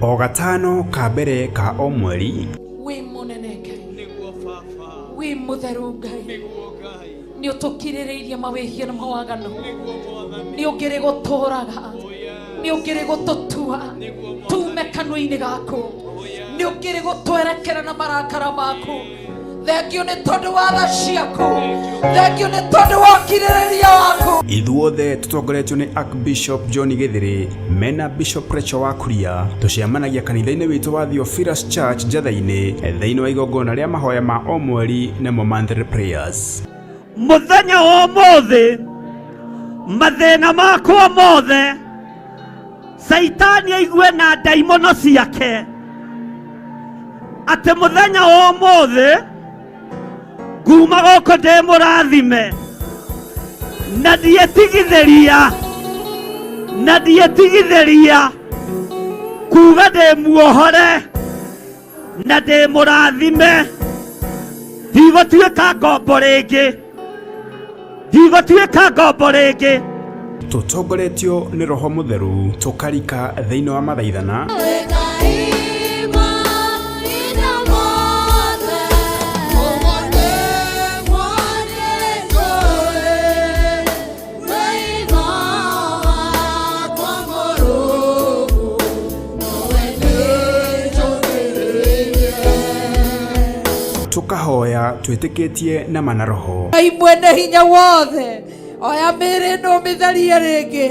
o gatano ka mbere ka o mweri. Wi munene Ngai niguo baba, wi mutheru Ngai niguo Ngai, ni utukirireirie mawihia na mawagano niguo mwathani, ni ungiri guturaga, ni ungiri gututua tume kanua-ini gaku, ni ungiri gutwerekera na marakara maku. Thengio ni tondu wa tha ciaku, thengio ni tondu wa kirĩrĩria waku. Ithuothe tutongoretio ni Archbishop John Githiri mena Bishop Rachel wa Kuria, tuciamanagia kanitha-ini witu wa Theophilus Church Njatha-ini thiini wa igongona ria mahoya ma o mweri na monthly prayers. Muthenya wa umuthi mathina makwa mothe Saitani aigue na daimono ciake ati muthenya wa umuthi kuma goko ndi murathime na ndietigithiria kuga ndi muohore na ndi murathime. Ndigũtuĩka ngombo rĩngĩ. Tutongoretio ni Roho Mutheru tukarika thiini wa mathaithana tukahoya twitikitie na mana Roho. Ngai mwene hinya wothe, oya mĩĩrĩ ĩno mĩtharie rĩngĩ,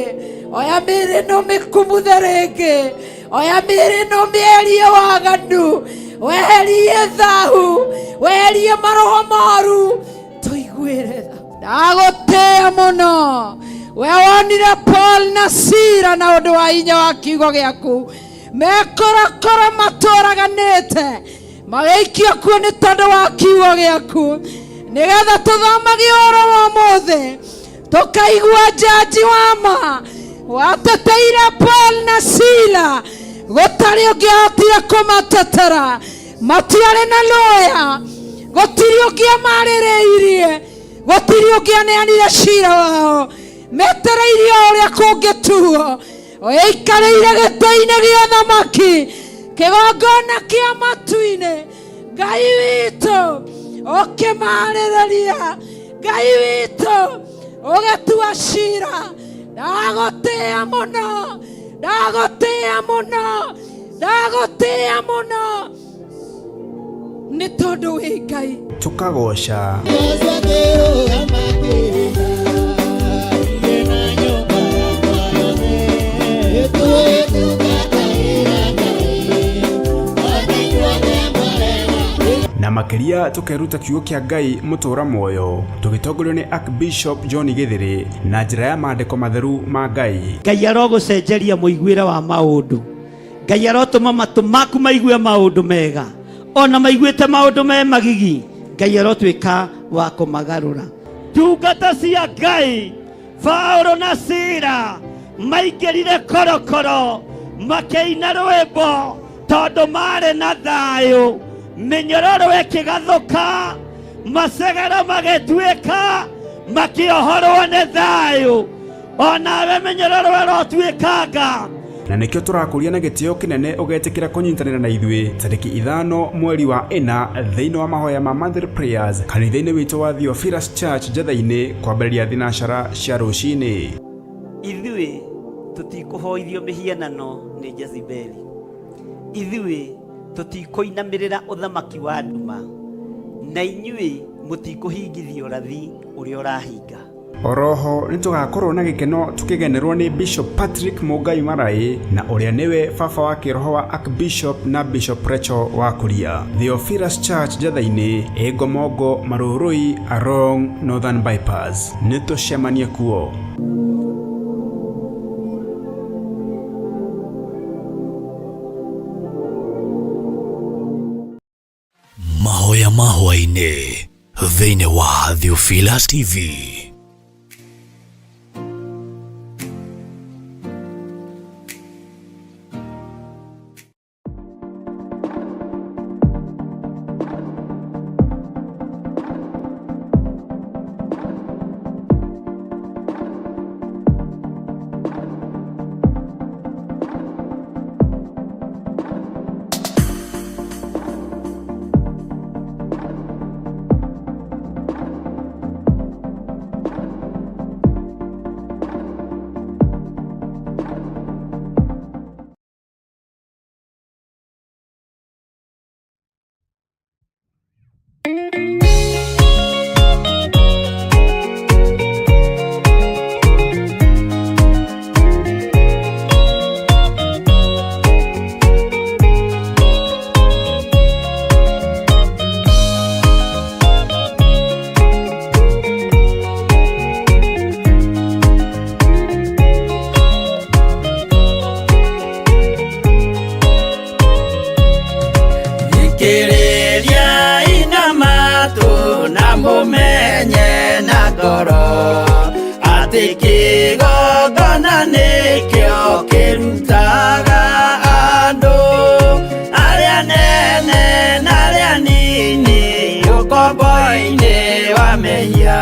oya mĩĩrĩ ĩno mĩkumuthe rĩngĩ, oya mĩĩrĩ ĩno mĩeherie waganu, weherie thahu, weherie maroho moru, tũiguĩre tha. Ndagũtĩĩa mũno, we wonire Paul na Sila na ũndũ wa hinya wa kiugo gĩaku, mekorakora matũraganĩte magĩikio kuo nĩ tondũ wa kiugo gĩaku, nĩgetha tũthomagie ũhoro wa ũmũthĩ tukaigua jaji wama wateteire Paul na Sila, gũtarĩ ũngĩahotire kũmatetera, matiarĩ na lawyer, gũtirĩ ũngĩamarĩrĩirie, gũtirĩ ũngĩaneanire cira wao, metereirie ũrĩa kũngĩtuo, ũikarĩire gĩtĩ-inĩ gĩa ũthamaki, kĩgongona kĩa matu-inĩ. Ngai witũ ũkĩmarĩrĩria, Ngai witũ ũgĩtua cira. Ndagũtĩĩa mũno, ndagũtĩĩa mũno, ndagũtĩĩa mũno, nĩ tondũ wĩ Ngai. Tukagoca na makiria tukeruta kiugo kia Ngai mutura moyo, tugitongorio ni Archbishop John Githiri na njira ya maandiko matheru ma Ngai. Ngai arogucenjeria muiguire wa maundu, Ngai arotuma matu maku maigue maundu mega, ona maiguite maundu me magigi, Ngai arotwika wa kumagarura. Ndungata cia Ngai Paulo na Sila maingĩrire korokoro makĩina rwĩmbo tondũ marĩ na thayũ, mĩnyororo ĩkĩgathũka, macegera magĩtuĩka makĩohorwo nĩ thayũ, onawe mĩnyororo ĩrotuĩkanga. Na nikio turakuria na gitio kinene ugetikira kunyitanira na ithui tariki 5 mweri wa 4 thiini wa mahoya ma monthly prayers kanitha-ini witu wa Theophilus Church Njatha-ini kwambĩrĩria thinacara cia rũcinĩ. Ithui tutikuhoithio mihianano ni Jezebeli, ithui tutikuinamirira uthamaki wa nduma, na inyui mutikuhingithio rathi uria urahinga. Oroho nitugakorwo na gikeno tukigenerwo ni Bishop Patrick Mugai Marai na uria niwe baba wa kiroho wa Archbishop na Bishop Rachel wa Kuria. Theophilus Church Njatha-ini Egomongo Marurui along Northern Bypass. Nitucemanie kuo. Mahoya mahoya-ini thiini wa Theophilus TV. Thikĩrĩria inamatu na mũmenye na ngoro atĩ kĩgongona nĩkĩo kĩrutaga andũ arĩa nene na arĩa nini ũkombo-inĩ wa mehia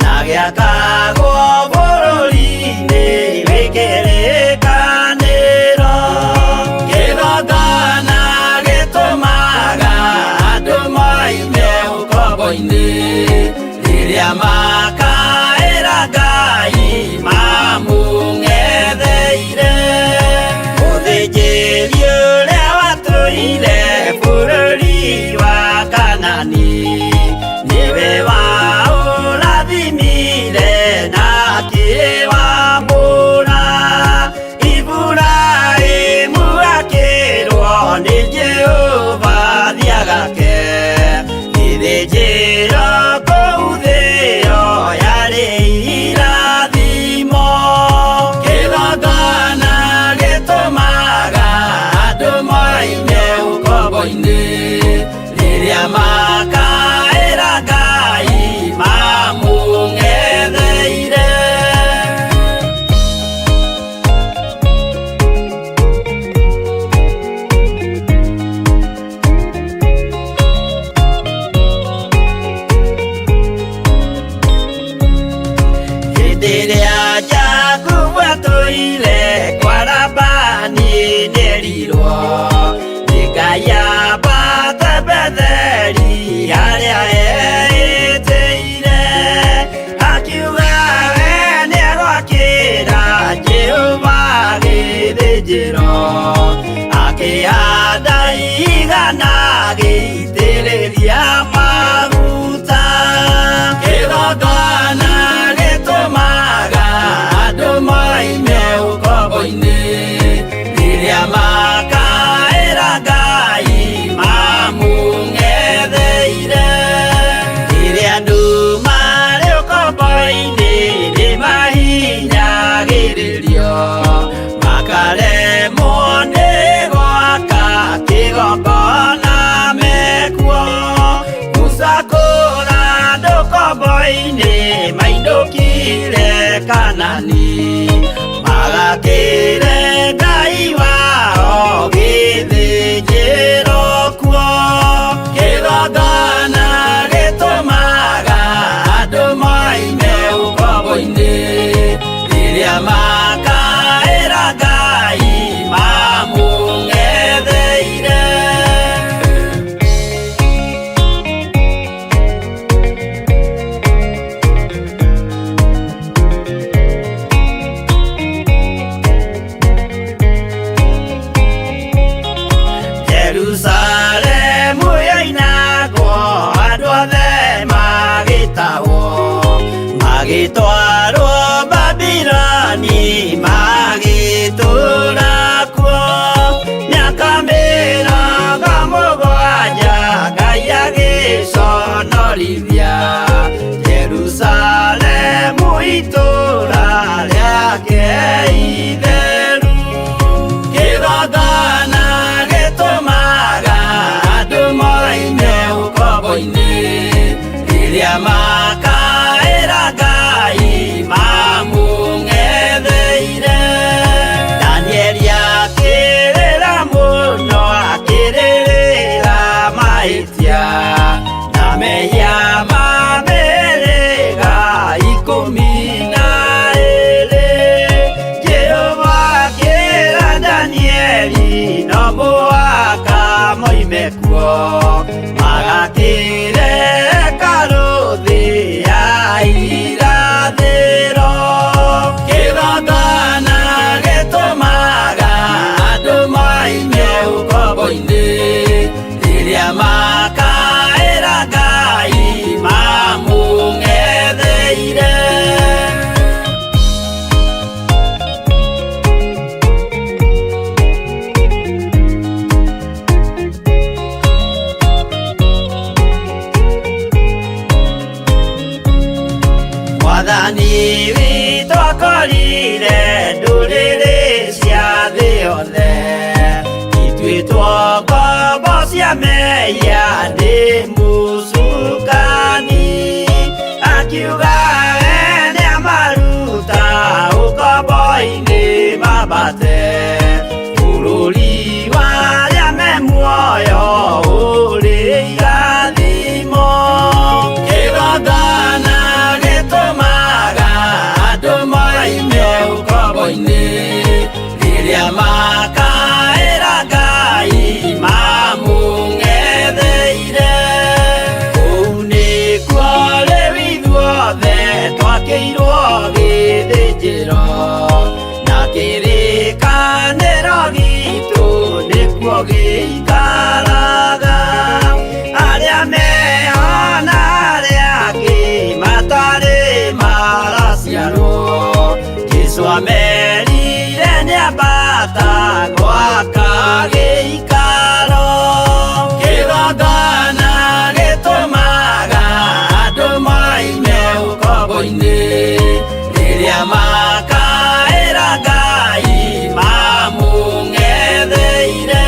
na gĩakagwo bũrũri-inĩ wĩkĩrĩkanĩro. Kĩgongona gĩtũmaga andũ moime ũkombo-inĩ rĩrĩa makaĩra Ngai mamũng'etheire. Mũthĩnjĩri ũrĩa watũire bũrũri wa Kanani nĩwe waũrathimire na akĩwamũra. Iburahĩmu akĩrwo nĩ Jehova thiagake gĩthĩnjĩro kũu thĩ ĩyo yarĩ irathimo. Kĩgongona gĩtũmaga andũ moime ũkombo-inĩ rĩrĩa makaĩra Ngai mamũng'etheire. Hĩndĩ ĩrĩa Jakubu atũire kwa Labani nĩerirwo nĩ Ngai ambate Betheli harĩa eĩtĩire, akiuga we nĩegwakĩra Jehova gĩthĩnjĩro, akĩhanda igana gĩitĩrĩria maguta. Kĩgongona gĩtũmaga andũ moime ũkombo-inĩ rĩrĩa makaĩra Ngai mamũng'etheire. Rĩrĩa andũ marĩ ũkombo-inĩ nĩmahinyagĩrĩrio makaremwo nĩ gwaka kĩgongona mekuo. Gũcakũra andũ ũkombo-inĩ mainũkire Kanani magakĩre Ngai wao gĩthĩnjĩro kuo. Kĩgongona gĩtũmaga andũ moime ũkombo-inĩ rĩrĩa makaĩra Ngai mamũng'etheire. Jerusalemu yainagwo andũ othe magĩtahwo magĩtwarwo Babuloni magĩtũũra kuo. Mĩaka mĩrongo mũgwanja Ngai agĩconorithia Jerusalemu itũũra rĩake itheru. Kĩgongona gĩtũmaga andũ moime ũkombo-inĩ rĩrĩa makaĩra Ngai mamũng'etheire. Danieli akĩrĩra mũno akĩrĩrĩra mahĩtia na mehia ma mĩhĩrĩga 12. Jehova akĩra Danieli no mũhaka moime kuo magakĩre hekarũ thĩ ya irathĩro. Kĩgongona gĩtũmaga andũ moime ũkombo-inĩ rĩrĩa makaĩra Ngai Gwitwa Bosia Meya ni musukani akiuga ene amaruta ukoboini mabate ururi waria memuoyo uri irathimo kigongona gitumaga andu moime ukoboini riria makaira Ngai mamung'etheire kũu nĩkuo rĩu ithuothe twakĩirwo gĩthĩnjĩro na kĩrĩkanĩro gitũ nĩkuo gĩikaraga arĩa meho na arĩa angĩ matarĩ maraciarwo Jesũ amerire nĩambata gwaka gĩikaro kĩgongona gĩtũmaga andũ moime ũkombo-inĩ rĩrĩa makaĩra Ngai mamũng'etheire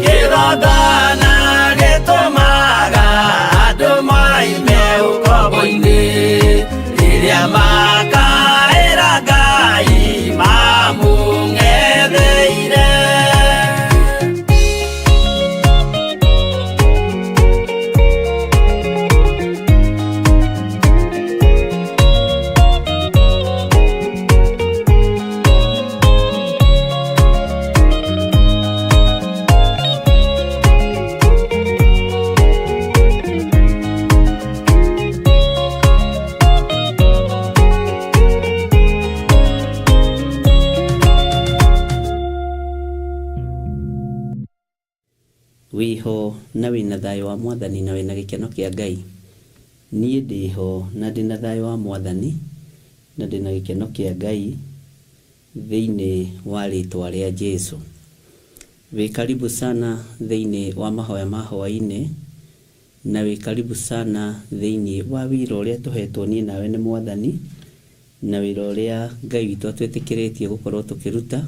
kĩgongona gĩtũmaga andũ moime ũkombo-inĩ rĩrĩa makaĩra Ngai mamũng'etheire. Wiho na wina thayo wa Mwathani na wina gĩkeno kĩa Ngai. Niĩ ndĩho na ndĩna thayo wa Mwathani na ndĩna gĩkeno kĩa Ngai thĩinĩ wa rĩĩtwa rĩa Jesũ. Wĩ karibu sana thĩinĩ wa mahoya ma hwaĩ-inĩ na wĩ karibu sana thĩinĩ wa wĩra ũrĩa tũhetwo niĩ nawe nĩ Mwathani na wĩra ũrĩa Ngai witũ atwĩtĩkĩrĩtie gũkorwo tũkĩruta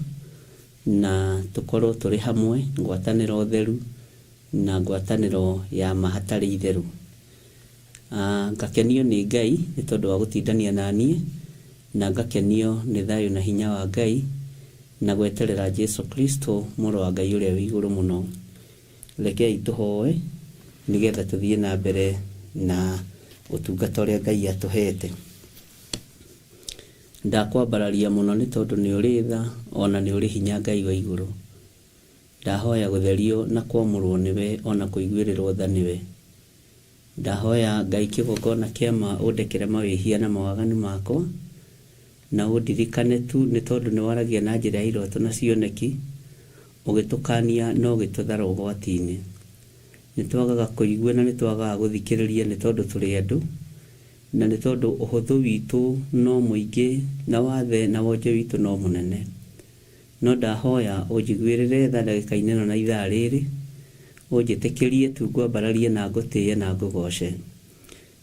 na tũkorwo tũrĩ hamwe ngwatanĩro theru na ngwatanĩro ya mahatarĩ itheru. Ngakenio nĩ Ngai nĩ tondũ wa gũtindania na niĩ na ngakenio nĩ thayũ na hinya wa Ngai na gweterera Jesũ Kristo mũrũ wa Ngai ũrĩa wĩ igũrũ mũno. Rekei tũhoe nĩgetha tũthiĩ na mbere na ũtungata ũrĩa Ngai atũhete. Ndakwambararia mũno nĩ tondũ nĩ ũrĩ tha ona nĩ ũrĩ hinya Ngai wa igũrũ. Ndahoya gũtherio na kwamũrwo nĩwe ona kũiguĩrĩrwo tha nĩwe. Ndahoya Ngai kĩgongona kĩama ũndekere mawĩhia na mawaganu makwa na ũndirikane tu nĩ tondũ nĩ waragia na njĩra ya iroto na cioneki ũgĩtũkania na ũgĩtũthara ũgwati-inĩ. Nĩ twagaga kũigua na nĩ twagaga gũthikĩrĩria nĩ tondũ tũrĩ andũ na nĩ tondũ ũhũthũ witũ no mũingĩ na wathe na wonje witũ no mũnene. No ndahoya ũnjiguĩrĩre tha ndagĩka-inĩ ĩno na ithaa rĩrĩ ũnjĩtĩkĩrie tu ngwambararie na ngũtĩye na ngũgoce.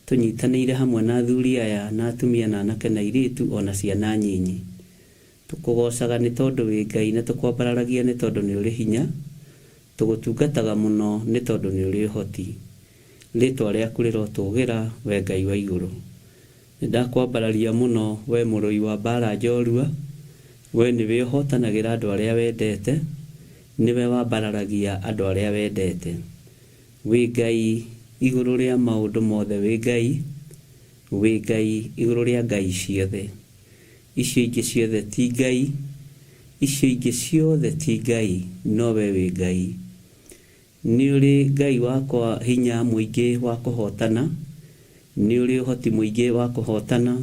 Tũnyitanĩire hamwe na athuri aya na atumia na anake na airĩtu ona ciana nyinyi. Tũkũgocaga nĩ tondũ wĩ Ngai na tũkwambararagia nĩ tondũ nĩ ũrĩ hinya. Tũgũtungataga mũno nĩ tondũ nĩ ũrĩ ũhoti. Rĩĩtwa rĩaku rĩrotũgĩra we Ngai wa igũrũ. Nĩndakwambararia mũno we mũrũi wa mbara njorua. We nĩwe ũhotanagĩra andũ arĩa wendete. Nĩwe wambararagia andũ arĩa wendete. Wĩ Ngai igũrũ rĩa maũndũ mothe wĩ Ngai. Wĩ Ngai igũrũ rĩa ngai ciothe. Icio ingĩ ciothe ti Ngai. Icio ingĩ ciothe ti Ngai, no we wĩ Ngai. Nĩ ũrĩ Ngai wakwa hinya mũingĩ wa kũhotana. Nĩ ũrĩ ũhoti mũingĩ wa kũhotana.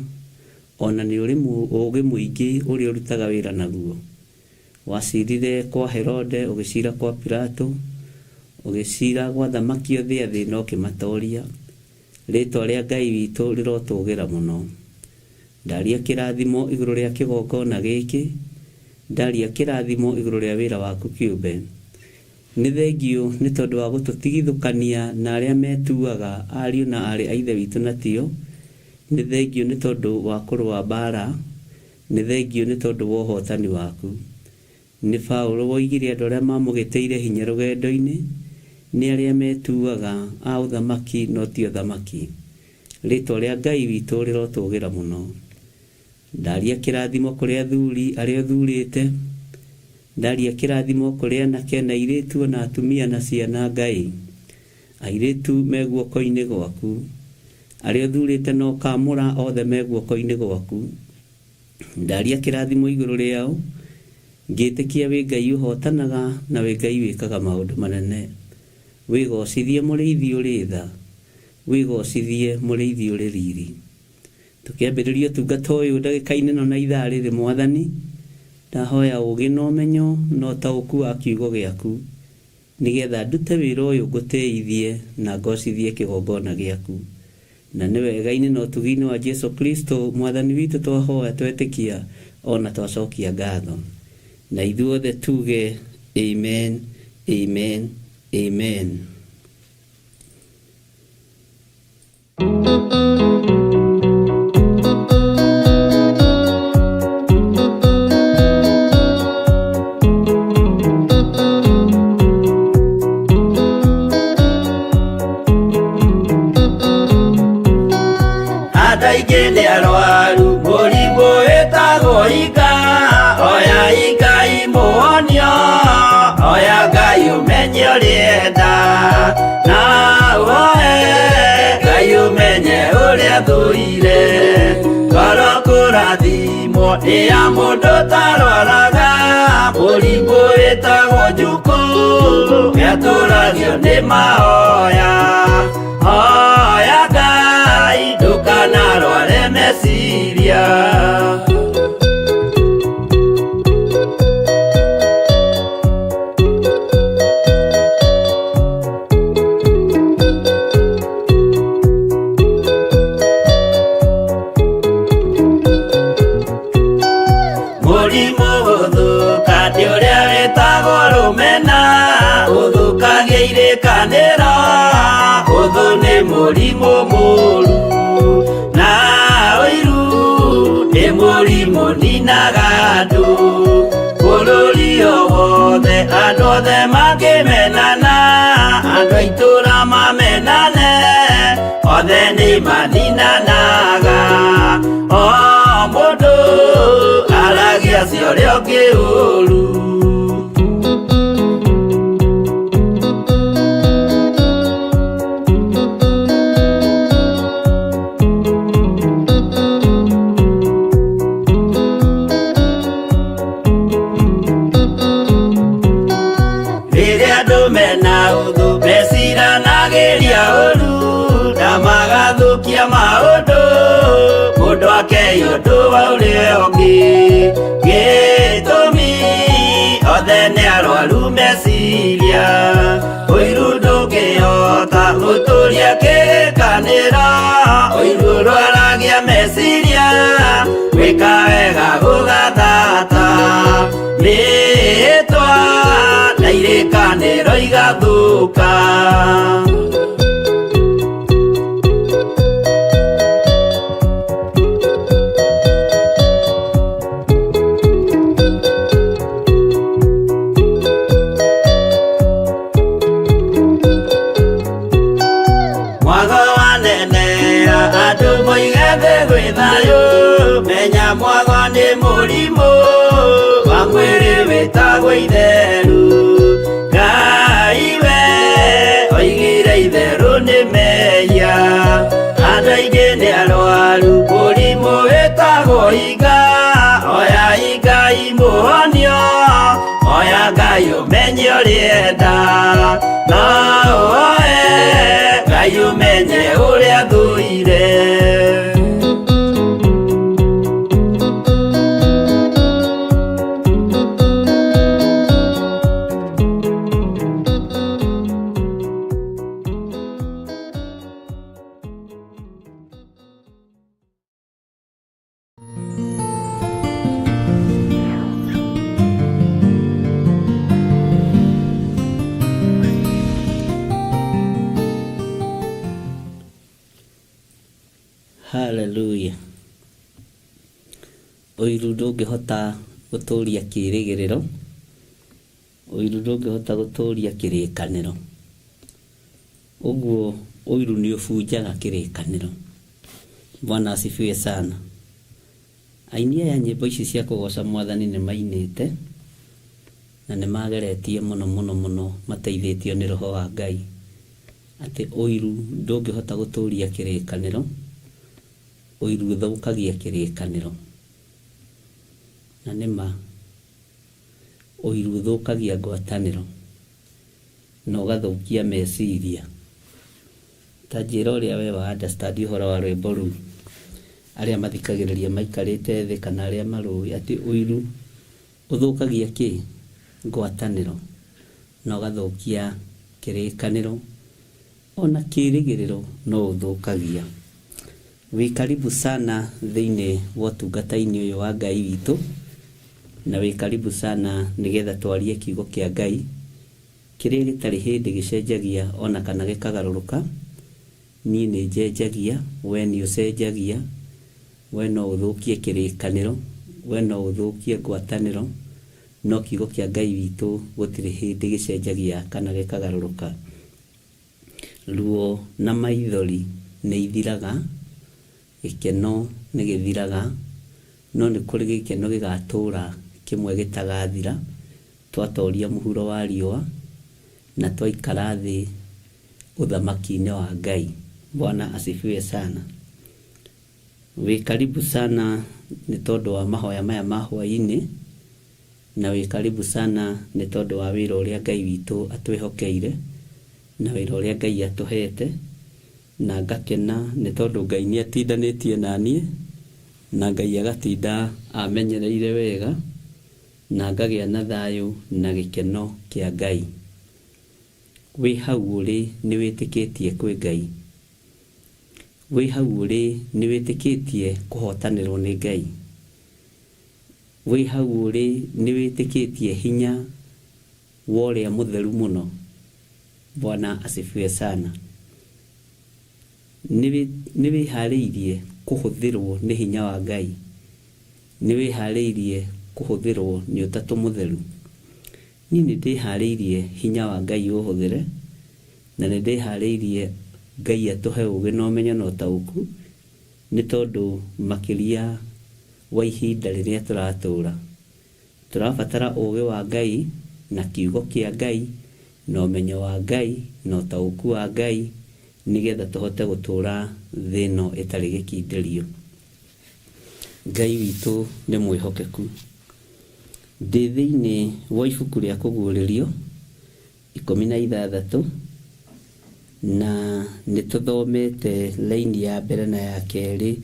Ona nĩ ũrĩ ũũgĩ mũingĩ ũrĩa ũrutaga wĩra naguo. Wacirire kwa Herode, ũgĩcira kwa Pilato, ũgĩcira gwa thamaki othe thĩ no kĩmatoria. Rĩĩtwa rĩa Ngai witũ rĩrotũgĩra mũno. Ndaria kĩrathimo igũrũ rĩa kĩgongona gĩkĩ. Ndaria kĩrathimo igũrũ rĩa wĩra waku kĩũmbe. Nĩ thengio nĩ tondũ wa gũtũtigithũkania na arĩa metuaga ariũ na arĩ a ithe witũ na tio. Nĩ thengio nĩ tondũ wa kũrũa mbara. Nĩ thengio nĩ tondũ wa ũhotani waku. nĩ Paulo woigire andũ arĩa mamũgĩteire hinya rũgendo-inĩ nĩ arĩa metuaga a ũthamaki no ti ũthamaki. Rĩtwa rĩa Ngai witũ rĩrotũgĩra mũno. Ndaria kĩrathimo kũrĩ athuri arĩa ũthurĩte. Ndaria kĩrathimo kũrĩ anake na airĩtu na atumia na ciana Ngai. Airĩtu me guoko-inĩ gwaku. Arĩa ũthurĩte no kamũra othe me guoko-inĩ gwaku. Ndaria kĩrathimo igũrũ rĩao. Ngĩtĩkia wĩ Ngai ũhotanaga na wĩ Ngai wĩkaga maũndũ manene. Wĩgocithie mũrĩithi ũrĩ tha. Wĩgocithie mũrĩithi ũrĩ riri. Tũkĩambĩrĩria ũtungata ũyũ ndagĩka-inĩ no na ithaa rĩrĩ Mwathani, ndahoya ũgĩ na ũmenyo na ũtaũku wa kiugo gĩaku, nĩgetha ndute wĩra ũyũ ngũteithie na ngocithie kĩgongona gĩaku. Na nĩ wega-inĩ na ũtugi-inĩ wa Jesu Kristo Mwathani witũ twahoya twetĩkia ona twacokia ngatho. Na ithuothe tuge amen, amen, amen. Adaigene arwaru mũrimũ wĩtagwo ika, oya Ngai mũhonio, oya Ngai ũmenye ũrĩenda, na woe Ngai ũmenye ũrĩa thũire, ngoro kũrathimwo nĩ ya mũndũ tarwaraga, mũrimũ wĩtagwo njukũ, gĩatũragio nĩ mahoya, oya Ngai ndũkanarware meciria. Mũrimũ gũthũka nĩ ũrĩa wĩtagwo rũmena, ũthũkagia irĩkanĩro, ũthũ nĩ mũrimũ mũru, na ũiru nĩ mũrimũ ninaga andũ. Bũrũri o wothe andũ othe mangĩmenana, andũ a itũũra mamenane, othe nĩ maninanaga. O mũndũ aragia cio ũrĩa ũngĩ ũru. Rĩrĩa andũ mena ũthũ meciranagĩria ũru, na magathũkia maũndũ, mũndũ akei ũndũ wa ũrĩa ũngĩ. Gĩtũmi othe nĩ arwaru meciria, ũiru ndũngĩhota gũtũria kĩrĩkanĩro, ũiru ũrwaragia meciria, gwĩka wega gũgathata, rĩĩtwa na irĩkanĩro igathũka. Mwago wanenera andũ moigage gwĩ thayũ, menya mwago nĩ mũrimũ wa mwĩrĩ wĩtagwo itherũ. Ngai we oigire itherũ nĩ mehia, andũ aingĩ nĩ arwaru mũrimũ wĩtagwo iga, oya Ngai mũhonio, oya Ngai ũmenye ũrĩenda, na woe Ngai ũmenye ũrĩa thũire. Hallelujah. Ũiru ndũngĩhota gũtũũria kĩĩrĩgĩrĩro, Ũiru ndũngĩhota gũtũũria kĩrĩkanĩro. Ũguo ũiru nĩ ũbunjaga kĩrĩkanĩro. Bwana asifiwe sana. Aini aya nyĩmbo ici cia kũgoca Mwathani nĩ mainĩte na nĩ mageretie mũno mateithĩtio nĩ Roho wa Ngai atĩ ũiru ndũngĩhota gũtũũria kĩrĩkanĩro. Ũiru ũthũkagia kĩrĩkanĩro. Na nĩma ũiru ũthũkagia ngwatanĩro na ũgathũkia meciria. Ta njĩra ũrĩa we wa understand ũhoro wa rwĩmbo rũu, arĩa mathikagĩrĩria maikarĩte thĩ kana arĩa marũĩ, atĩ ũiru ũthũkagia kĩ? Ngwatanĩro, na ũgathũkia kĩrĩkanĩro, ona kĩrĩgĩrĩro no ũthũkagia. Wĩ karibu sana thĩinĩ wa ũtungata-inĩ ũyũ wa Ngai witũ, na wĩ karibu sana nĩgetha twarie kiugo kĩa Ngai kĩrĩa gĩtarĩ hĩndĩ gĩcenjagia ona kana gĩkagarũrũka. Niĩ nĩ njenjagia, we nĩ ũcenjagia, we no ũthũkie kĩrĩkanĩro, we no ũthũkie ngwatanĩro, no kiugo kĩa Ngai witũ gũtirĩ hĩndĩ gĩcenjagia kana gĩkagarũrũka. Ruo na maithori nĩ ithiraga, gĩkeno nĩ gĩthiraga, no nĩ kũrĩ gĩkeno gĩgatũũra kĩmwe gĩtagathira twatoria mũhuro wa riũa na twaikara thĩ ũthamaki-inĩ wa Ngai. Bwana asifiwe sana. Wĩ karibu sana nĩ tondũ wa mahoya maya ma hwaĩ-inĩ, na wĩ karibu sana nĩ tondũ wa wĩra ũrĩa Ngai witũ atwĩhokeire na wĩra ũrĩa Ngai atũhete, na ngakena nĩ tondũ Ngai nĩ atindanĩtie naniĩ na Ngai agatinda amenyereire wega, na ngagĩa na thayũ na gĩkeno kĩa Ngai. Wĩ hau ũrĩ nĩ wĩtĩkĩtie kwĩ Ngai. Wĩ hau ũrĩ nĩ wĩtĩkĩtie kũhotanĩrwo nĩ Ngai. Wĩ hau ũrĩ nĩ wĩtĩkĩtie hinya wa ũrĩa mũtheru mũno. Bwana asifiwe sana. Nĩ wĩharĩirie kũhũthĩrwo nĩ hinya wa Ngai. Nĩ wĩharĩirie kũhũthĩrwo nĩ Ũtatũ Mũtheru. Niĩ nĩ ndĩharĩirie hinya wa Ngai ũhũthĩre, na nĩ ndĩharĩirie Ngai atũhe ũũgĩ na ũmenyo na ũtaũku, nĩ tondũ makĩria wa ihinda rĩrĩa tũratũũra tũrabatara ũũgĩ wa Ngai na kiugo kĩa Ngai na ũmenyo wa Ngai na ũtaũku wa Ngai, nĩgetha tũhote gũtũũra thĩ ĩno ĩtarĩ gĩkindĩrio. Ngai witũ nĩ mwĩhokeku. Ndĩ thĩinĩ wa ibuku rĩa kũguũrĩrio 16, na nĩ tũthomete laini ya mbere na ya kerĩ,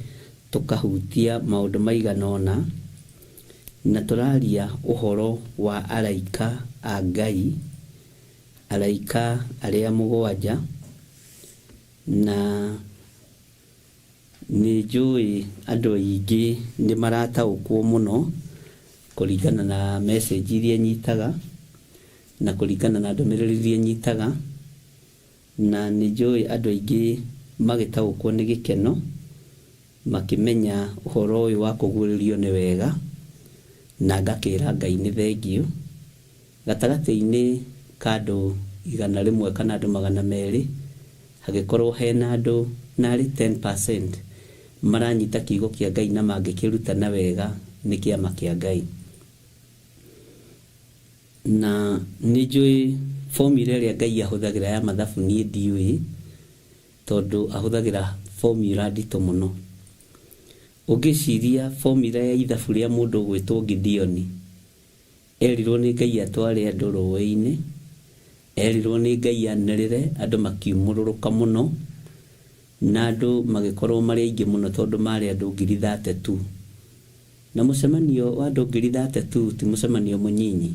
tũkahutia maũndũ maigana ũna, na tũraria ũhoro wa araika a Ngai, araika arĩa mũgwanja, na nĩ njũĩ andũ aingĩ nĩ marataũkwo mũno kũringana na message iria nyitaga na kũringana na ndũmĩrĩri iria nyitaga, na nĩ njũĩ andũ aingĩ magĩtaũkwo nĩ gĩkeno makĩmenya ũhoro ũyũ wa kũguũrĩrio nĩ wega, na ngakĩra Ngai nĩ thengio. Gatagatĩ-inĩ ka andũ 100 kana andũ 200 hagĩkorwo hena andũ narĩ 10% maranyita kiugo kĩa Ngai na mangĩkĩruta na wega nĩ kĩama kĩa Ngai. Na nĩ njũĩ formula ĩrĩa Ngai ahũthagĩra ya mathabu niĩ ndiũĩ, tondũ ahũthagĩra formula nditũ mũno. Ũngĩciria formula ya ithabu rĩa mũndũ gwĩtwo Gideon, erirwo nĩ Ngai atware andũ rũĩ-inĩ, erirwo nĩ Ngai anĩrĩre andũ makiumũrũrũka mũno, na andũ magĩkorwo marĩ aingĩ mũno tondũ marĩ andũ 32,000. Na mũcemanio wa andũ 32,000 ti mũcemanio mũnyinyi,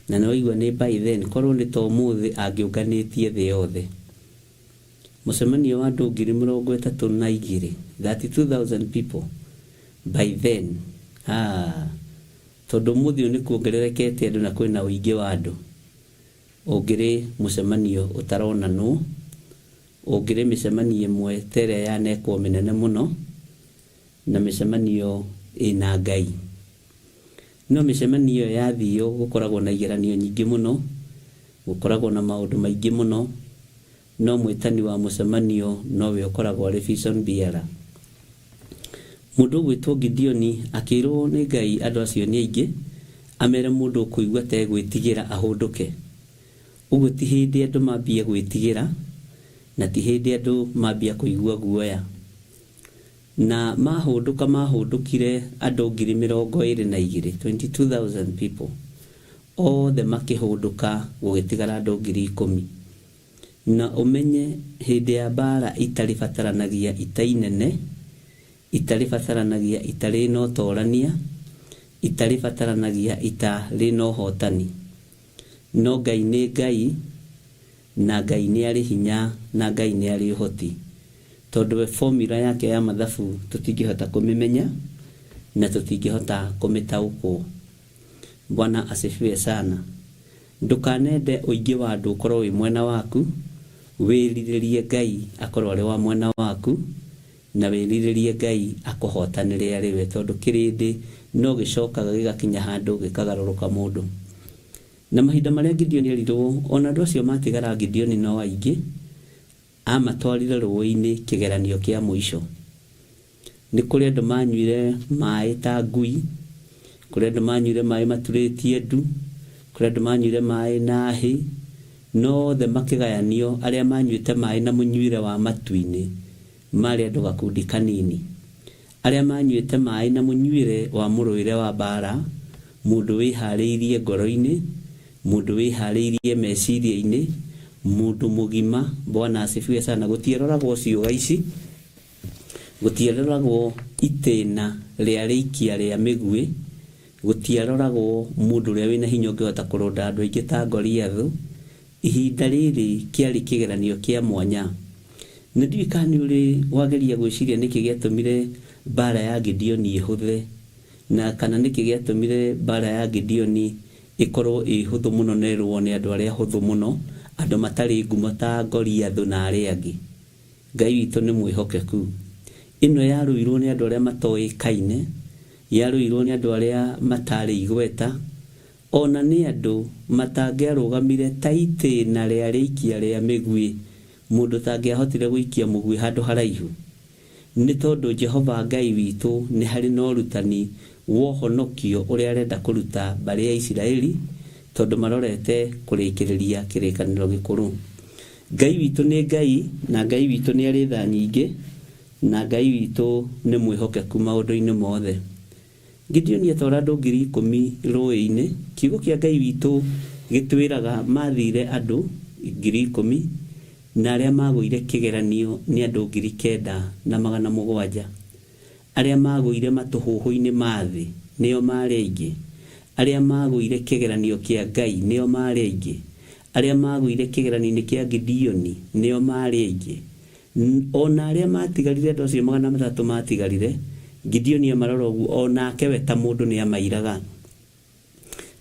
na nĩwaigua nĩ by then korwo nĩ ta ũmũthĩ angĩũnganĩtie thĩ yothe. Mũcemanio wa andũ 32,000, 32,000 people by then. Tondũ mũthĩ nĩ kuongererekete andũ na kwĩna ũingĩ wa andũ. Ũngĩrĩ mũcemanio ũtaronanwo, ũngĩrĩ mĩcemanio ĩmwe ta ĩrĩa yanekwo mĩnene mũno, na mĩcemanio ĩna Ngai. no mĩcemanio yathio gũkoragwo na igeranio nyingĩ mũno, gũkoragwo na maũndũ maingĩ mũno, no mwĩtani wa mũcemanio nowe ũkoragwo arĩ vision bearer. Mũndũ gwĩtwo Gideoni akĩrwo nĩ Ngai andũ acio nĩ aingĩ, amere mũndũ kũigua te gwĩtigĩra ahũndũke. Ũguo ti hĩndĩ andũ mambia gwĩtigĩra na ti hĩndĩ andũ mambia kũigua guoya. Na mahũndũkire andũ 22,000, 22,000 people. Othe makĩhũndũka gũgĩtigara andũ 10,000. Na ũmenye hĩndĩ ya mbara itarĩ bataranagia ita inene, itarĩ bataranagia ita rĩna ũtorania, itarĩ bataranagia ita rĩna ũhotani. No Ngai nĩ Ngai, na Ngai nĩ arĩ hinya, na Ngai nĩ arĩ ũhoti. Tondũ we formula yake ya mathabu tũtingĩhota kũmĩmenya na tũtingĩhota kũmĩtaũkwo. Bwana asifiwe sana. Ndũkanende ũingĩ wa andũ ũkorwo wĩ mwena waku, wĩrirĩrie Ngai akorwo arĩ wa mwena waku, na wĩrirĩrie Ngai akũhotanĩre arĩ we, tondũ kĩrĩndĩ no gĩcokaga gĩgakinya handũ gĩkagarũrũka mũndũ. Na mahinda marĩa Gideoni erirwo, ona andũ acio matigara Gideoni no aingĩ, amatwarire rũĩ-inĩ kĩgeranio kĩa mũico. Nĩ kũrĩ andũ manyuire maĩ ta ngui, kũrĩ andũ manyuire maĩ maturĩtie ndu, kũrĩ andũ manyuire maĩ na hĩ, no othe makĩgayanio. Arĩa manyuĩte maĩ na mũnyuire wa matu-inĩ marĩ andũ gakundi kanini. Arĩa manyuĩte maĩ na mũnyuire wa mũrũĩre wa mbara, mũndũ wĩharĩirie ngoro-inĩ, mũndũ wĩharĩirie meciria-inĩ, mũndũ mũgima. Bwana asifiwe sana. Gũtiaroragwo ciũga ici, gũtiaroragwo itĩna rĩa rĩikia rĩa mĩguĩ, gũtiaroragwo mũndũ ũrĩa wĩna hinya ũngĩhota kũronda andũ aingĩ ta Goliath. Ihinda rĩrĩ kĩarĩ kĩgeranio kĩa mwanya. Nĩ ndiũĩ kana nĩ ũrĩ wageria gwĩciria nĩkĩ gĩatũmire mbara ya Gideoni ĩhũthe, na kana nĩkĩ gĩatũmire mbara ya Gideoni ĩkorwo ĩ hũthũ mũno na ĩrũo nĩ andũ arĩa hũthũ mũno, andũ matarĩ ngumo ta Goliath na arĩa angĩ. Ngai witũ nĩ mwĩhokeku. Ĩno yarũirwo nĩ andũ arĩa matoĩkaine, yarũirwo nĩ andũ arĩa matarĩ igweta, ona nĩ andũ matangĩarũgamire ta itĩna rĩa rĩikia rĩa mĩguĩ, mũndũ tangĩahotire gũikia mũguĩ handũ haraihu. Nĩ tondũ Jehova Ngai witũ nĩ harĩ na ũrutani wa ũhonokio ũrĩa arenda kũruta mbarĩ ya Isiraeli, tondũ marorete kũrĩkĩrĩria kĩrĩkanĩro gĩkũrũ. Ngai witũ nĩ Ngai, na Ngai witũ nĩ arĩ tha nyingĩ, na Ngai witũ nĩ mwĩhokeku maũndũ-inĩ mothe. Gideoni atwara andũ 10,000 rũĩ-inĩ. Kiugo kĩa Ngai witũ gĩtwĩraga mathire andũ 10,000, na arĩa magũire kĩgeranio nĩ andũ 9,700. Arĩa magũire matũhũhũ-inĩ mathĩ nĩo marĩ aingĩ. Arĩa magũire kĩgeranio kĩa Ngai nĩo marĩ aingĩ. Arĩa magũire kĩgeranio-inĩ kĩa Gideoni nĩo marĩ aingĩ. Ona arĩa matigarire, andũ acio 300 matigarire, Gideoni amarora ũguo, onake we ta mũndũ nĩ amairaga,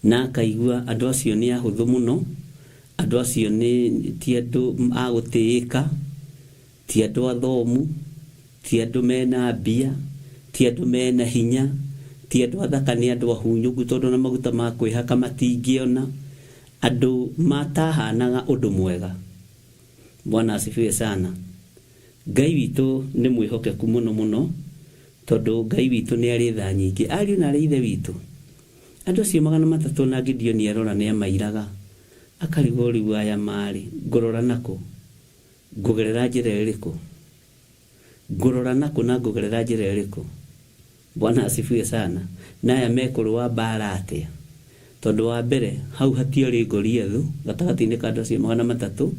na akaigua andũ acio nĩ ahũthũ mũno, andũ acio ti andũ a gũtĩĩka, ti andũ athomu, ti andũ mena mbia, ti andũ mena hinya, ti andũ athaka, nĩ andũ ahunyũku, tondũ na maguta ma kwĩhaka matingĩona, andũ matahanaga ũndũ mwega. Bwana asifiwe sana. Ngai witũ nĩ mwĩhokeku mũno mũno, tondũ Ngai witũ nĩ arĩ tha nyingĩ. Ariũ na arĩ ithe witũ, andũ acio 300 na Gideoni arora nĩ amairaga, akarigwo rĩu aya marĩ ngũrora nakũ, ngũgerera njĩra ĩrĩkũ, ngũrora nakũ na ngũgerera njĩra ĩrĩkũ. Bwana asifiwe sana. Na aya mekũrũa mbara atĩa? Tondũ wa mbere hau hatiarĩ Goliath gatagatĩ-inĩ ka andũ acio 300,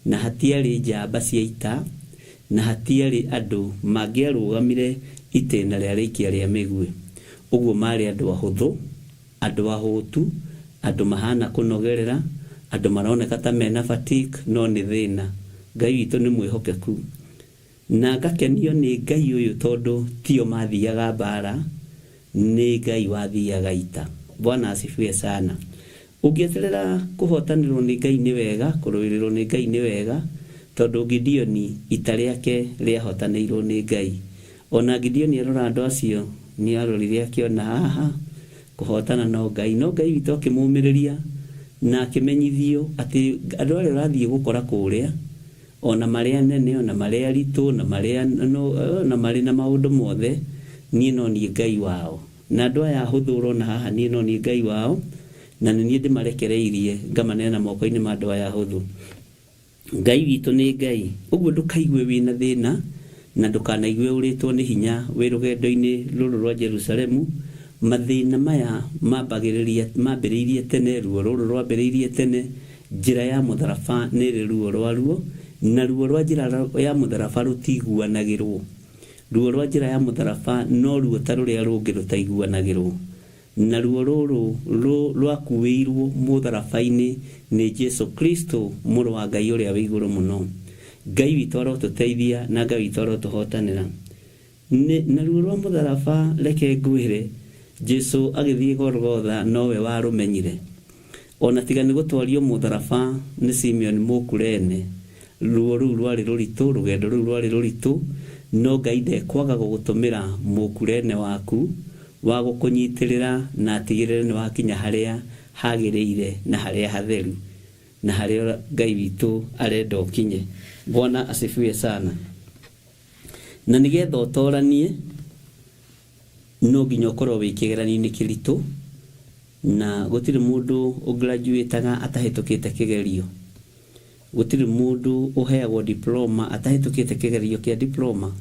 na hatiarĩ njamba cia ita, na hatiarĩ andũ mangĩarũgamire itĩna rĩa rĩikia rĩa mĩguĩ. Ũguo marĩ andũ ahũthũ, andũ ahũtu, andũ mahana kũnogerera, andũ maroneka ta mena fatigue, no nĩ thĩna. Ngai witũ nĩ mwĩhokeku. Na ngakenio nĩ Ngai ũyũ, tondũ tio mathiaga mbara, nĩ Ngai wathiaga ita. Bwana asifiwe sana. Ũngĩeterera kũhotanĩrwo nĩ Ngai nĩ wega, kũrũĩrĩrwo nĩ Ngai nĩ wega, tondũ Gideoni ita rĩake rĩahotanĩirwo nĩ Ngai. Ona Gideoni arora andũ acio, nĩ arorire akĩona haha kuhotana no Ngai witũ akĩmũmĩrĩria na akĩmenyithio atĩ andũ arĩa ũrathiĩ gũkora kũrĩa ona marĩa nene ona marĩa aritũ na marĩa na marĩ na maũndũ mothe niĩ no niĩ Ngai wao, na andũ aya hũthũrwo na haha niĩ no niĩ Ngai wao, na niĩ ndĩmarekereirie ngamaneana moko-inĩ ma andũ aya hũthũ. Ngai witũ nĩ Ngai, ũguo ndũkaigue wĩna thĩna na ndũkanaigue ũrĩtwo nĩ hinya wĩ rũgendo-inĩ rũrũ rwa Jerusalemu. Mathĩna maya mambĩrĩirie tene, ruo rũrũ rwambĩrĩirie tene. Njĩra ya mũtharaba nĩ ruo rwaruo, na ruo rwa njĩra ya mũtharaba rũtiguanagĩrwo. Ruo rwa njĩra ya mũtharaba no ruo ta rũrĩa rũngĩ rũtaiguanagĩrwo, na ruo rũrũ rwakuĩirwo mũtharaba-inĩ nĩ Jesu Kristo mũrũ wa Ngai ũrĩa wĩ igũrũ mũno. Ngai witũ arotũteithia na Ngai witũ arotũhotanĩra. Na ruo rwa mũtharaba reke ngwĩre, Jesu agĩthiĩ Golgotha nowe warũmenyire. Ona tiga nĩ gũtwario mũtharaba nĩ Simeon Mũkurene, ruo rũu rwarĩ rũritũ, rũgendo rũu rwarĩ rũritũ, no Ngai ndekwaga gũgũtũmĩra Mũkurene waku wa gũkũnyitĩrĩra na atigĩrĩre nĩ wakinya harĩa hagĩrĩire na harĩa hatheru na harĩa Ngai witũ arenda ũkinye. Bwana asifiwe sana. Na nĩgetha ũtoranie no nginya ũkorwo wĩ kĩgeranio-inĩ kĩritũ, na gũtirĩ mũndũ ũgraduataga atahĩtũkĩte kĩgerio. Gũtirĩ mũndũ ũheagwo diploma atahĩtũkĩte kĩgerio kĩa diploma.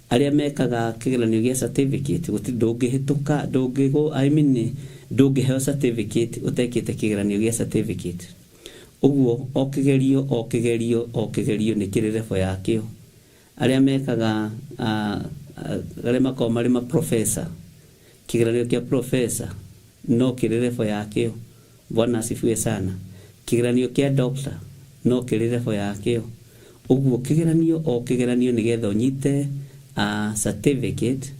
Arĩa mekaga kĩgeranio gĩa certificate gũtirĩ ndũngĩhĩtũka, ndũngĩheo certificate ũtekĩte kĩgeranio gĩa certificate. Ũguo o kĩgerio nĩ kĩrĩ level yakĩo. Arĩa mekaga arĩa makoragwo marĩ ma professor, kĩgeranio kĩa professor no kĩrĩ level yakĩo. Bwana asifiwe sana. Kĩgeranio kĩa doctor no kĩrĩ level yakĩo. Ũguo kĩgeranio nĩgetha ũnyite certificate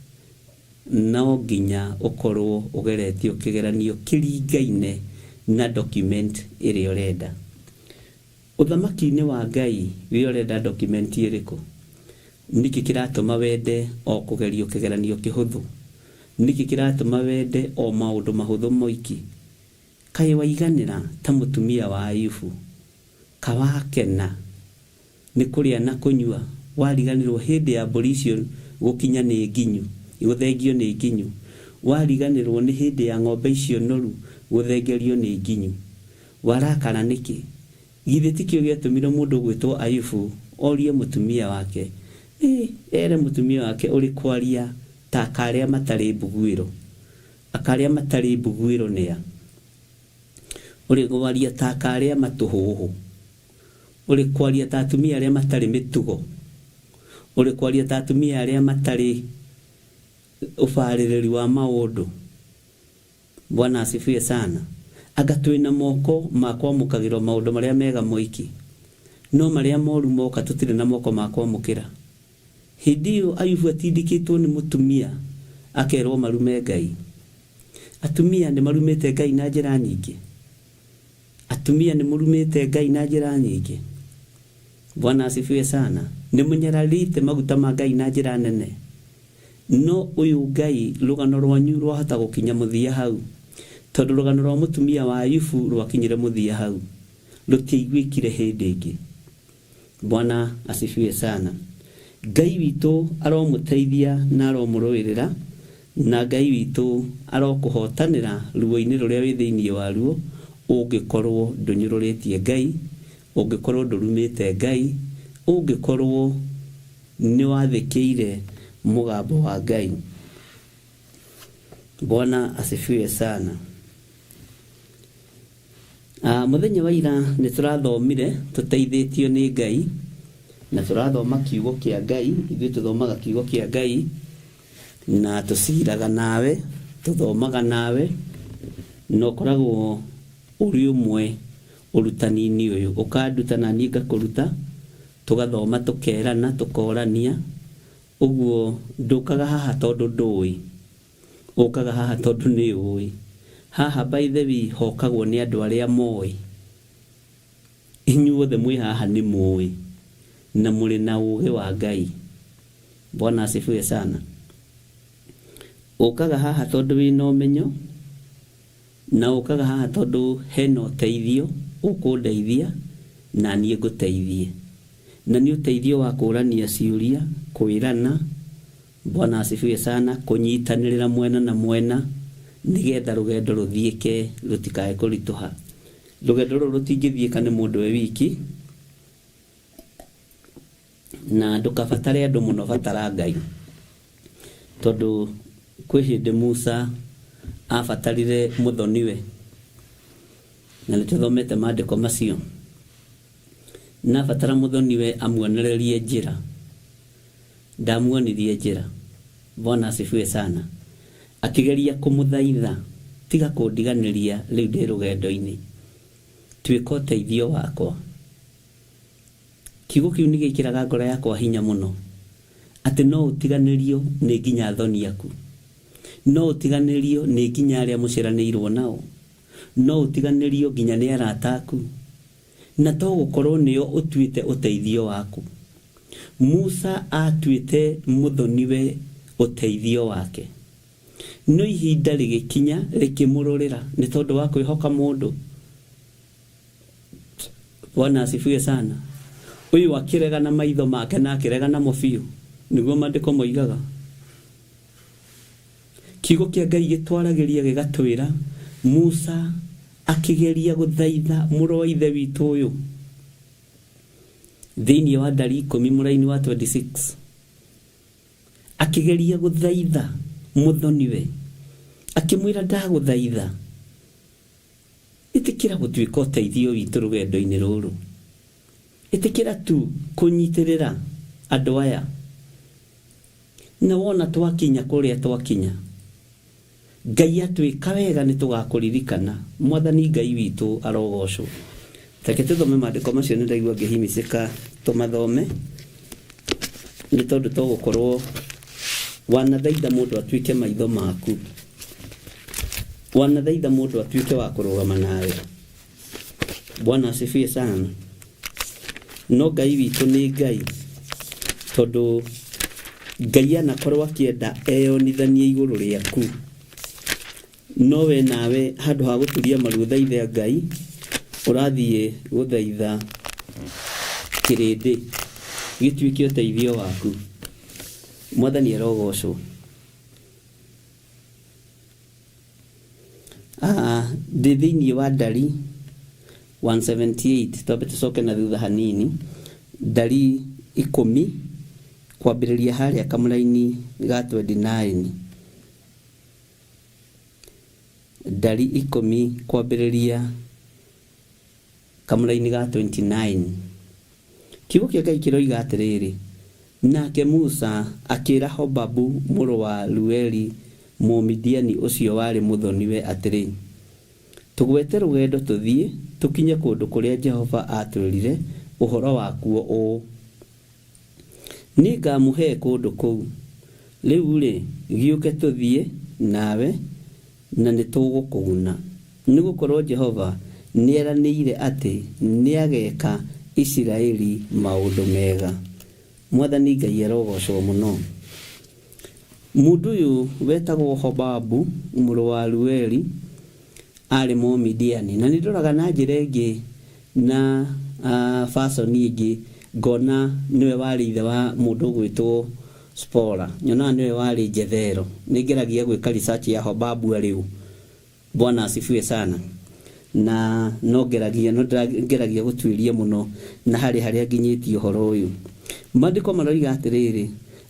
no nginya ũkorwo ũgeretio kĩgeranio kĩringaine na document ĩrĩa ũrenda. Ũthamaki-inĩ wa Ngai wĩ ũrenda document ĩrĩkũ? Nĩkĩ kĩratũma wende o kũgerio kĩgeranio kĩhũthũ? Nĩkĩ kĩratũma wende o maũndũ mahũthũ moiki? Kaĩ waiganĩra ta mũtumia wa Ayubu? Kawakena nĩ kũrĩa na kũnyua, wariganĩrwo hĩndĩ ya mbũri icio gũkinya nĩ nginyu, gũthengio nĩ nginyu. Wariganĩrwo nĩ hĩndĩ ya ng'ombe icio noru gũthengerio nĩ nginyu. Warakara nĩkĩ? Githĩ tikĩo gĩatũmire mũndũ gwĩtwo Ayubu orie mũtumia wake, ere mũtumia wake ũrĩ kwaria ta karĩa matarĩ mbuguĩro. Akarĩa matarĩ mbuguĩro nĩa? Ũrĩ kwaria ta karĩa matũhũhũ. Ũrĩ kwaria ta atumia arĩa matarĩ mĩtugo. Ũrĩ kwaria ta atumia arĩa matarĩ ũbarĩrĩri wa maũndũ. Bwana asifiwe sana. Anga twĩna moko ma kwamũkagĩrwo maũndũ marĩa mega moiki, no marĩa moru moka tũtirĩ na moko ma kwamũkĩra. Hĩndĩ ĩyo Ayubu atindĩkĩtwo nĩ mũtumia akerwo marume Ngai. Atumia nĩ marumĩte Ngai na njĩra nyingĩ. Atumia nĩ mũrumĩte Ngai na njĩra nyingĩ. Bwana asifiwe sana. Nĩ mũnyararĩte maguta ma Ngai na njĩra nene. No ũyũ Ngai rũgano rwanyu rwahota gũkinya mũthia hau, tondũ rũgano rwa mũtumia wa Ayubu rwakinyire mũthia hau, rũtiaiguĩkire hĩndĩ ĩngĩ. Bwana asifiwe sana. Ngai witũ aromũteithia na aromũrũĩrĩra, na Ngai witũ arokũhotanĩra ruo-inĩ rũrĩa wĩ thĩinĩ waruo, ũngĩkorwo ndũnyũrũrĩtie Ngai, ũngĩkorwo ndũrumĩte Ngai, ũngĩkorwo nĩ wathĩkĩire mũgambo wa Ngai. Bwana asifiwe sana. Mũthenya wa ira nĩ tũrathomire tũteithĩtio nĩ Ngai, na tũrathoma kiugo kĩa Ngai. Ithuĩ tũthomaga kiugo kĩa Ngai na tũciraga nawe, tũthomaga nawe, na ũkoragwo ũrĩ ũmwe ũrutani-inĩ ũyũ. Ũkanduta na niĩ ngakũruta, tũgathoma tũkerana tũkorania. Ũguo ndũkaga haha tondũ ndũĩ, ũkaga haha tondũ nĩ ũĩ. Haha by the way hokagwo nĩ andũ arĩa moĩ. Inyuothe mwĩ haha nĩ mũĩ na mũrĩ na ũũgĩ wa Ngai. Bwana asifiwe sana. Ũkaga haha tondũ wĩna ũmenyo, na ukaga haha tondu hena uteithio ukundeithia na niĩ ngũteithie, na nĩ uteithio wa kũrania ciũria, kwĩrana. Bwana asifiwe sana. Kunyitanĩrĩra mwena na mwena nigetha rũgendo rũthiĩke rũtikae kũritũha. Rũgendo rũrũ rũtingĩthiĩka nĩ mũndũ we wiki, na ndũkabatare andũ mũno, batara Ngai. Tondu kwĩ hĩndĩ Musa abatarire mũthoniwe, na nĩtũthomete maandĩko macio. Na abatara mũthoniwe amuonererie njĩra. Ndamuonirie njĩra. Bwana asifiwe sana. Akigeria kũmũthaitha, tiga kũndiganĩria rĩu ndĩ rũgendo-inĩ, tuĩka ũteithio wakwa. Kiugo kĩu nĩ gĩkĩraga ngoro yakwa hinya mũno, atĩ no ũtiganĩrio nĩ nginya thoni aku, no ũtiganĩrio nĩ nginya arĩa mũciaranĩirwo nao, no ũtiganĩrio nginya nĩ arata aku, na to gũkorwo nĩo ũtuĩte ũteithio waku. Musa atuĩte mũthoniwe ũteithio wake. No ihinda rĩgĩkinya rĩkĩmũrũrĩra nĩ tondũ wa kwĩhoka mũndũ. Bwana asifiwe sana. Ũyũ akĩregana maitho make na akĩregana mũbiũ, nĩguo maandĩko moigaga. Kiugo kĩa Ngai gĩtwaragĩria gĩgatwĩra Musa akĩgeria gũthaitha mũrũ wa ithe witũ ũyũ. Thĩinĩ wa Ndari 10 mũraini wa 26, akĩgeria gũthaitha mũthoniwe, akĩmwĩra ndagũthaitha, ĩtĩkĩra gũtuĩka ũteithio witũ rũgendo-inĩ rũrũ. Ĩtĩkĩra tu kũnyitĩrĩra andũ aya, na wona twakinya kũrĩa twakinya, Ngai atwĩka wega nĩtũgakũririkana. Mwathani Ngai witũ arogocwo. Reke tũthome maandĩko macio, nĩ ndaigua ngĩhimicĩka tũmathome, nĩ tondũ tũgũkorwo wanathaitha mũndũ atuĩke maitho maku, wanathaitha mũndũ atuĩke wa kũrũgama nawe. Bwana asifiwe sana. No Ngai witũ nĩ Ngai, tondũ Ngai anakorwo akĩenda eyonithanie igũrũ rĩaku, nowe nawe handũ ha gũturia maru thaitha Ngai, ũrathiĩ gũthaitha kĩrĩndĩ gĩtuĩke ũteithio waku. Mwathani arogocwo. Ndĩ thĩinĩ wa Ndari 178, twambe tũcoke na thutha hanini. Ndari 10 kwambĩrĩria harĩa kamũra-inĩ ga 29. Ndari 10 kwambĩrĩria kamũra-inĩ ga 29. Kiugo kĩa Ngai kĩroiga atĩrĩrĩ, nake Musa akĩra Hobabu mũrũ wa Rueli Mũmidiani ũcio warĩ mũthoniwe atĩrĩ, tũgwete rũgendo tũthiĩ tũkinye kũndũ kũrĩa Jehova atwĩrire ũhoro wakuo ũũ. Nĩngamũhe kũndũ kũu. Rĩu-rĩ, gĩũke tũthiĩ nawe na nĩtũgũkũguna, nĩgũkorwo Jehova nĩeranĩire atĩ nĩageka Isiraeli maũndũ mega. Mwathani Ngai arogocwo mũno. Mũndũ ũyũ wetagwo Hobabu mũrũ wa Rueli arĩ Mũmidiani, na nĩndoraga na njĩra ĩngĩ na fashion ĩngĩ ngona nĩwe warĩ ithe wa mũndũ gwĩtwo Spora, nyonaga nĩwe warĩ Jethero. Nĩngeragia gwĩka research ya Hobabu arĩu. Bwana asifiwe sana. Na no ngeragia gũtuĩria mũno na harĩa nginyĩtie ũhoro ũyũ. Maandĩko maroiga atĩrĩrĩ,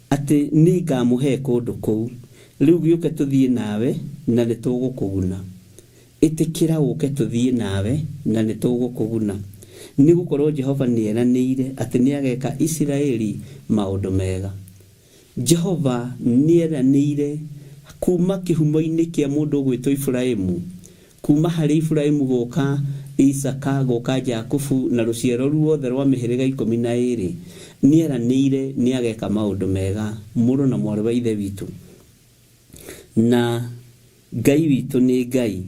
atĩ nĩngamũhe kũndũ kũu. Rĩu gĩũke tũthiĩ nawe na nĩtũgũkũguna. Ĩtĩkĩra ũke tũthiĩ nawe na nĩtũgũkũguna, nĩgũkorwo Jehova nĩeranĩire atĩ nĩageka Isiraeli maũndũ mega. Jehova nĩeranĩire kuma kĩhumo-inĩ kĩa mũndũ gwĩtwo Ibrahimu, kuma harĩ Ibrahimu gũka Isaka, gũka Jakubu na rũciaro ruothe rwa mĩhĩrĩga 12, nĩeranĩire nĩageka maũndũ mega mũrũ na mwarĩ wa ithe witũ. Na Ngai witũ nĩ Ngai.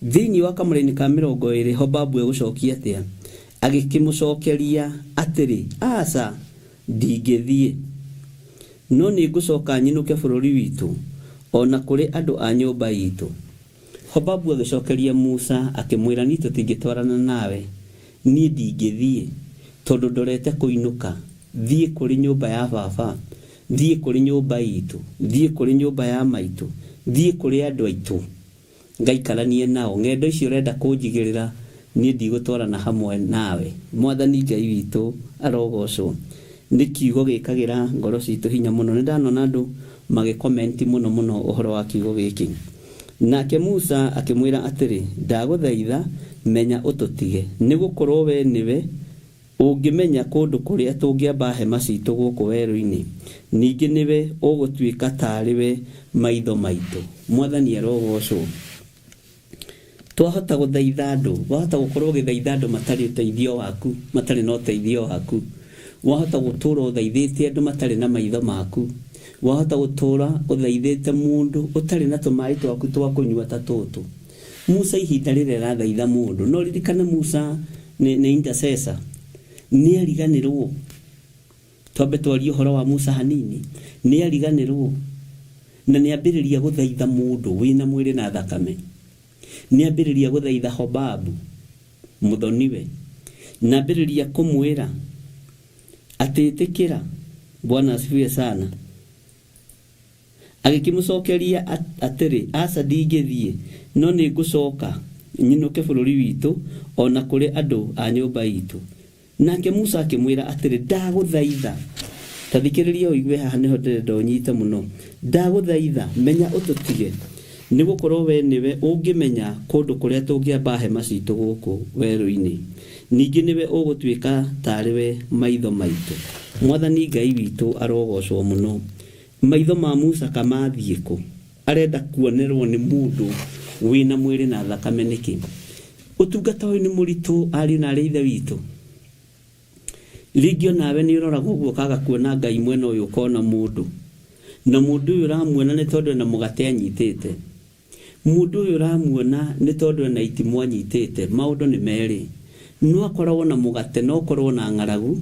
Thĩinĩ wa kamũra-inĩ ka 20, Hobabu egũcokia atĩa? Agĩkĩmũcokeria atĩrĩ, aca ndingĩthiĩ, no nĩngũcoka nyinũke bũrũri witũ, ona kũrĩ andũ a nyũmba itũ. Hobabu agicokeria Musa akimwira ni tutingitwarana nawe ni ndingithie tondu ndorete kuinuka thie kuri nyumba ya baba thie kuri nyumba itu thie kuri nyumba ya maitu thie kuri andu aitu ngaikaranie nao ngendo icio urenda kunjigirira ni ndigutwarana hamwe nawe. Mwathani Ngai witu arogocwo. Ni kiugo gikagira ngoro citu hinya muno. Ni ndanona andu magikomenti muno uhoro wa kiugo giki. Nake Musa akimwira atiri ndaguthaitha menya ututige nigukorwo we niwe ungimenya kundu kuria tungiamba hema citu guku weru-ini ningi niwe ugutuika tariwe maitho maitu. Mwathani arogocwo. Twahota guthaitha andu wahota gukorwo ugithaitha andu matari uteithio waku matari no uteithio waku wahota gutura uthaithite andu matari na maitho maku wahota gutura uthaithite mundu utari na tumai twaku twa kunyua ta tutu. Musa ihinda rire rathaitha mundu no ririkana Musa ni intercessor ni ariganirwo. Twambe twarie uhoro wa Musa hanini. Ni ariganirwo na ni ambiriria guthaitha mundu wina mwiri na thakame. Ni ambiriria guthaitha Hobabu muthoniwe na ambiriria kumwira atitikira. Bwana asifiwe sana. Agikimucokeria atiri aca ndingithie no ni ngucoka nyinuke bururi witu ona kuri andu a nyumba itu. Nake Musa akimwira atiri ndaguthaitha tathikiriria uigwe haha niho ndonyite muno ndaguthaitha menya ututige nigukorwo we niwe ungimenya kundu kuria tungiamba hema citu guku weru-ini ningi niwe ugutuika tariwe maitho maitu. Mwathani Ngai witu arogocwo muno. Maitho ma Musa kamathie ku arenda kuonerwo ni mundu wina mwiri na thakame niki. Utungata uyu ni muritu ari na ri ithe witu. Ligio nawe ni uroragwo guo kaga kuona Ngai mwena uyu kona mundu na mundu uyu ramuona ni tondu na mugate anyitite. Mundu uyu ramuona ni tondu na itimwa anyitite. Maundu ni meri no akorwo na mugate no korwo na ngaragu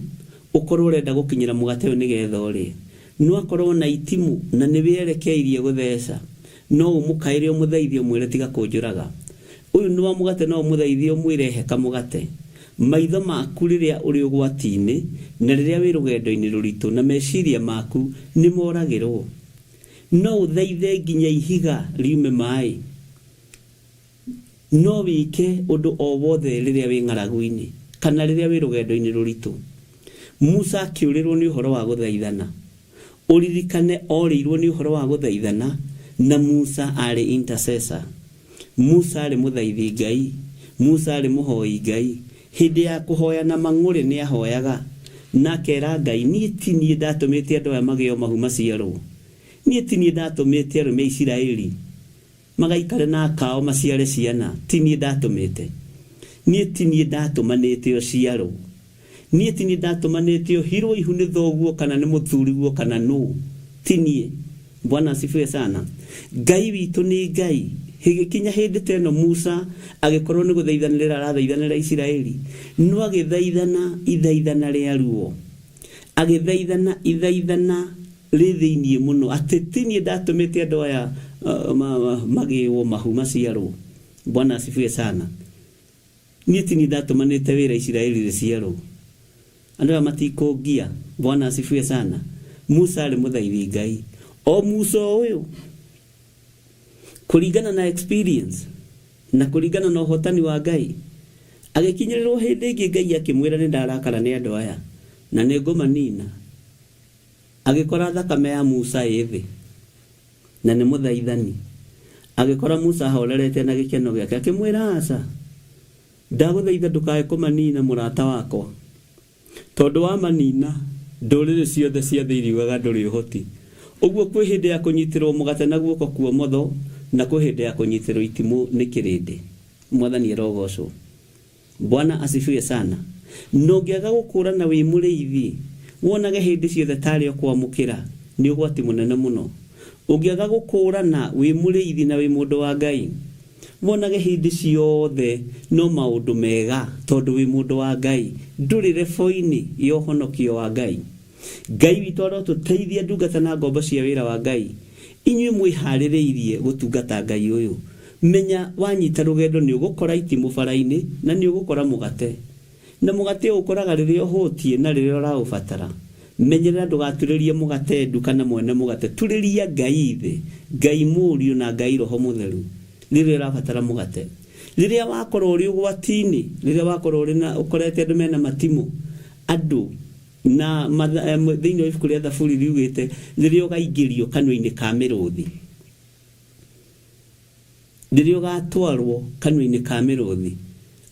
ukorwo urenda gukinyira mugate uyu nigetha uri no akorwo na itimu na ni werekeirie gutheca no umukaire umuthaithie mwire tiga kunjuraga uyu ni wa mugate no umuthaithie umwire heka mugate. Maitho maku riria uri ugwati-ini na riria wi rugendo-ini ruritu na meciria maku ni moragirwo no uthaithe nginya ihiga riume mai no wike undu o wothe riria wi ngaragu-ini kana riria wi rugendo-ini ruritu. Musa akiurirwo ni uhoro wa guthaithana. Uririkane orirwo ni uhoro wa guthaithana na Musa ari intercessor. Musa ari muthaithi Ngai. Musa ari muhoi Ngai. Hindi ya kuhoya na mang'uri ni ahoyaga na kera Ngai ni tinie ndatumite andu aya magio mahu maciarwo ni tinie ndatumite arume Isiraeli magaikare na kao maciare ciana tinie ndatumite ni tinie ndatumanite o ciarwo ni tinie ndatumanite o hiro ihu ni thoguo kana ni muthuriguo kana no tinie. Bwana asifiwe sana. Ngai witu ni Ngai. Higikinya hindi teno Musa agikorwo ni guthaithanira arathaithanira Isiraeli no agithaithana ithaithana ria ruo agithaithana ithaithana rithiinie muno atitinie ndatumite andu aya magiwo mahu maciarwo. Bwana asifiwe sana. Nie tinie ndatumanite wira Isiraeli riciarwo andu aya matikungia. Bwana asifiwe sana. Musa ari muthaithi Ngai. O Musa uyu kuringana na experience na kuringana na uhotani wa Ngai agikinyirirwo hindi ingi Ngai akimwira ni ndarakara ni andu aya na ni ngumanina. Agikora thakame ya Musa ithi na ni muthaithani. Agikora Musa horerete na gikeno giake akimwira aca ndaguthaitha ndukae kumanina murata wakwa tondu wa manina ndurire ciothe cia thiiri waga nduri uhoti uguo kwi hindi ya kunyitirwo mugate na guoko kwa motho na kwi hindi ya kunyitirwo itimu ni kirindi. Mwathani arogocwo. Bwana asifiwe sana. No ngiaga gukura na wi muriithi wonage hindi ciothe tari okwamukira ni ugwati munene muno. Ungiaga gukura na wi muriithi na wi mundu wa Ngai wonage hindi ciothe no maundu mega tondu wi mundu wa Ngai nduri refoini yo honokio wa Ngai. Ngai witu arotuteithia ndungata na ngombo cia wira wa Ngai. Inyuĩ mwĩharĩrĩirie gũtungata Ngai ũyũ menya wanyita rugendo ni ugukora itimu bara-ini na ni ugukora mugate na mugate ukoraga riria uhutie na riria uraubatara menyerera ndugaturerie mugate nduka na mwene mugate turiria Ngai thi Ngai Mũriũ na Ngai Roho Mũtheru riria urabatara mugate riria wakorwo uri ugwati-ini riria wakorwo uri na ukorete andu mena matimu andu na thiini wa ibuku ria Thaburi riugite riria ugaingĩrio kanua-ini ka mĩrũthi riria ugatwarwo kanua-ini ka mĩrũthi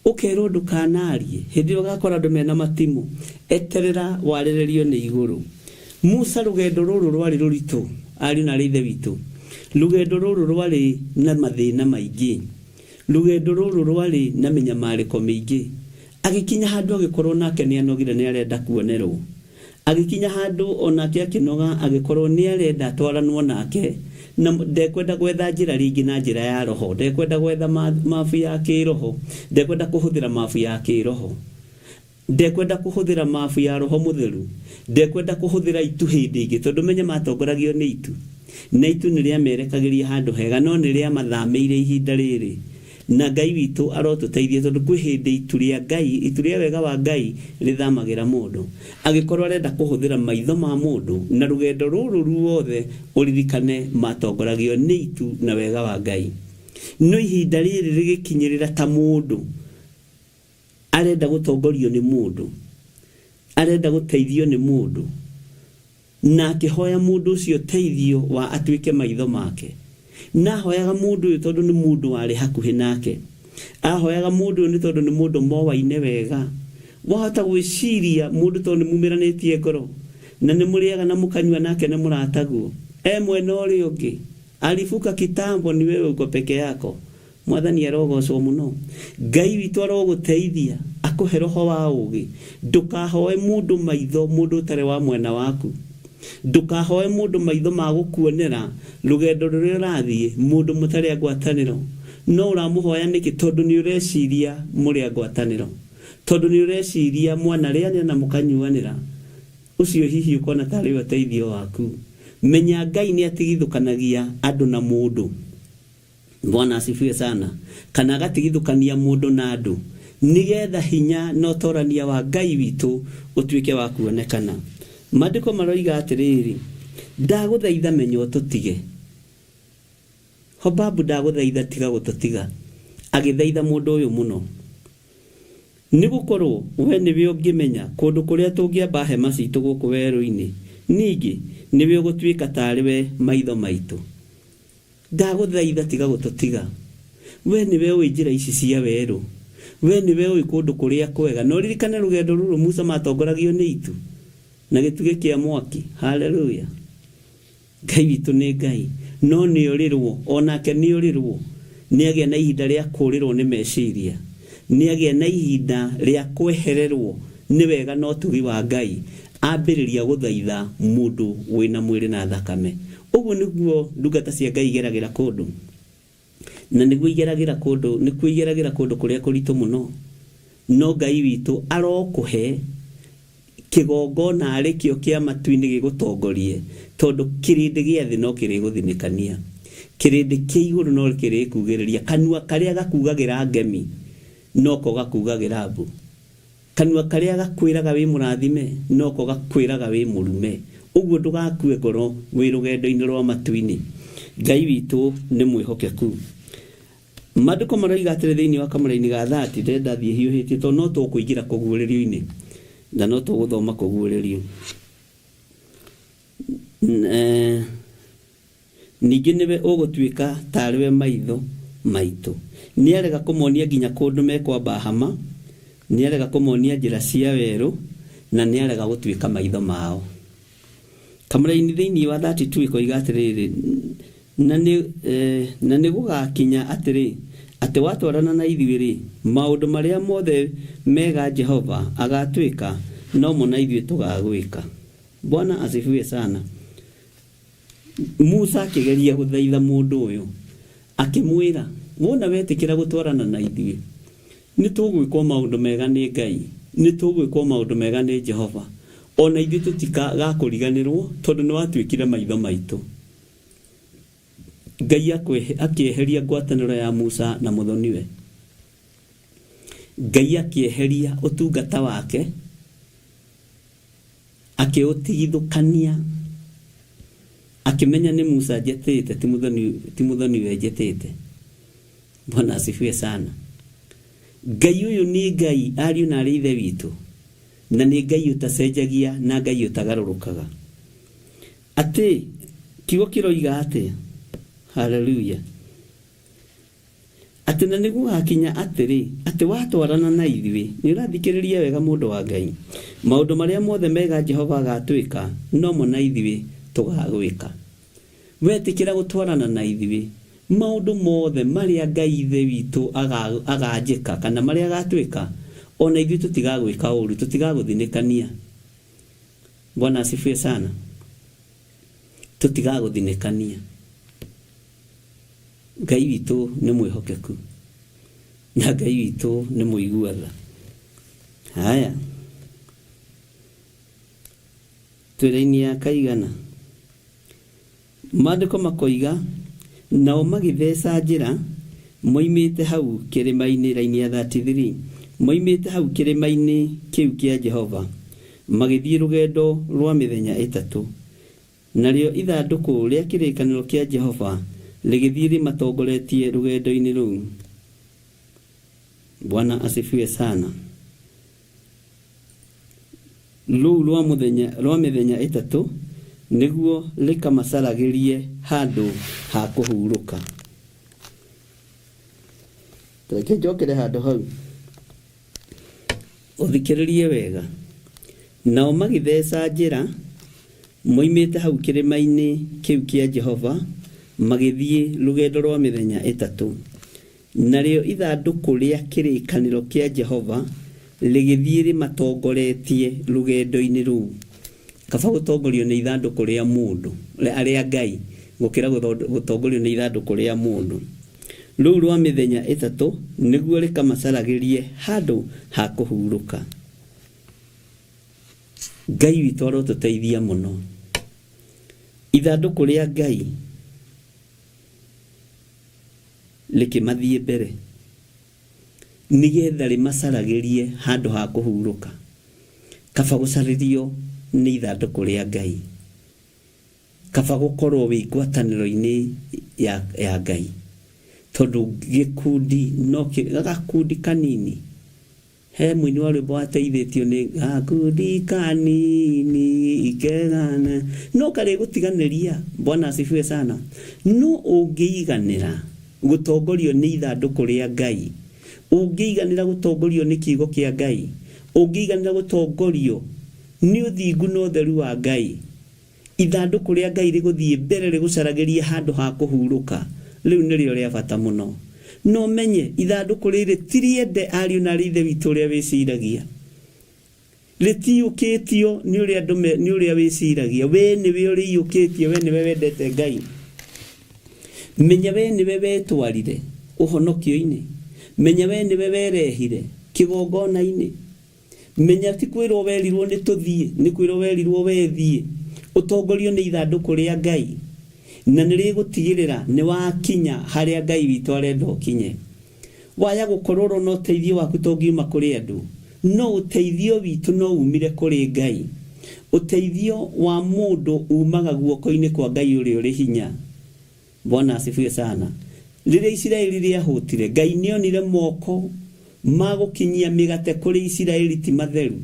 ukerwo ndukanarie hindi ugakora andu mena matimu eterera warererio ni iguru. Musa rugendo ruru rwari ruritu ari na rithe witu rugendo ruru rwari na mathina maingi rugendo ruru rwari na minyamariko mingi agikinya handu agikorwo nake ni anogire ni arenda kuonerwo agikinya handu onake akinoga agikorwo ni arenda twaranwo nake na ndekwenda gwetha njira ringi na njira ya roho ndekwenda gwetha mafu ya kiroho ndekwenda kuhuthira mafu ya kiroho ndekwenda kuhuthira mafu ya Roho Mutheru ndekwenda kuhuthira itu hindi ingi tondu menye matongoragio ni itu na itu ni ria merekagiria handu hega no ni ria mathameire ihinda riri na Ngai witu arotuteithia tondu kwi hindi itu ria Ngai itu ria wega wa Ngai rithamagira mundu agikorwo arenda kuhuthira maitho ma mundu na rugendo ruru ruothe uririkane matongoragio ni itu na wega wa Ngai no ihinda riri rigikinyirira ta mundu arenda gutongorio ni mundu arenda guteithio ni mundu na akihoya mundu ucio teithio wa atuike maitho make na hoyaga mundu uyu tondu ni mundu wari hakuhi nake ahoyaga mundu uyu ni tondu ni mundu mowaine wega wahota gwiciria mundu tondu mumiranitie ngoro na ni muriaga na mukanywa nake na murataguo mwena uri ungi alifuka kitambo ni wewe uko peke yako Mwathani arogocwo muno Ngai witu aroguteithia akuhe roho wa ugi ndukahoe mundu maitho mundu tare wa mwena waku ndukahoe mundu maitho ma gukuonera rugendo ruria rathie mundu mutari agwataniro no uramuhoya niki tondu ni ureciria muri agwataniro tondu ni ureciria mwana ria na mukanyuanira ucio hihi ukona tari wateithio waku menya Ngai ni atigithukanagia andu na mundu Bwana asifiwe sana kana agatigithukania mundu na andu nigetha hinya no torania wa Ngai witu utuike wa kuonekana Maandiko maroiga atiriri ndaguthaitha menyo tutige Hobabu ndaguthaitha tiga gututiga agithaitha mundu uyu muno nigukorwo we niwe ungimenya kundu kuria tungiamba hema citu guku weru-ini ningi niwe ugutuika tari we maitho maitu ndaguthaitha tiga gututiga we niwe wi njira ici cia weru we niwe wi kundu kuria kwega no ririkane rugendo ruru Musa matongoragio ni itu na gituge kia mwaki haleluya Ngai witu ni Ngai no ni urirwo onake ni urirwo ni agia na ihinda ria kurirwo ni meciria ni agia na ihinda ria kwehererwo ni wega no tugi wa Ngai ambiriria guthaitha mundu wina mwiri na thakame uguo niguo ndungata cia Ngai igeragira kundu na niguo igeragira kundu ni kuigeragira kundu kuria kuritu muno no Ngai witu arokuhe kigongona arikio kia matu-ini gigutongorie tondu kirindi gia thi no kiriguthinikania kirindi kia iguru no kirikugiriria kanua karia gakugagira ngemi no ko gakugagira mbu kanua karia gakwiraga wi murathime no ko gakwiraga wi murume uguo ndugakue ngoro wi rugendo-ini rwa matu-ini Ngai witu ni mwihokeku Maandiko maroiga atiri thiini wa kamũra-ini ga 30 ndenda thie hiuhitie to no tukuingira kuguũrĩrio-ini na no tuguthoma kuguũrĩrio ningi niwe ugutuika tariwe maitho maitu ni arega kumonia nginya kundu mekwamba hama ni arega kumonia njira cia weru na ni arega gutuika maitho mao kamũra-ini thiini wa 32 ikoiga atiriri na ni gugakinya atiri ati watwarana na ithuĩ maundu maria mothe mega Jehova agatuika no mona ithuĩ tugagwika Bwana asifiwe sana Musa akigeria guthaitha mundu uyu akimwira wona wetikira gutwarana na ithuĩ ni tugwikwo maundu mega ni Ngai ni tugwikwo maundu mega ni Jehova ona ithuĩ tutikaga kuriganirwo tondu ni watuikire maitho maitu Ngai akieheria ngwatanĩro ya Musa na mũthoniwe. Ngai akieheria ũtungata wake, akiũtigithũkania, akimenya ni Musa jetete ti mũthoniwe jetete. Bwana asifiwe sana. Ngai uyu ni Ngai ariũ na arĩ ithe witũ, na ni Ngai utacenjagia na Ngai utagarũrũkaga. Ati kiugo kiroiga atĩ, haleluya, ati na nĩguo hakinya atĩrĩ, atĩ watwarana na ithuĩ, nĩ ũrathikĩrĩria wega mũndũ wa Ngai, maũndũ marĩa mothe mega Jehova agatwĩka no mo na ithuĩ tũgagwĩka. Wetĩkĩra gũtwarana na ithuĩ, maũndũ mothe marĩa Ngai ithe witũ aganjĩka kana marĩa agatwĩka, ona ithuĩ tũtigagwĩka ũru, tũtigagũthinĩkania. Bwana asifiwe sana. Tũtigagũthinĩkania. Ngai witũ nĩ mwĩhokeku, na Ngai witũ nĩ mũiguatha. Haya, twĩra-inĩ ya kaigana, maandĩko makoiga, nao magĩtheca njĩra moimĩte hau kĩrĩma-inĩ, raini ya 33, moimĩte hau kĩrĩma-inĩ kĩu kĩa Jehova, magĩthiĩ rũgendo rwa mĩthenya 3, narĩo ithandũkũ rĩa kĩrĩkanĩro kĩa Jehova ligithie rimatongoretie rugendo-inĩ rũu. Bwana asifiwe sana. Rũu rwa mĩthenya 3 nĩguo rĩkamacaragĩrie handũ ha kũhurũka. Tweke njokere handũ hau ũthikĩrĩrie wega. Nao magĩtheca njĩra moimĩte hau kĩrĩma-inĩ kĩu kĩa Jehova, magĩthiĩ rũgendo rwa mĩthenya 3, narĩo ithandũkũ rĩa kĩrĩkanĩro kĩa Jehova ligithie rimatongoretie rugendo-inĩ rũu. Kaba gũtongorio nĩ ithandũkũ rĩa mũndũ, arĩa Ngai, gũkĩra gũtongorio nĩ ithandũkũ rĩa mũndũ. Rũu rwa mĩthenya 3 nĩguo rĩkamacaragĩrie handũ ha kũhurũka. Ngai witũ arotũteithia mũno. Ithandũkũ rĩa Ngai rĩkĩmathiĩ mbere, nĩgetha rĩmacaragĩrie handũ ha kũhurũka. Kaba gũcarĩrio nĩ ithandũkũ rĩa Ngai, kaba gũkorwo wĩ ngwatanĩro-inĩ ya Ngai, tondũ gĩkundi no gakundi kanini. He mũini wa rwĩmbo wateithĩtio nĩ gakundi kanini ikegana, no karĩ gũtiganĩria. Bwana asifiwe sana. No ũngĩiganĩra gũtongorio nĩ ithandũkũ rĩa Ngai, ũngĩiganĩra gũtongorio nĩ kiugo kĩa Ngai, ũngĩiganĩra gũtongorio nĩ ũthingu na ũtheru wa Ngai, ithandũkũ rĩa Ngai rĩgũthiĩ mbere rĩgũcaragĩrie handũ ha kũhurũka. Rĩu nĩrĩo rĩa bata mũno. No menye ithandũkũ rĩrĩ ti rĩende ariũ na ithe witũ ũrĩa wĩciragia. Rĩtiyũkĩtio nĩ ũrĩa wĩciragia. We nĩwe ũrĩiyũkĩtio, we nĩwe wendete Ngai. Menya we nĩwe wetwarire ũhonokio-inĩ. Menya we nĩwe werehire kĩgongona-inĩ. Menya ti kwĩrwo werirwo nĩ tũthiĩ, nĩ kwĩrwo werirwo wethiĩ. Ũtongorio nĩ ithandũkũ rĩa Ngai, na nĩrĩgũtigĩrĩra nĩ wakinya harĩa Ngai witũ arenda ũkinye. Waya gũkorwo na ũteithio waku tongiuma kũrĩ andũ, no ũteithio witũ no umire kũrĩ Ngai. Ũteithio wa mũndũ umaga guoko-inĩ kwa Ngai ũrĩa ũrĩ hinya. Bwana asifiwe sana. Rĩrĩa Isiraeli rĩahũtire, Ngai nĩonire moko magũkinyia mĩgate kũrĩ Isiraeli ti matheru.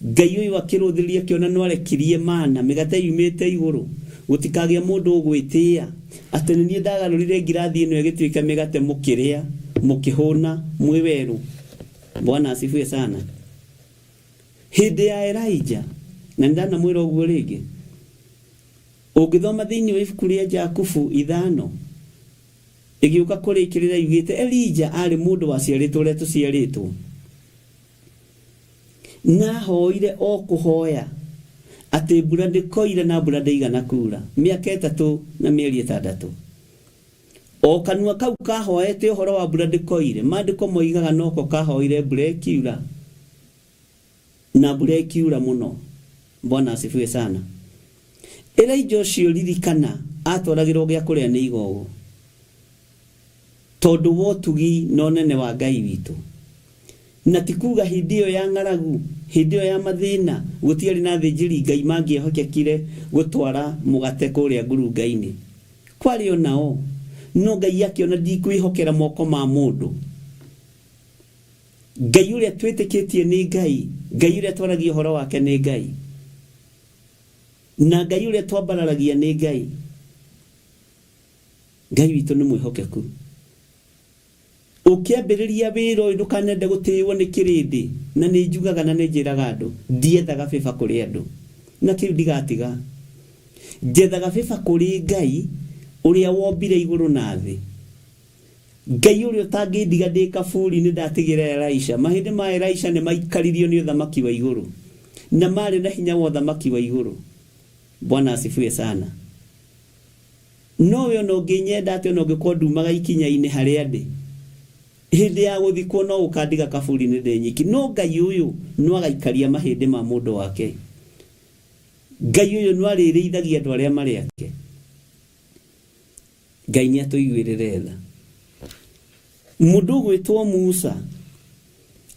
Ngai ũyũ akĩrũthĩrĩria kĩona no arekirie mana, mĩgate yumĩte igũrũ. Gũtikagĩa mũndũ ũgwĩtĩĩa atĩ nĩ niĩ ndagarũrire ngirathi ĩno ĩgĩtuĩka mĩgate mũkĩrĩa, mũkĩhũna, mwĩ werũ. Bwana asifiwe sana. Hĩndĩ ya Elijah, na ndanamwĩra ũguo rĩngĩ, ũngĩthoma thĩinĩ wa ibuku rĩa Jakubu 5, ĩgĩũka kũrĩkĩrĩra yugĩte Elijah arĩ mũndũ waciarĩtwo ũrĩa tũciarĩtwo, na hoire o kũhoya atĩ mbura ndĩkoire na mbura ndĩigana kura mĩaka 3 na mĩeri 6. O kanua kau kahoete ũhoro wa mbura ndĩkoire, maandĩko moigaga noko kahoire mbura ĩkiura, na mbura ĩkiura mũno. Bwana asifiwe sana. Elijah ũcio ririkana atwaragirwo gĩa kũrĩa nĩ igogo tondũ wotugi no nene wa Ngai witũ. Na tikuga hindi ĩyo ya ng'aragu, hindi ĩyo ya mathĩna gũtiarĩ na thĩnjĩri Ngai mangĩehokekire gũtwara mũgate kũrĩa ngurunga-inĩ. Kwarĩ o nao, no Ngai akĩona ndikwĩhokera moko ma mũndũ. Ngai ũrĩa twĩtĩkĩtie nĩ Ngai, Ngai ũrĩa twaragia ũhoro wake nĩ Ngai, na Ngai ũrĩa twambararagia nĩ Ngai. Ngai witũ nĩ mwĩhokeku. Ũkĩambĩrĩria wĩra ũyũ ndũkanende gũtĩĩo nĩ kĩrĩndĩ, na nĩ njugaga na nĩ njĩraga andũ ndiethaga bĩba kũrĩ andũ, na kĩu ndigatiga. Njethaga bĩba kũrĩ Ngai ũrĩa wombire igũrũ na thĩ. Ngai ũrĩa ũtangĩndiga ndĩ kaburi nĩ ndatigĩra Elisha. Mahĩndĩ ma Elisha nĩ maikaririo nĩ ũthamaki wa igũrũ, na marĩ na hinya wa ũthamaki wa igũrũ. Bwana asifiwe sana. No we no ngĩnyenda atĩ no ngĩkorwo ndumaga ikinya-inĩ harĩa ndĩ, hĩndĩ ya gũthikwo no ũkandiga kaburi nĩ ndĩ nyiki. No Ngai ũyũ no agaikaria mahĩndĩ ma mũndũ wake. Ngai ũyũ no arĩrĩithagia andũ arĩa marĩ ake. Ngai nĩ atũiguĩrĩre tha. Mũndũ ũgwĩtwo Musa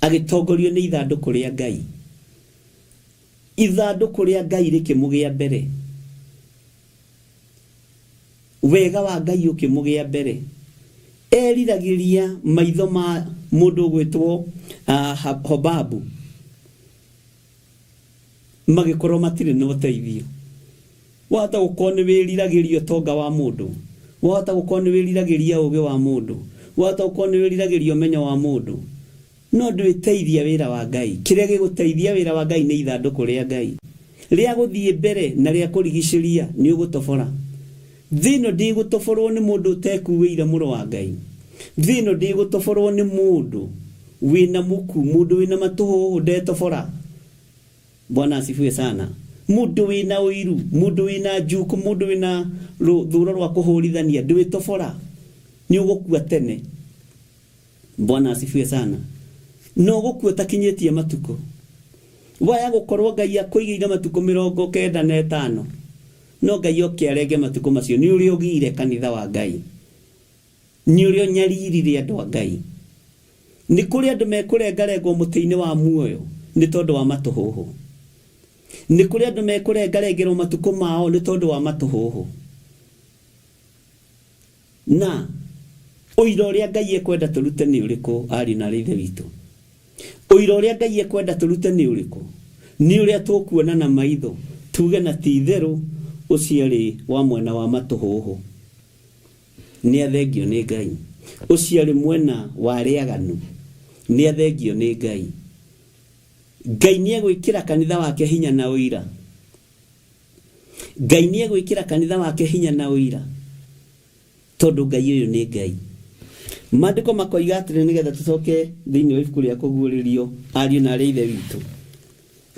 agĩtongorio nĩ ithandũkũ rĩa Ngai. Ithandũkũ rĩa Ngai rĩkĩmũgĩa mbere, wega wa Ngai ũkĩmũgĩa mbere. Eriragĩria maitho ma mũndũ ũgwĩtwo Hobabu magĩkorwo matirĩ na ũteithio. Wahota gũkorwo nĩ wĩriragĩria ũtonga wa mũndũ, wahota gũkorwo nĩ wĩriragĩria ũũgĩ wa mũndũ, wahota gũkorwo nĩ wĩriragĩria ũmenyo wa mũndũ, no ndwĩteithia wĩra wa Ngai. Kĩrĩa gĩgũteithia wĩra wa Ngai nĩ ithandũkũ rĩa Ngai. Rĩa gũthiĩ mbere na rĩa kũrigicĩria nĩ ũgũtobora. Thĩno ndĩgũtoborwo nĩ mũndũ ũtekuĩire mũro wa Ngai. Thĩno ndĩgũtoborwo nĩ mũndũ wĩna muku, mũndũ wĩna matũhũhũ ndetobora. Bwana asifiwe sana. Mũndũ wĩna ũiru, mũndũ wĩna njuku, mũndũ wĩna rũthũro rwa kũhũrithania ndwĩtobora, nĩ ũgũkua tene. Bwana asifiwe sana. No gũkua takinyĩtie matukũ. Waya gũkorwo Ngai akũigĩire matukũ 95, no Ngai oke arenge matukũ macio. Nĩ ũrĩa ũgire kanitha wa Ngai, nĩ ũrĩa ũnyaririre andũ a Ngai. Nĩ kũrĩ andũ mekũrengarengwo mũtĩ-inĩ wa muoyo nĩ tondũ wa matũhũhũ. Nĩ kũrĩ andũ mekũrengarengerwo matukũ mao nĩ tondũ wa matũhũhũ. Na ũira ũrĩa Ngai ekwenda tũrute nĩ ũrĩkũ, ari na ithe witũ? Ũira ũrĩa Ngai ekwenda tũrute nĩ ũrĩkũ? Nĩ ũrĩa tũkuona na maitho tuge na ti itherũ ũcio arĩ wa mwena wa matũhũhũ. Nĩ athengio nĩ Ngai. Ũcio arĩ mwena wa rĩaganu, nĩ athengio nĩ Ngai. Ngai nĩ egwĩkĩra kanitha wake hinya na ũira. Ngai nĩ egwĩkĩra kanitha wake hinya na ũira, tondũ Ngai ũyũ nĩ Ngai. Maandĩko makoiga atĩrĩ nĩgetha tũcoke thĩinĩ wa ibuku rĩa kũguũrĩrio ariũ na arĩa ithe witũ.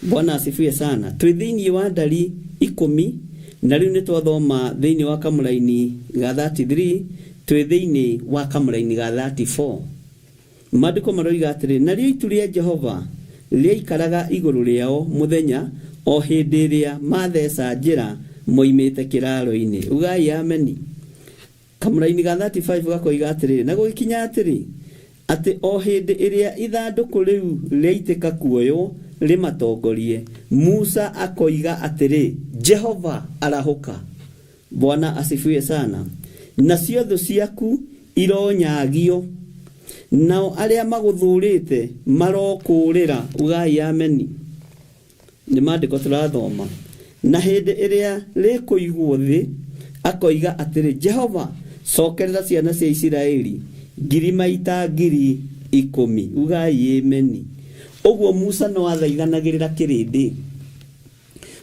Bwana asifiwe sana. Twĩ thĩinĩ wa Ndari 10, na rĩu nĩ twathoma thĩinĩ wa kamũraini ga 33, twĩ thĩinĩ wa kamũraini ga 34. Maandĩko maroiga atĩrĩ, narĩo itu rĩa Jehova rĩaikaraga igũrũ rĩao mũthenya o hĩndĩ ĩrĩa matheca njĩra moimĩte kĩraro-inĩ. Ugai ameni. Kamũraini ga 35 gakoiga atĩrĩ, na gũgĩkinya atĩrĩ, atĩ o hĩndĩ ĩrĩa ithandũkũ rĩu rĩaitĩka kuoywo rĩmatongorie, Musa akoiga atĩrĩ, Jehova arahũka. Bwana asifiwe sana. Nacio thũ ciaku ironyagio, nao arĩa magũthũrĩte marokũrĩra. Ugai ameni. Nĩ maandĩko tũrathoma. Na hĩndĩ ĩrĩa rĩkũigwo thĩ, akoiga atĩrĩ, Jehova cokerera ciana cia Isiraeli 10,000. Ugai ameni. Ũguo Musa no athaithanagĩrĩra kĩrĩndĩ.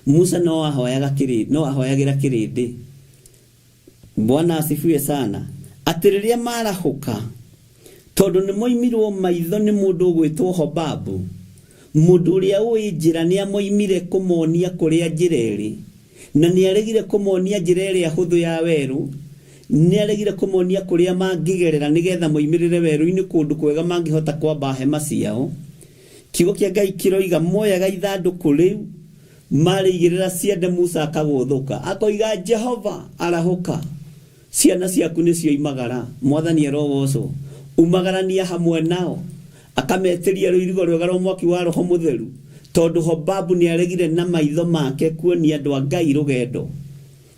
Musa no ahoyagĩra kĩrĩndĩ. Bwana asifiwe sana. Atĩ rĩrĩa marahũka, tondũ nĩ moimirwo maitho nĩ mũndũ ũgwĩtwo Hobabu, mũndũ ũrĩa ũĩ njĩra nĩ amoimire kũmonia kũrĩa njĩra ĩrĩ, na nĩ aregire kũmonia njĩra ĩrĩa hũthũ ya werũ, nĩ aregire kũmonia kũrĩa mangĩgerera nĩgetha moimĩrĩre werũ-inĩ kũndũ kwega mangĩhota kwamba hema ciao. Kiugo kĩa Ngai kĩroiga moyaga ithandũkũ rĩu marigirira ciende Musa akaguthuka akoiga Jehova arahuka ciana ciaku nicio imagara mwathani erogoco umagarania hamwe nao akameteria ruirigo rwega rwa mwaki wa roho mutheru tondu Hobabu ni aregire na maitho make kuonia andu a Ngai rugendo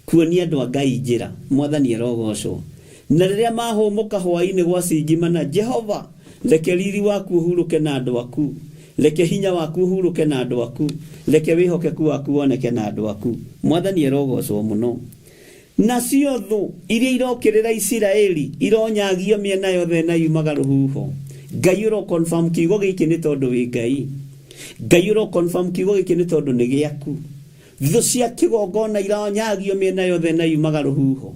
kuonia andu a Ngai njira mwathani erogoco na riria mahumuka hwaini gwa cingimana Jehova reke riri waku uhuruke na andu aku reke hinya waku uhuruke na andu aku reke wihokeku waku woneke na andu aku mwathani erogocwo muno nacio thu iria irokirira Isiraeli ironyagio miena yothe na yumaga ruhuho Ngai ro confirm kiugo giki ni tondu wi Ngai Ngai ro confirm kiugo giki ni tondu ni giaku thu cia kigongona ironyagio miena yothe na yumaga ruhuho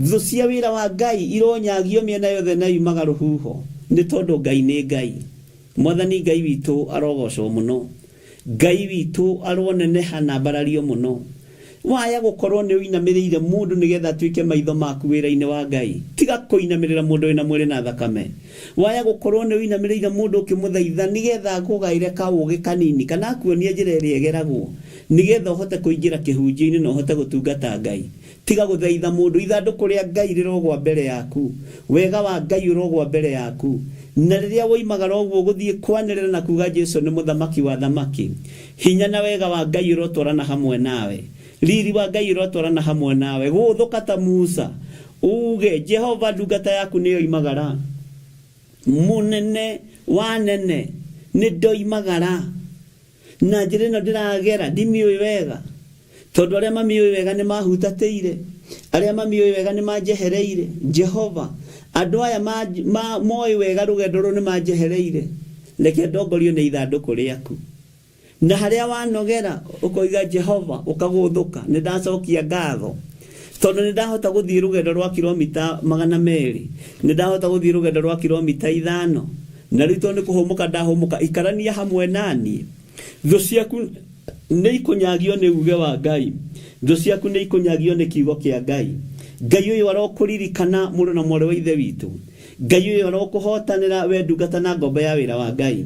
thu cia wira wa Ngai ironyagio miena yothe na yumaga ruhuho ni tondu Ngai ni Ngai mwathani Ngai witu arogocwo muno Ngai witu aroneneha na mbarario muno waya gukorwo ni uinamirire mundu nigetha tuike maitho maku wira-ini wa Ngai tiga kuinamirira mundu wina mwiri na thakame waya gukorwo ni uinamirire mundu ukimuthaitha nigetha kugaire kaugi kanini kana kuonia njira iria egeragwo nigetha uhote kuingira kihunjia-ini na uhote gutungata Ngai tiga guthaitha mundu ithanduku ria Ngai rirogwa mbere yaku wega wa Ngai urogwa mbere yaku na riria woimagara uguo guthie kwanirira na kuga Jesu ni muthamaki wa thamaki hinya na wega wa Ngai urotwarana hamwe nawe riri wa Ngai urotwarana hamwe nawe guthuka ta Musa uge Jehova ndungata yaku niyo imagara munene wanene ni ndoimagara na njira ino ndiragera ndimioi wega tondu aria mamioi wega ni mahutateire aria mamioi wega ni manjehereire Jehova andu aya moi wega rugendo ru ni manjehereire reke ndongorio ni ithanduku riaku na haria wanogera ukoiga Jehova ukaguthuka ni ndacokia ngatho tondu ni ndahota guthii rugendo rwa kilomita 200 ni ndahota guthii rugendo rwa kilomita 5 na rito ni kuhumuka ndahumuka ikarania hamwe nani thu ciaku ni ikunyagio ni uge wa Ngai thu ciaku ni ikunyagio ni kiugo kia Ngai Ngai uyu arokuririkana muru na mwore wa ithe witu Ngai uyu arokuhotanira we ndungata na ngombe ya wira wa Ngai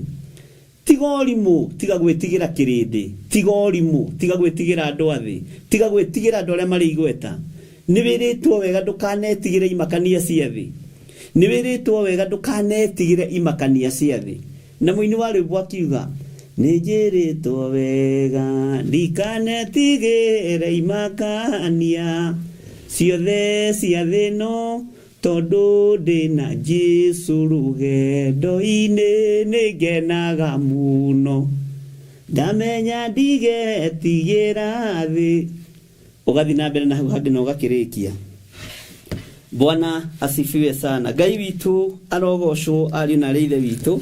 tigorimu tiga gwitigira kirindi tigorimu tiga gwitigira andu athi tiga gwitigira andu aria mari igweta ni wiritwo wega ndukanetigire imakania cia thi ni wiritwo wega ndukanetigire imakania cia thi na muini wa rwimbo akiuga ni njiritwo wega ndikanetigire imakania ciothe cia thino tondu ndina Jesu rugendo-ini ningenaga muno ndamenya ndigetigira thi ugathi na mbere na hau handi na ugakirikia Bwana asifiwe sana Ngai witu arogocwo ari na reithe witu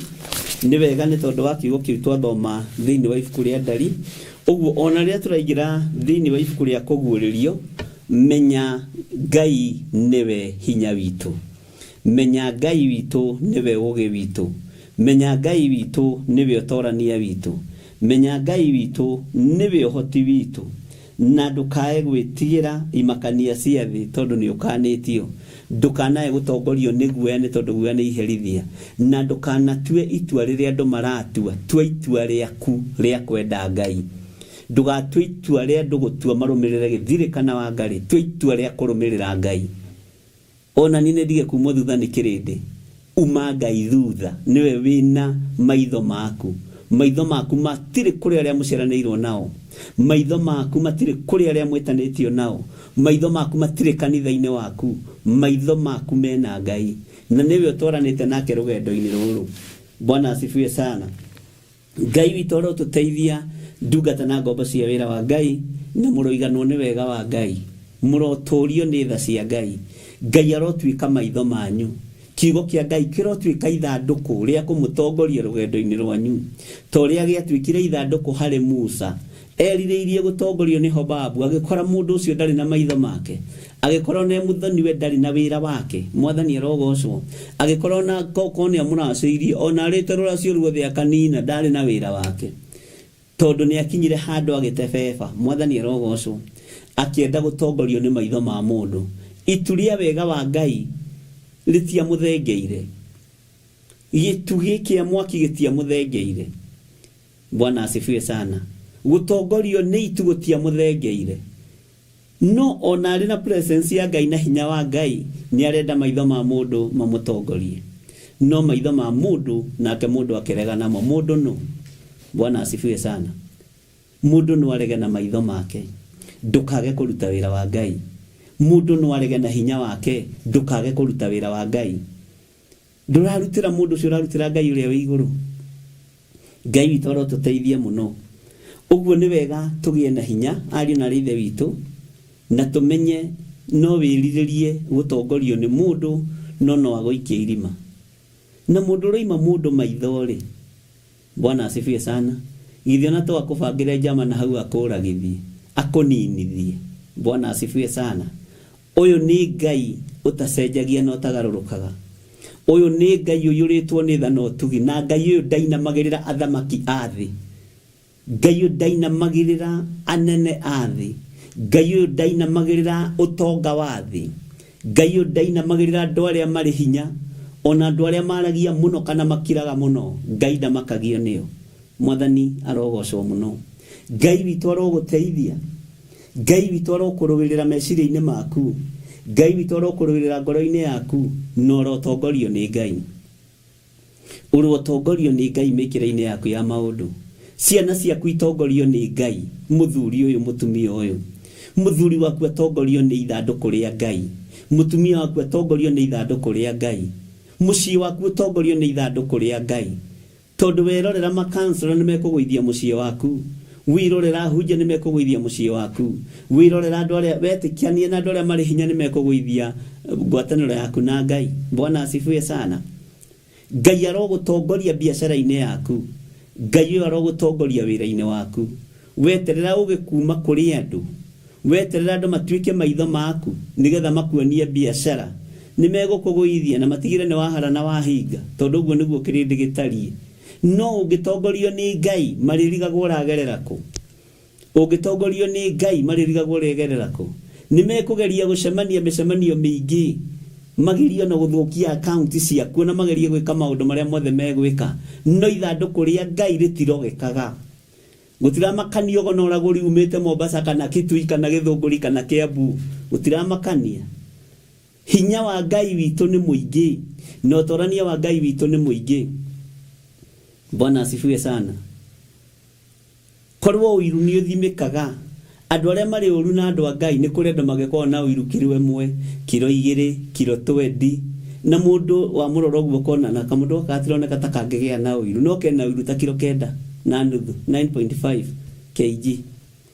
ni wega ni tondu wa kiugo kiu twathoma thiini wa ibuku ria Ndari uguo ona ria turaingira thiini wa ibuku ria kuguuririo menya Ngai niwe hinya witu menya Ngai witu niwe uge witu menya Ngai witu niwe utorania witu menya Ngai witu niwe uhoti witu na ndukae gwitigira imakania cia thi tondu ni ukanitio ndukanae gutongorio ni guoya ni tondu guoya ni iherithia na ndukanatue itua riria andu maratua tua itua riaku ria kwenda Ngai ndugatue itua ria ndugutua marumirire githirikana wa Ngai tue itua ria kurumirira Ngai ona nine ndige kumwo thutha ni kirindi uma Ngai thutha niwe wina maitho maku matire kuri aria muceranirwo nao maitho maku matire kuri aria mwetanitio nao maitho maku matire kanitha-ini waku maitho maku mena Ngai na niwe utwaranite nake rugendo-ini ruru Bwana asifiwe sana Ngai witu arotuteithia ndungata na ngombo cia wira wa Ngai na muroiganwo ni wega wa Ngai muroturio ni tha cia Ngai Ngai arotuika maitho manyu kiugo kia Ngai kirotuika ithanduku ria kumutongoria rugendo-ini rwanyu to ria giatuikire ithanduku hari Musa eririirie gutongorio ni Hobabu agikora mundu ucio ndari na maitho make agikora ne muthoni we ndari na wira wake mwathani erogocwo agikora na kokonia muraceirie ona riterura cio ruothe akanina ndari na wira wake tondu ni akinyire handu agitebeba mwathani erogocwo akienda gutongorio ni maitho ma mundu ituria wega wa Ngai litia muthengeire gitu giki mwaki gitia muthengeire Bwana asifiwe sana gutongorio ni itugutia muthengeire no ona ari na presence ya Ngai na hinya wa Ngai ni arenda maitho ma mundu mamutongorie no maitho ma mundu nake mundu akerega namo mundu no. Bwana asifiwe sana. Mundu no arege na maitho make ndukage kuruta wira wa Ngai. Mundu no arege na hinya wake ndukage kuruta wira wa Ngai. Ndurarutira mundu cio urarutira Ngai uria wi iguru. Ngai witu arotuteithie muno. Uguo ni wega tugie na hinya ari na rithe witu na tumenye no wiriririe gutongorio ni mundu no agoikia irima na mundu roima mundu maitho ri. Bwana asifiwe sana. Githio na to akubangire jama na hau akuragithie akuninithie. Bwana asifiwe sana. Uyu ni Ngai utacenjagia no tagarurukaga. Uyu ni Ngai uyuritwo ni tha no tugi na Ngai uyu ndainamagirira athamaki athi. Ngai uyu ndainamagirira anene athi. Ngai uyu ndainamagirira utonga wa thi. Ngai uyu ndainamagirira andu aria mari hinya ona andu aria maragia muno kana makiraga muno. Ngai ndamakagio nio. Mwathani arogocwo muno. Ngai witu aroguteithia. Ngai witu arokurugirira meciria-ini maku. Ngai witu arokurugirira ngoro-ini yaku no rotongorio ni Ngai. Urotongorio ni Ngai mikira-ini yaku ya maundu. Ciana ciaku itongorio ni Ngai. Muthuri uyu mutumia uyu. Muthuri waku atongorio ni ithanduku ria Ngai. Mutumia waku atongorio ni ithanduku ria Ngai. Mucii waku atongorio ni ithanduku ria Ngai. Tondu werorera makansela ni mekugwithia mucii waku. Wirorera hunja ni mekugwithia mucii waku. Wirorera andu aria wetikianie na andu aria mari hinya ni mekugwithia ngwataniro yaku na Ngai. Bwana asifiwe sana. Ngai arogutongoria biashara-ini yaku. Ngai arogutongoria wira-ini waku. Weterera ugikuma kuri andu. Weterera andu matuike maitho maku nigetha makuonie biashara. Ni megukugwithia na matigire ni wahara na wahinga. Tondu uguo niguo kirindi gitarie. No ugitongorio ni Ngai maririgagwo uragerera ku. Ugitongorio ni Ngai maririgagwo uregerera ku. Ni mekugeria gucemania micemanio mingi magirio na guthukia account ciaku na magerie gwika maundu maria mothe megwika no ithanduku ria Ngai ritirogekaga. Gutiramakania go na uraguri umite Mombasa kana Kitui kana Githunguri kana Kiambu. Gutiramakania. Hinya wa Ngai witu ni muingi no torania wa Ngai witu ni muingi. Bwana asifiwe sana. Korwo uiru ni uthimikaga andu aria mari uru na andu a Ngai ni kuri andu magekwo na uiru kilo 1 kilo 2 kilo 20 na mundu wa muroro guo kona na kamundu gatironeka ta kangegea na uiru no kena uiru ta kilo 9 na nuthu 9.5 kg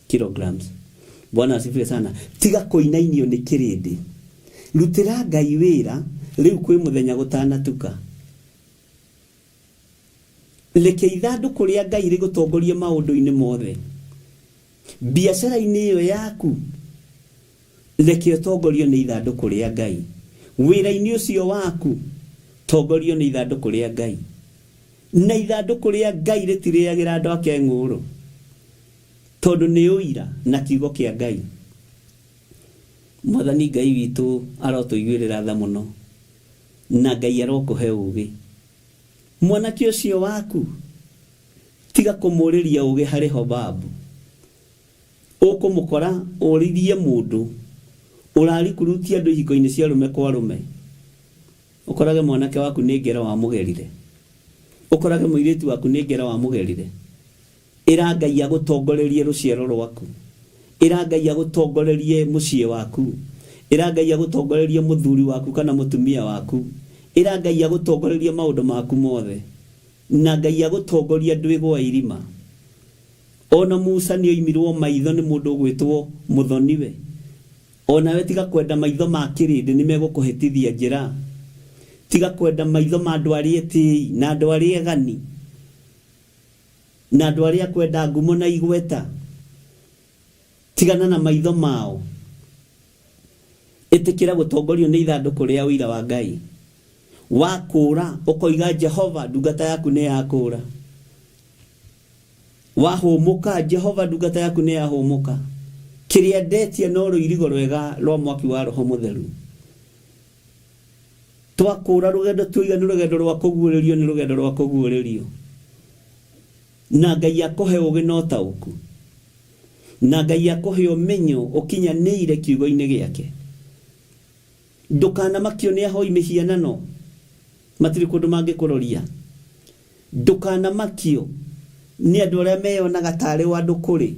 kilograms. Bwana asifiwe sana. Tiga kuinainio ni kirindi. Rutira Ngai wira riu kwi muthenya gutanatuka. Leke ithanduku ria Ngai rigutongorie maundu-ini mothe. Biashara-ini iyo yaku leke utongorio ni ithanduku ria Ngai. Wira-ini ucio waku tongorio ni ithanduku ria Ngai. Na ithanduku ria Ngai ritiriagira andu ake nguru. Tondu ni uira na kiugo kia Ngai. Mwathani Ngai witu arotuiguirira tha muno. Na Ngai arokuhe ugi. Mwanake ucio waku tiga kumuriria ugi hari Hobabu. Ukumukora urithie mundu urari kurutia andu ihiko-ini cia rume kwa rume. Ukorage mwanake waku ni ngera wa mugerire. Ukorage muiritu waku ni ngera wa mugerire. Ira Ngai agutongorerie ruciaro rwaku. Ira Ngai agutongorerie mucii waku. Ira Ngai agutongorerie muthuri waku kana mutumia waku. Ira Ngai agutongorerie maundu maku mothe. Na Ngai agutongoria andu igwa irima. Ona Musa ni oimirwo maitho ni mundu gwitwo muthoniwe. Ona we tiga kwenda maitho ma kirindi ni megukuhitithia njira. Tiga kwenda maitho ma andu aria eti na andu aria gani. Na andu aria kwenda ngumo na igweta. Tigana na maitho mao. Etikira gutongorio ni ithanduku ria uira wa Ngai. Wakura ukoiga Jehova ndungata yaku ni yakura. Wahumuka Jehova ndungata yaku ni yahumuka. Kiria ndetia no ruirigo rwega rwa mwaki wa Roho Mutheru. Twakura rugendo tuiga ni rugendo rwa kuguurerio ni rugendo rwa kuguurerio. Na Ngai akohe ugi no tauku. na Ngai akuhe umenyo ukinyanĩire kiugo-inĩ gĩake. Ndũkanamakio nĩ ahoi mĩhianano matirĩ kũndũ mangĩkũroria. Ndũkanamakio nĩ andũ arĩa meyonaga tarĩ wa andũ kũrĩ,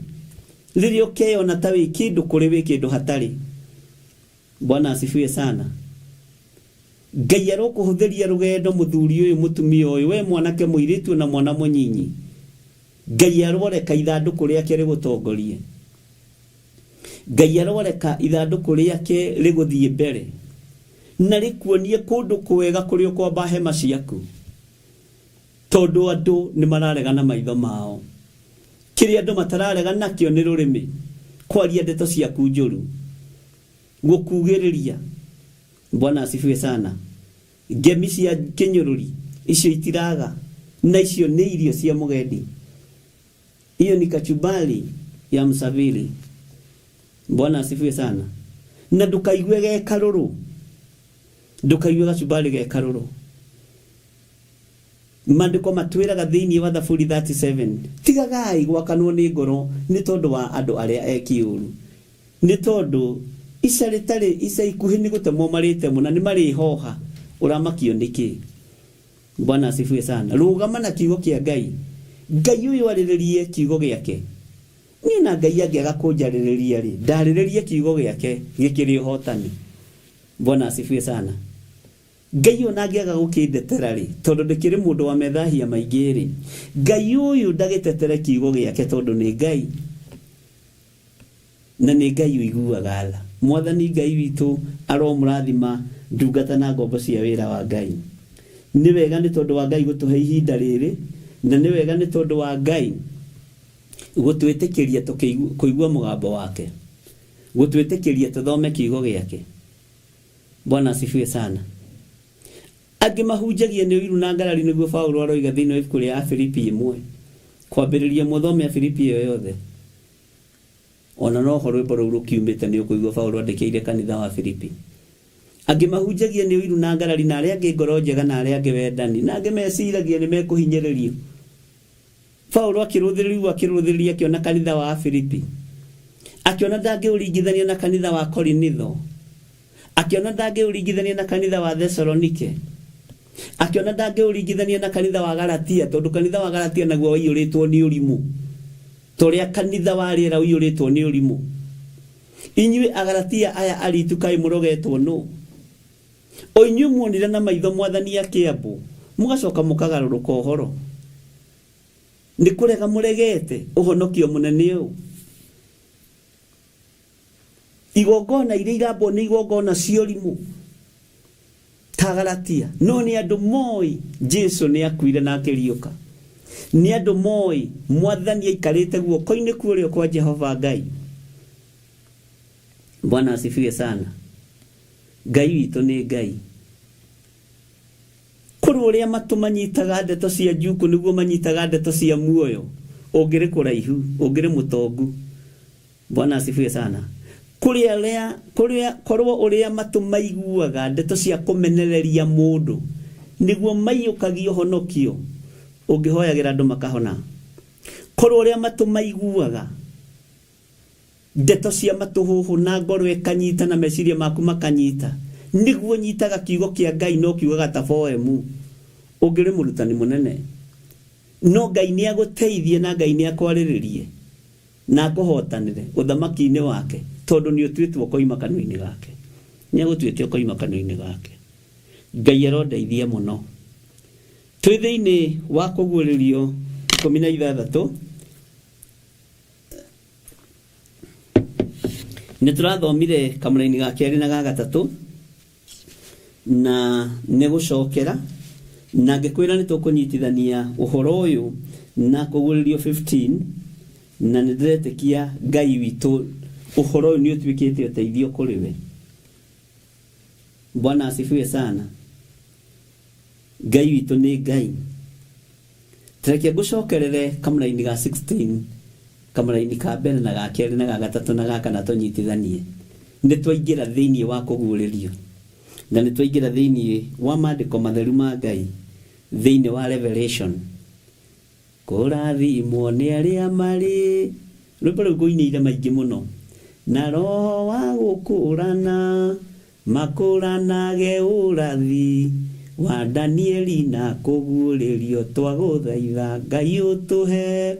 rĩrĩa ũkeyona ta wĩ kĩndũ kũrĩ wĩ kĩndũ hatarĩ. Bwana asifiwe sana. Ngai arokũhũthĩria rũgendo mũthuri ũyũ mũtumia ũyũ, we mwanake mũirĩtu na mwana mũnyinyi. Ngai aroreka ithandũkũ rĩake rĩgũtongorie. Ngai aroreka ithandũkũ rĩake rĩgũthiĩ mbere, na rĩkuonie kũndũ kwega kũrĩa ũkwamba hema ciaku, tondũ andũ nĩ mararegana maitho mao. Kĩrĩa andũ matararega nakĩo nĩ rũrĩmĩ, kwaria ndeto ciaku njũru, gũkugĩrĩria. Bwana asifiwe sana. Ngemi cia kĩnyũrũri icio itiraga, na icio nĩ irio cia mũgendi. Hiyo ni kachumbari ya msafiri. Bwana asifiwe sana. Na ndũkaigue ge karũrũ, ndũkaigue kachumbari ge karũrũ. Maandĩko matwĩraga thĩinĩ wa Thaburi 37, tigagai gwakanwo nĩ ngoro nĩ tondũ wa andũ arĩa ekĩũru, nĩ tondũ ica rĩtarĩ ica ikuhĩ nĩ gũtemwo marĩte mũna nĩ marĩhoha, ũramakio nĩkĩ? Bwana asifiwe sana. Rũgama na kiugo kĩa Ngai. Ngai ũyũ arĩrĩrie kiugo gĩake. Niĩ na Ngai angĩaga kũnjarĩrĩria rĩ, ndarĩrĩrie kiugo gĩake gĩkĩrĩ ũhotani. Bwana asifiwe sana. Ngai ona angĩaga gũkĩndetera rĩ, tondũ ndĩkĩrĩ mũndũ wa methahia maingĩ rĩ, Ngai ũyũ ndagĩtetere kiugo gĩake tondũ nĩ Ngai, na nĩ Ngai ũiguaga tha. Mwathani Ngai witũ aromũrathima ndungata na ngombo cia wĩra wa Ngai. Nĩ wega nĩ tondũ wa Ngai gũtũhe ihinda rĩrĩ, na nĩ wega nĩ tondũ wa Ngai gũtwĩtĩkĩria kũigua mũgambo wake, gũtwĩtĩkĩria tũthome kiugo gĩake. Bwana asifiwe sana. Angĩ mahunjagia nĩ ũiru na ngarari nĩguo Paulo aroiga thĩinĩ wa ibuku rĩa Afilipi 1, kwambĩrĩria mũthome Afilipi ĩyo yothe. Ona no ho rwĩmbo rũu rũkiumĩte nĩ ũkũigua Paulo andĩkĩire kanitha wa Filipi. Angĩ mahunjagia nĩ ũiru na ngarari, na arĩa angĩ ngoro njega, na arĩa angĩ wendani, na angĩ meciragia nĩ mekũhinyĩrĩrio. Paulo akĩrũthĩrĩria akĩona kanitha wa Filipi, akĩona ndangĩũringithania na kanitha wa Korinitho, akĩona ndangĩũringithania na kanitha wa Thessalonike, akĩona ndangĩũringithania na kanitha wa Galatia, tondũ kanitha wa Galatia naguo waiyũrĩtwo nĩ ũrimũ, torĩa kanitha wa rĩera ũiyũrĩtwo nĩ ũrimũ. Inyuĩ Agalatia aya aritu kaĩ mũrogetwo no? O inyuĩ muonire na maitho Mwathani akĩambwo, mũgacoka mũkagarũrũka ũhoro. Nĩ kũrega mũregete ũhonokio mũnene ũũ. Igongona iria irambwo nĩ igongona cia ũrimũ ta Galatia, no nĩ andũ moĩ Jesũ nĩ akuire na akĩriũka. Nĩ andũ moĩ Mwathani aikarĩte guoko-inĩ kuorio kwa Jehova Ngai. Bwana asifiwe sana. Ngai witũ nĩ Ngai. Kũrĩ ũrĩa matũ manyitaga ndeto cia njuku nĩguo manyitaga ndeto cia muoyo, ũngĩrĩ kũraihu, ũngĩrĩ mũtongu. Bwana asifiwe sana. Korwo ũrĩa matũ maiguaga ndeto cia kũmenereria mũndũ nĩguo maiyũkagia ũhonokio, ũngĩhoyagĩra andũ makahona. Korwo ũrĩa matũ maiguaga ndeto cia matũhũhũ na ngoro ĩkanyita na meciria maku makanyita, nĩguo nyitaga kiugo kĩa Ngai no kiugaga ta poemu, ũngĩrĩ mũrutani mũnene. No Ngai nĩ agũteithie na Ngai nĩ akwarĩrĩrie na akũhotanĩre ũthamaki-inĩ wake, tondũ nĩ ũtuĩtwo koima kanua-inĩ gake. Nĩ agũtuĩtwo koima kanua-inĩ gake. Ngai arondeithia mũno. Twĩ thĩinĩ wa kũguũrĩrio 16 nĩ tũrathomire kamũra-inĩ ga kerĩ na ga gatatũ, na nĩ gũcokera, na ngĩkwĩra nĩ tũkũnyitithania ũhoro ũyũ na kũguũrĩrio 15, na nĩ ndĩretĩkia Ngai witũ ũhoro ũyũ nĩ ũtuĩkĩte ũteithio kũrĩ we. Bwana asifiwe sana. Ngai witũ nĩ Ngai. Tũreke ngũcokerere kamũra-inĩ ga 16, kamũra-inĩ ka mbere na ga kerĩ na ga gatatũ na ga kana tũnyitithanie. Nĩ twaingĩra thĩinĩ wa kũguũrĩrio, na nĩ twaingĩra thĩinĩ wa maandĩko matheru ma Ngai, thĩinĩ wa Revelation. Kũrathimwo nĩ arĩa marĩ rwimbo rũu ngũinĩire maingĩ mũno. Na roho wa gũkũrana makũranage ũrathi wa Danieli na kũguũrĩrio twagũthaitha Ngai ũtũhe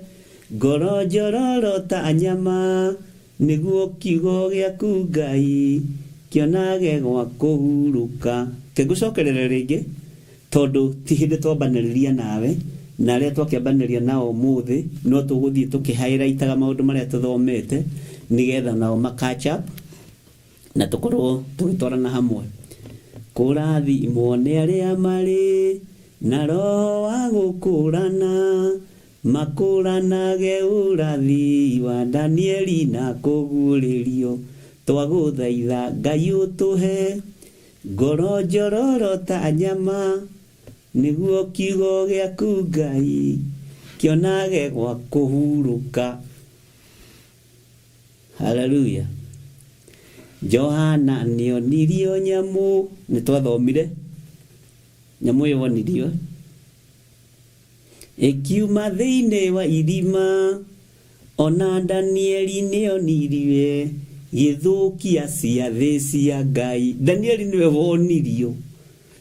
ngoro njororo ta nyama nĩguo kiugo gĩaku Ngai kĩonage gwa kũhurũka. Ngũcokerera rĩngĩ tondũ ti hĩndĩ twambanĩrĩria nawe na arĩa twakĩambanĩrĩria nao mũthĩ no tũgũthiĩ tũkĩhighlightaga maũndũ marĩa tũthomete nĩgetha nao catch up na tũkorwo tũgĩtwarana hamwe. Kũrathimwo nĩ arĩa marĩ na roho wa gũkũrana makũranage ũrathi wa Danieli na kũguũrĩrio twagũthaitha Ngai ũtũhe ngoro njororo ta nyama nĩguo kiugo gĩaku Ngai kĩonage gwa kũhurũka. Hallelujah. Johana nĩonirio nyamũ, nĩ twathomire nyamũ ĩyo wonirio ĩkiuma thĩinĩ wa irima, ona Danieli nĩonirie gĩthũkia ciathĩ cia Ngai. Danieli nĩwe wonirio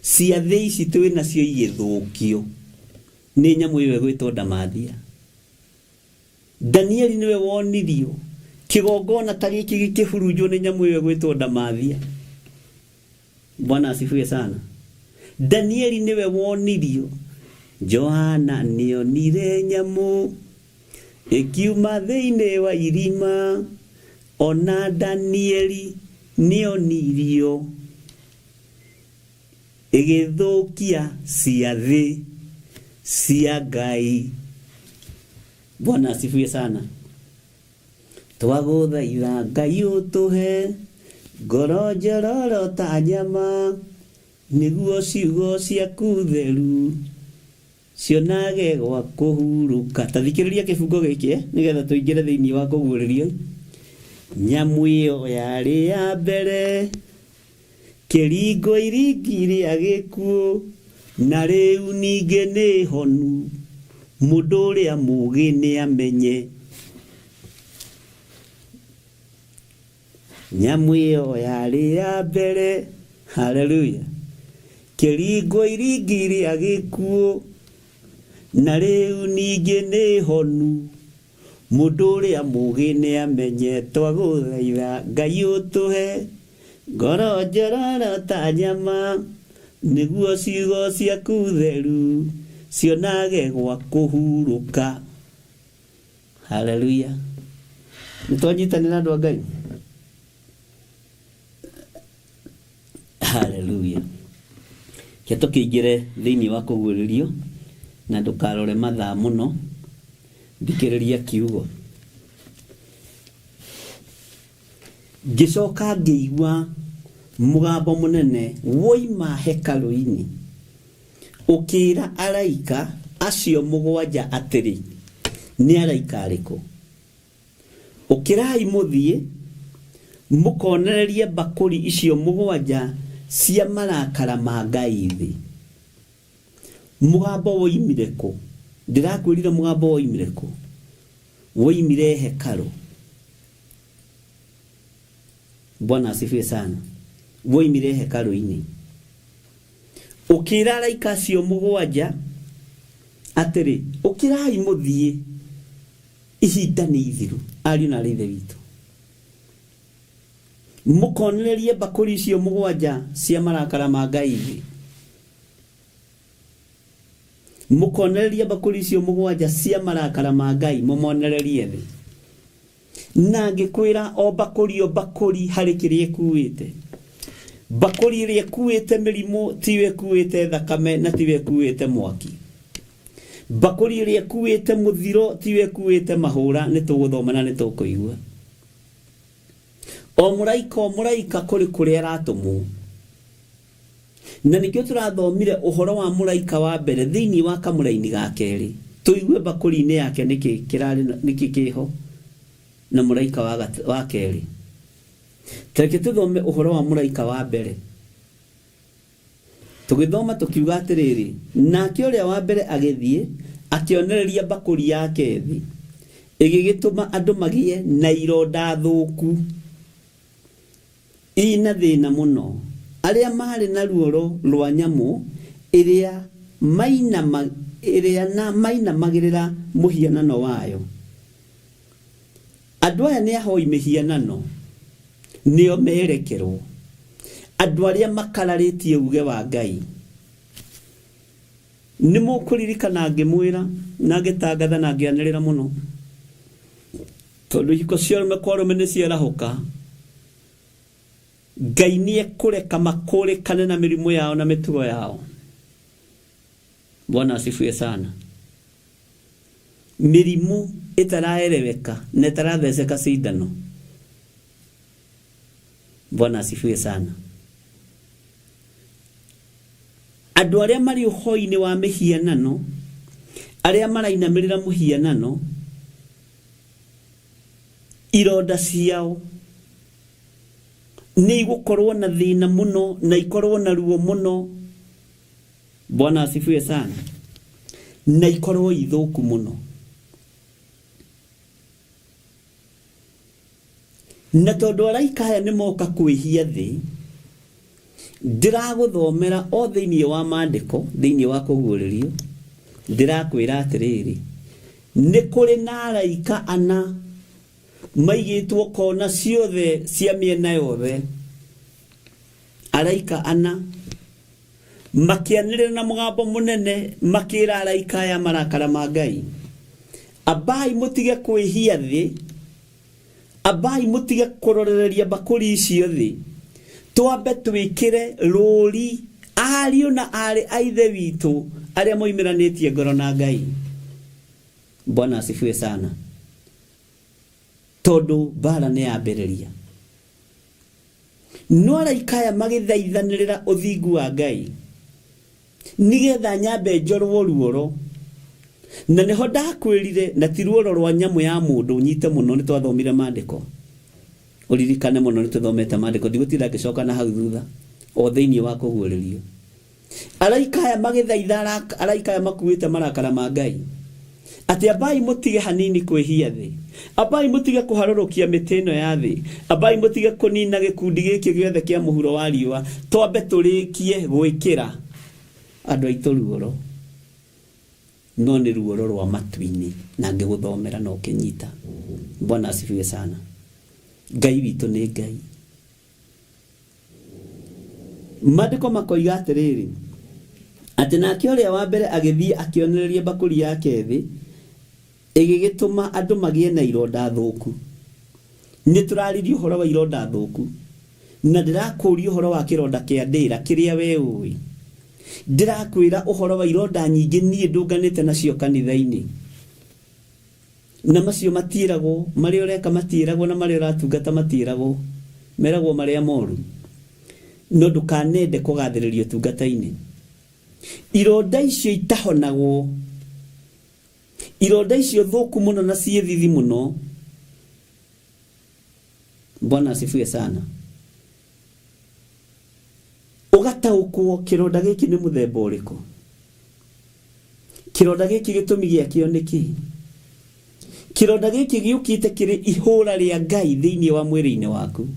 ciathĩ ici twĩ nacio igĩthũkio nĩ nyamũ ĩyo ĩgwĩtwo ndamathia. Danieli nĩwe wonirio kĩgongona ta gĩkĩ gĩkĩhurunjwo nĩ nyamũ ĩyo ĩgwĩtwo ndamathia. Bwana asifiwe sana. Danieli nĩwe wonirio. Johana nĩonire nyamũ ĩkiuma thĩinĩ wa irima, ona Danieli nĩonirio ĩgĩthũkia ciathĩ cia Ngai. Bwana asifiwe sana. Twagũthaitha Ngai ũtũhe ngoro njororo ta nyama nĩguo ciugo ciaku theru cionage gwa kũhurũka. Ta thikĩrĩria kĩbungo gĩkĩ nĩgetha tũingĩre thĩinĩ wa kũguũrĩrio. Nyamũ ĩyo yarĩ ya mbere kĩringo iringi rĩa gĩkuũ, na rĩu ningĩ nĩ honu, mũndũ ũrĩa mũũgĩ nĩ amenye. Nyamũ ĩyo yarĩ ya mbere, haleluya, kĩringo iringi rĩa gĩkuũ, na rĩu ningĩ nĩ honu, mũndũ ũrĩa mũũgĩ nĩ amenye. Twagũthaitha Ngai ũtũhe ngoro njororo ta nyama nĩguo ciugo ciaku theru cionage gwa kũhurũka. Haleluya. Nĩtwanyitanĩra andũ a Ngai. Haleluya. Ke tũkĩingĩre thĩinĩ wa kũguũrĩrio na ndũkarore mathaa mũno, thikĩrĩria kiugo. Ngĩcoka ngĩigua mũgambo mũnene woima hekarũ-inĩ ũkĩĩra araika acio mũgwanja atĩrĩ, nĩ araika arĩkũ? Ũkĩrai mũthiĩ mũkonererie mbakũri icio mũgwanja cia marakara ma Ngai thĩ. Mũgambo woimire kũ? Ndĩrakwĩrire mũgambo woimire kũ? Woimire hekarũ. Bwana asifiwe sana. Woimire hekarũ-inĩ. Ũkĩĩra araika acio mũgwanja atĩrĩ, ũkĩrai mũthiĩ, ihinda nĩ ithiru. Ariũ na aarĩ a Ithe witũ, mũkonererie mbakũri icio mũgwanja cia marakara ma Ngai thĩ. Mũkonererie mbakũri icio mũgwanja cia marakara ma Ngai, mũmonererie thĩ. Na ngĩkwĩra o mbakũri harĩ kĩrĩa ĩkuĩte. Mbakũri ĩrĩa ĩkuĩte mĩrimũ tiwe ĩkuĩte thakame na tiwe ĩkuĩte mwaki. Mbakũri ĩrĩa ĩkuĩte mũthiro tiwe ĩkuĩte mahũra. Nĩ tũgũthoma na nĩ tũkũigua. O mũraika kũrĩ kũrĩa aratũmwo. Na nĩkĩo tũrathomire ũhoro wa mũraika wa mbere thĩinĩ wa kamũra-inĩ ga kerĩ. Tũigue mbakũri-inĩ yake nĩkĩ kĩho na mũraika wa kerĩ. Tũreke tũthome ũhoro wa mũraika wa mbere. Tũgĩthoma tũkiuga atĩrĩrĩ, nake ũrĩa wa mbere agĩthiĩ akĩonereria mbakũri yake thĩ, igigituma andu magie na ironda thuku ina thina muno aria mari na ruoro rwa nyamu iria maina magirira muhianano wayo. Andu aya ni ahoi mihianano nio merekerwo, andu aria makararitie uge wa Ngai. Ni mukuririkana ngimwira na ngitangatha na ngianirira muno tondu hiko cio mekwarume ni ciarahuka. Ngai ni ekureka makurikane na mirimu yao na mitugo yao. Bwana asifiwe sana. Mirimu itaraeleweka na itaratheceka cindano. Bwana asifiwe sana. Andu aria mari uhoi-ini wa mihianano, aria marainamirira muhianano, ironda ciao ni igukorwo na thina muno na ikorwo na ruo muno. Bwana asifiwe sana. Na ikorwo ithuku muno. Na tondu araika aya ni moka kwihia thi, ndiraguthomera o thiini wa maandiko, thiini wa kuguririo, ndirakwira atiriri, ni kuri na araika ana maigitwo kona ciothe cia miena yothe. Araika ana makianirira na mugambo munene makira araika aya marakara ma Ngai, abai mutige kwihia thi, abai mutige kurorereria bakuri icio thi, twambe twikire ruri ariu na ari aithe witu aria moimiranitie ngoro na Ngai. Bwana asifiwe sana. Tondu bara ni yambiriria. No araika aya magithaithanirira uthingu wa Ngai nigetha nyambe njorwo ruoro, na niho ndakwirire na ti ruoro rwa nyamu ya mundu nyite muno. Ni twathomire maandiko, uririkane muno ni tuthomete maandiko, ndigutira ngicoka na hau thutha o thiini wa kuguririo. Araika aya magithaithara, araika aya makuite marakara ma Ngai ati abai mutige hanini kwihia thi, abai mutige kuharurukia mitino ya thi, abai mutige kunina gikundi giki giothe kia muhuro wa riua, twambe turikie gwikira andu aitu ruoro. No ni ruoro rwa matu-ini na ngiguthomera no kinyita. Bwana asifiwe sana. Ngai witu ni Ngai. Maandiko makoiga atiriri ati nake uria wa mbere agithii akionereria bakuri yake thi, igigituma andu magie na ironda thuku. Ni turaririo horo wa ironda thuku, na ndirakuria horo wa kironda kia ndira kiria we ui. Ndirakwira uhoro wa ironda nyingi nie ndunganite nacio kanitha-ini, na macio matiragwo, mari ureka matiragwo, na mari uratungata matiragwo, meragwo maria moru. No ndukanende kugathiririo tungata-ini. Ironda icio itahonagwo, ironda icio thuku muno na ciithithi muno. Bwana asifiwe sana. Ugataukwo kironda giki ni muthemba uriku, kironda giki gitumi giakio niki, kironda giki giukite kiri ihura ria Ngai thiini wa mwiri-ini waku,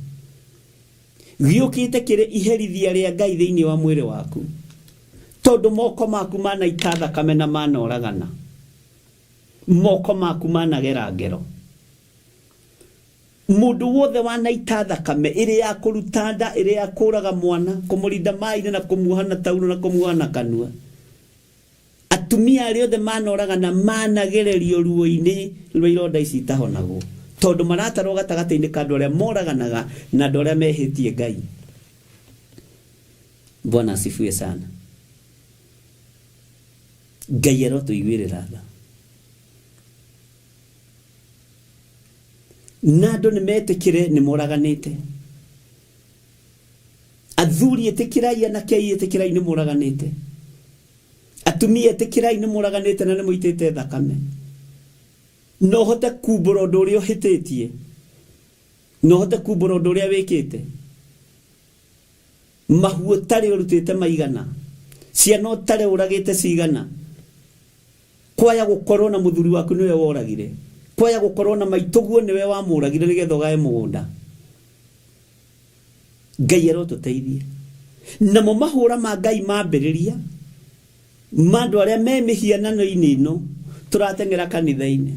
giukite kiri iherithia ria Ngai thiini wa mwiri waku, tondu moko maku mana itatha kamena mana oragana, moko maku mana gera ngero. Mundu wothe wana itatha kame iri ya kurutanda, iri ya kuraga mwana, kumurinda mai-ini na kumuhana tauro na kumuhana kanua. Atumia aria othe mana oragana managererio ruo-ini rwa ironda ici itahonagwo, tondu maratarwo gatagati-ini ka andu aria moraganaga na andu aria mehitie Ngai. Bwana asifiwe sana. Ngai arotuiguirira tha. Na andu ni metikire ni moraganite. Athuri etikirai, anake etikirai ni moraganite. Atumia etikirai ni moraganite na ni muitite thakame. No hote kumbura undu uria uhititie, no hote kumbura undu uria wikite. Mahuo tari urutite maigana, ciana tari uragite cigana, kwaya gukorwo na muthuri waku niwe woragire, kwaya gukorwo na maituguo niwe wamuragire nigetha ugae mugunda. Ngai arotuteithie. Namo mahura ma Ngai mambiriria mandu aria me mihianano-ini ino turatengera kanitha-ini.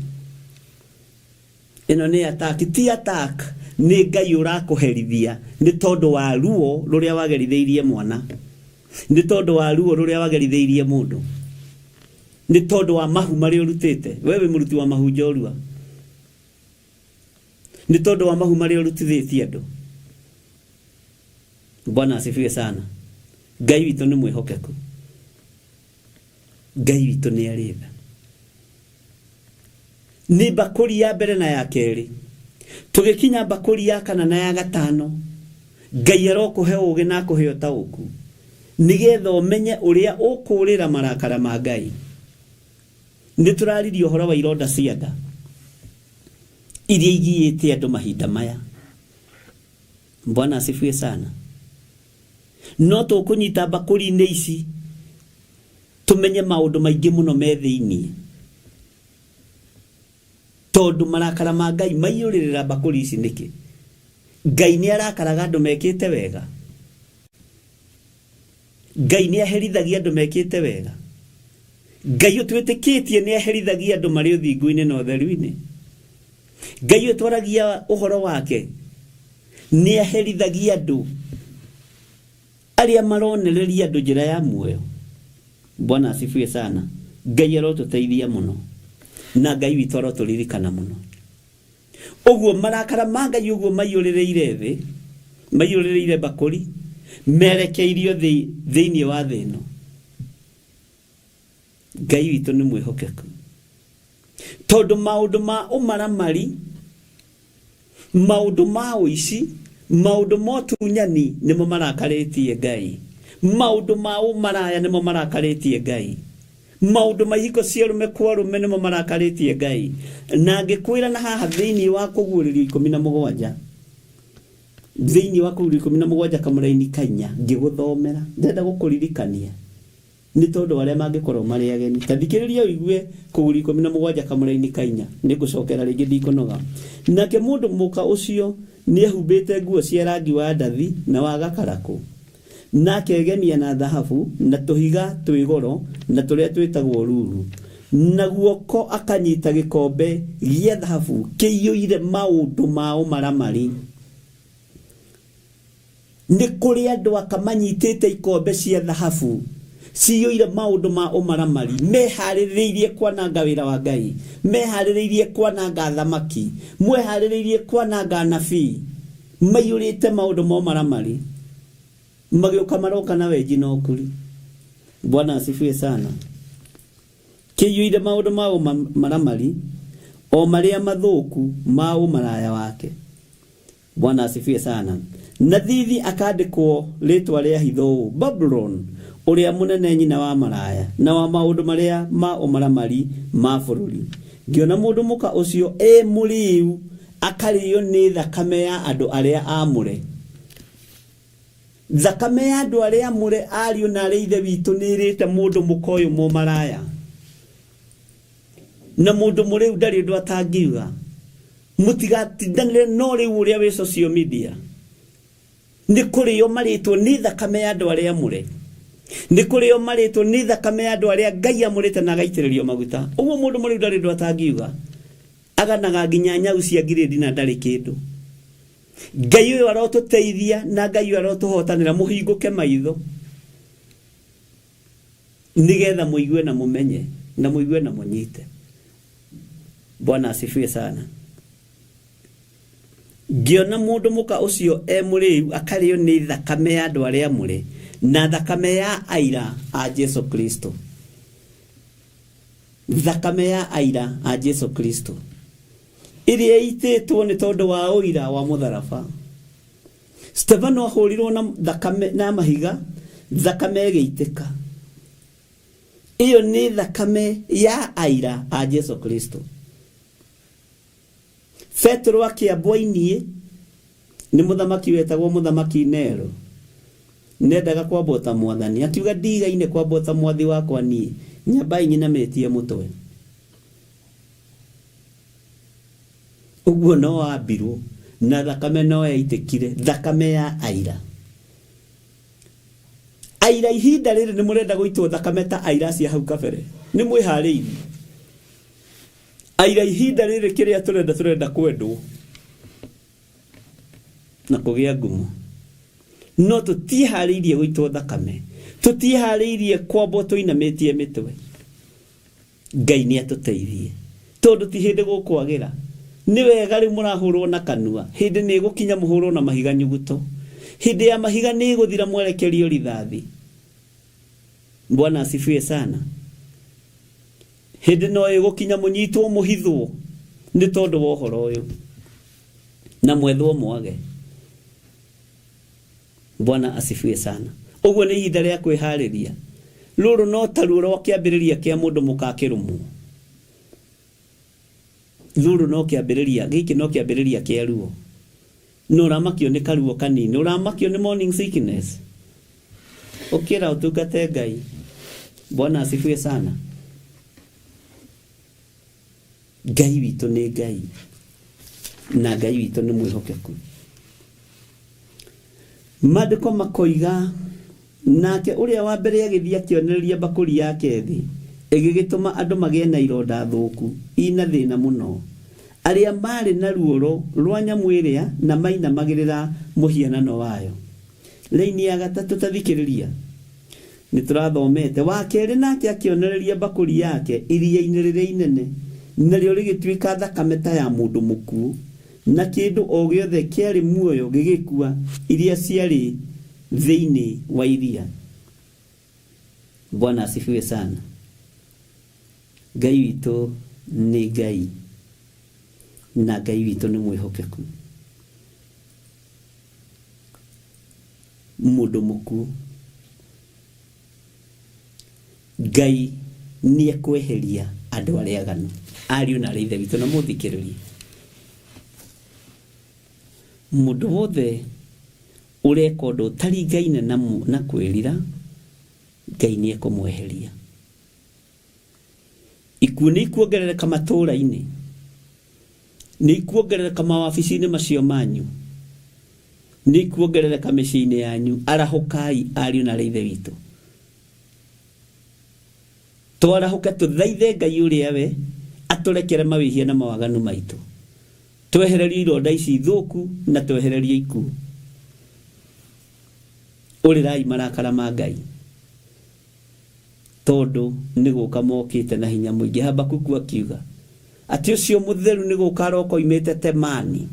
Ino ni attack, ti attack, ni Ngai urakuherithia ni tondu wa ruo ruria wageritheirie mwana, ni tondu wa ruo ruria wageritheirie mundu, ni tondu wa mahu mari urutite. Wewe muruti wa mahu njorua, ni tondu wa mahu mari urutithitie andu. Bwana asifiwe sana. Ngai witu ni mwihokeku. Ngai witu ni aritha. Ni bakuri ya mbere na ya keri. Tugikinya bakuri ya kana na ya gatano, Ngai arokuhe ugi na akuhe utauku, nigetha umenye uria ukurira marakara ma Ngai. Ni turaririo horo wa ironda cia nda iria igiite andu mahinda maya. Bwana asifiwe sana. No tukunyita bakuri-ini ici tumenye maundu maingi muno me thiini, tondu marakara ma Ngai maiyuririra bakuri ici niki. Ngai ni arakaraga andu mekite wega. Ngai ni aherithagia andu mekite wega. Ngai utwitikitie ni aherithagia andu mari uthingu-ini na utheru-ini. Ngai utwaragia uhoro wake ni aherithagia andu aria maronereria andu njira ya muoyo. Bwana asifiwe sana. Ngai arotuteithia muno na Ngai witu aroturirikana muno. Oguo marakara ma Ngai oguo maiyurireire thi, maiyurireire bakuri merekeirio thiini wa thi ino. Ngai witu ni mwihokeku, tondu maundu ma umaramari, maundu ma uici, maundu ma tunyani nimo marakaritie Ngai. Maundu ma umaraya nimo marakaritie Ngai. Maundu mahiko cierume kwarume nimo marakaritie Ngai. Na ngikwira na haha thiini wa kuguririo 17, thiini wa kuguririo 17 kamuraini kanya ngiguthomera, ndenda gukuririkania ni tondu aria mangikorwo mari ageni. Tandikiriria uigue kuguririo 17 kamuraini kanya, ni gucokera ringi ndikunoga. Nake mundu muka ucio ni ehumbite nguo cia rangi wa ndathi na wa gakaraku, na kegemia na dhahabu na tuhiga twigoro na turia twitagwo ruru, na guoko akanyita gikombe gia dhahabu kiyuire maundu ma umaramari. Ni kuri andu akamanyitite ikombe cia dhahabu ciyuire maundu ma umaramari, mehaririirie kwananga wira wa Ngai, mehaririirie kwananga thamaki, mwehaririirie kwananga nabii, mayurite maundu ma umaramari, magioka maroka na weji no kuri. Bwana asifiwe sana. Kiyuire maundu ma umaramari o maria mathuku ma umaraya wake. Bwana asifiwe sana. Na thithi akandikwo ritwa ria hitho Babylon, uria munene nyina wa maraya na wa maundu maria ma umaramari ma bururi. Ngiona mundu muka ucio muriu akariyo ni thakame ya andu aria amure. Thakame ya andu aria amure ariyo na arithe witu nirite mundu muka uyu mu maraya, na mundu muriu ndari ndu atangiuga. Mutigatindanire no riu uria wi social media ni kuriyo maritwo ni thakame ya andu aria amure, ni kuriyo maritwo ni thakame ya andu aria Ngai amurite na gaitiririo maguta. Uguo mundu muriu ndari ndu atangiuga, aganaga nginya nyau cia ngiredi na ndari kindu. Ngai uyu arotuteithia na Ngai uyu arotuhotanira, muhinguke maitho nigetha muigue na mumenye na muigue na munyite. Bwana asifiwe sana. Ngiona mundu muka ucio muriu akariyo ni thakame ya andu aria amure na thakame ya aira a Jesu Kristo, thakame ya aira a Jesu Kristo iria ititwo ni tondu wa uira wa mutharaba. Stefano ahurirwo na thakame na mahiga, thakame giitika. Iyo ni thakame ya aira a Jesu Kristo. Petro akiambwo inie ni muthamaki wetagwo muthamaki Nero, nendaga kwambota mwathani, akiuga ndigaine kwambota mwathi wakwa nie, nyambai nyina metie mutwe. uguo no wambirwo na thakame no yaitikire thakame ya aira ihinda rĩrĩ nĩ mũrenda gũitwo thakame ta aira cia hau kabere nĩ mwĩharĩirie aira ihinda rĩrĩ kĩrĩa turenda kwendwo na kũgĩa ngumo no tutiharĩirie gũitwo thakame tutiharĩirie kwambwo tũinamĩtie mĩtwe Ngai nĩ atũteithie tondũ ti hĩndĩ gũkwagĩra nĩ wega rĩu mũrahũrwo na kanua hĩndĩ nĩ gũkinya mũhũrwo na mahiga nyuguto hĩndĩ ya mahiga nĩ gũthira mwerekerio rithathi Bwana asifiwe sana hĩndĩ no ĩgũkinya mũnyitwo mũhithwo nĩ tondũ wa ũhoro ũyũ na mwethwo mwage Bwana asifiwe sana ũguo nĩ ihinda rĩa kwĩharĩria rũrũ no taruo rwa kĩambĩrĩria kĩa mũndũ mũkakĩrũmwo rũrũ no kĩambĩrĩria gĩkĩ no kĩambĩrĩria kĩa ruo no ramakio nĩ karuo kanini ũramakio nĩ morning sickness ũkĩra ũtungate Ngai Bwana asifiwe sana Ngai witũ nĩ Ngai na Ngai witũ nĩ mwĩhokeku Maandĩko makoiga nake ũrĩa wa mbere agĩthiĩ akĩonereria mbakũri yake thĩ ĩgĩgĩtũma andũ magĩe na ironda thũku ina thĩna mũno arĩa marĩ na ruo rwa nyamũ ĩrĩa na mainamagĩrĩra mũhianano wayo Laini ya gatatũ tathikĩrĩria nĩ tũrathomete wa kerĩ nake akĩonereria mbakũri yake iria-inĩ rĩrĩa inene narĩo rĩgĩtuĩka thakame ta ya mũndũ mũkuũ na kĩndũ o gĩothe kĩarĩ muoyo gĩgĩkua iria ciarĩ thĩinĩ wa iria Bwana asifiwe sana Ngai witũ nĩ Ngai na Ngai witũ nĩ mwĩhokeku mũndũ mũkuũ Ngai nĩ ekweheria andũ arĩa aganu ariũ na arĩa ithe witũ na mũthikĩrĩrie mũndũ wothe ũreka ũndũ ũtaringaine na kwĩrira Ngai nĩ ekũmweheria ikuũ nĩ ikuongerereka matũũra-inĩ nĩ ikuongerereka mawabici-inĩ macio manyu nĩ ikuongerereka mĩciĩ-inĩ yanyu arahũkai ariũ na arĩa ithe witũ twarahũka tũthaithe Ngai ũrĩa we atũrekere mawĩhia na mawaganu maitũ twehererie ironda ici thũku na twehererie ikuũ ũrĩrai marakara ma Ngai tondũ nĩ gũka mokĩte na hinya mũingĩ Habakuku akiuga atĩ ũcio mũtheru nĩ gũka aroka oimĩte Temani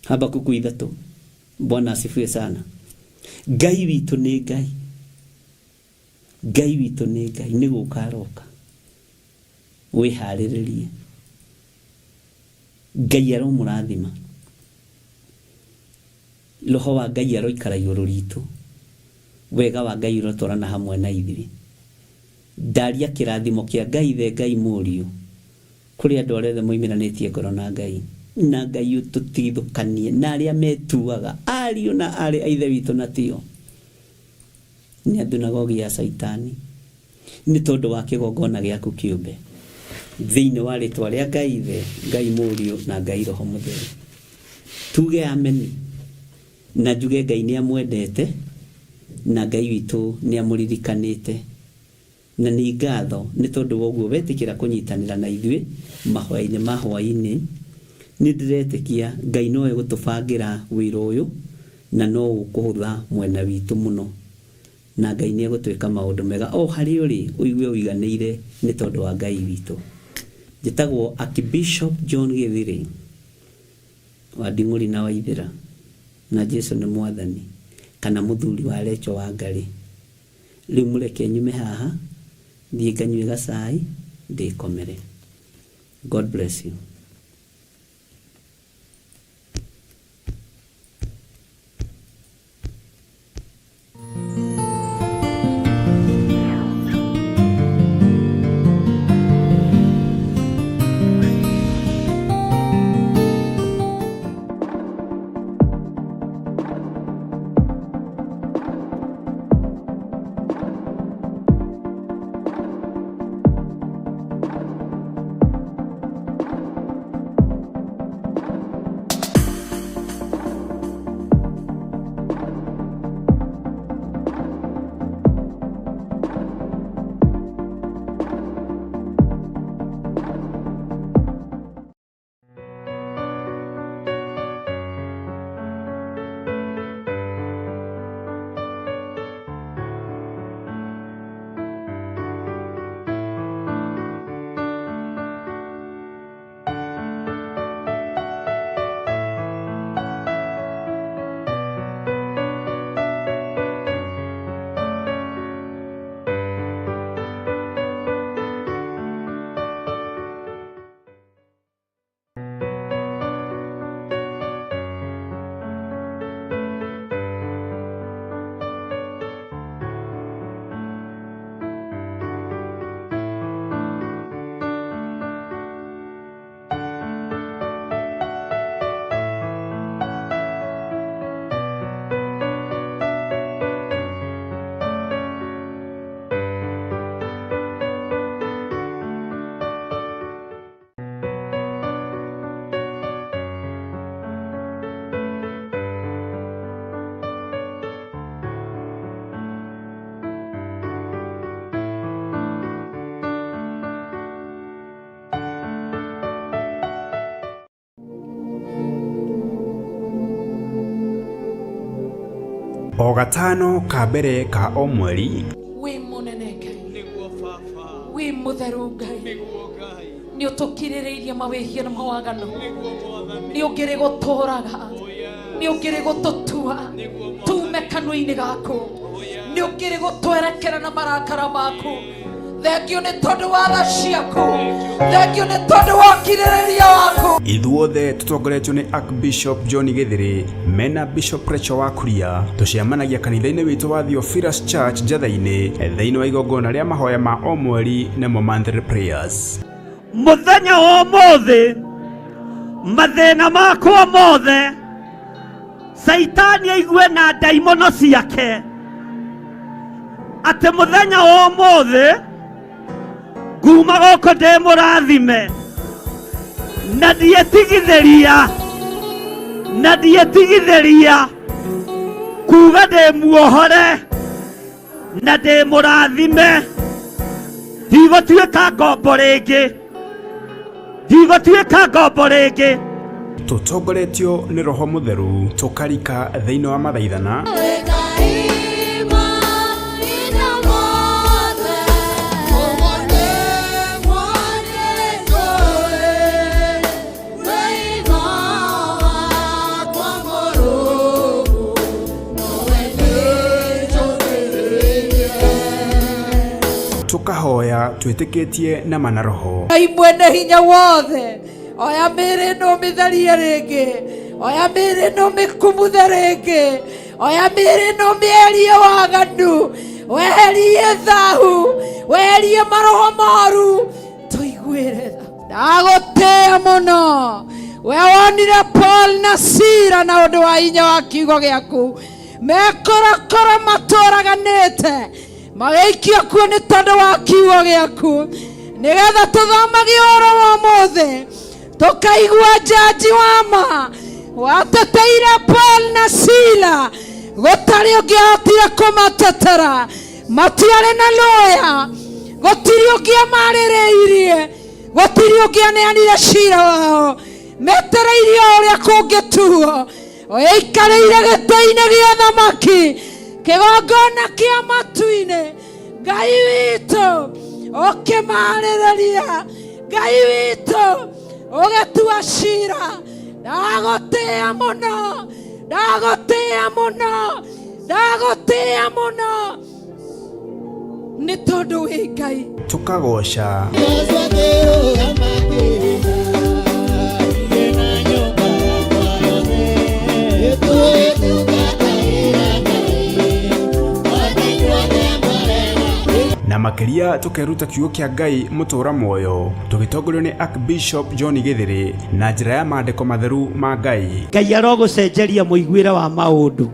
Habakuku 3 Bwana asifiwe sana Ngai witũ nĩ Ngai Ngai witũ nĩ Ngai nĩ gũka aroka wĩharĩrĩrie Ngai aromũrathima Roho wa Ngai aroikara igũrũ ritũ wega wa Ngai ũrotwarana hamwe na ithuĩ ndaria kĩrathimo kĩa Ngai the Ngai mũriũ kũrĩ andũ arĩa moimanĩtie ngoro na Ngai na Ngai ũtũtigithũkanie na arĩa metuaga ariũ na arĩ a ithe witũ na tio nĩ thunagogi ya Saitani nĩ tondũ wa kĩgongona gĩaku kĩũmbe thĩinĩ wa rĩtwa rĩa Ngai ithe Ngai mũriũ na Ngai Roho Mũtheru tuge ameni na njuge Ngai nĩ amwendete na Ngai witũ nĩ amũririkanĩte na nĩ ngatho nĩ tondũ woguo wetĩkĩra kũnyitanĩra na ithuĩ mahoya-inĩ ma hwaĩ-inĩ nĩ ndĩretĩkia Ngai no egũtũbangĩra wĩra ũyũ na no ũkũhũtha mwena witũ mũno na Ngai nĩ egũtwĩka maũndũ mega o harĩ ũrĩ ũigue ũiganĩire nĩ tondũ wa Ngai witũ njĩtagwo Archbishop John Gĩthĩrĩ wa Nding'ũri na Waithĩra na Jesu nĩ mwathani kana mũthuri wa Rachel wa Ngarĩ rĩu mũreke nyume haha thiĩ nganyue gacai ndĩkomere God bless you o gatano ka mbere ka o mweri. Wi munene Ngai, wi mutheru Ngai, ni utukirireirie mawihia na mawagano, ni ungiri guturaga, ni ungiri gututua tume kanua-ini gaku, ni ungiri gutwerekera na marakara maku. Thengio nĩ tondũ wa tha ciaku, thengio nĩ tondũ wa kirĩrĩria waku. Ithuothe tutongoretio nĩ Archbishop John Githiri mena Bishop Rachel wa Kuria, tucemanagia kanitha-inĩ witũ wa Theophilus Church Njatha-inĩ thĩinĩ wa igongona rĩa mahoya ma o mweri namo monthly prayers. Mũthenya wa ũmũthĩ mathĩna makwa mothe Saitani aigue na ndaimono ciake atĩ mũthenya wa ũmũthĩ kuma gũkũ ndĩ mũrathime na ndiĩtigithĩria kuga ndĩ muohore na ndĩ mũrathime. Ndigũtuĩka ngombo rĩngĩ. Tutongoretio nĩ Roho Mũtheru tukarika thĩinĩ wa mathaithana tukahoya twĩtĩkĩtie na mana Roho. Ngai mwene hinya wothe, oya mĩĩrĩ ĩno mĩtherie rĩngĩ, oya mĩĩrĩ ĩno mĩkumuthe rĩngĩ, oya mĩĩrĩ ĩno mĩerie waganu, weherie thahu, weherie maroho moru, tũiguĩre tha. Ndagũtĩĩa mũno, we wonire Paul na Sila na ũndũ wa hinya wa kiugo gĩaku, mekorakora matũraganĩte magĩikio kuo nĩ tondũ wa kiugo gĩaku, nĩgetha tũthomagie ũhoro wa ũmũthĩ tukaigua jaji wa ma wateteire Paul na Sila, gũtarĩ ũngĩahotire kũmatetera, matiarĩ na lawyer, gũtirĩ ũngĩamarĩrĩirie, gũtirĩ ũngĩaneanire cira wao, metereirie ũrĩa kũngĩtuo, ũikarĩire gĩtĩ-inĩ gĩa thamaki, kĩgongona kĩa matu-inĩ. Ngai witũ ũkĩmarĩrĩria, Ngai witũ ũgĩtua cira. Ndagũtĩĩa mũno, ndagũtĩĩa mũno, ndagũtĩĩa mũno, nĩ tondũ wĩ Ngai. Tukagoca na makiria tukeruta kiugo kia Ngai mutura moyo, tugitongorio ni Archbishop John Githiri na njira ya maandiko matheru ma Ngai. Ngai arogucenjeria muiguire wa maundu,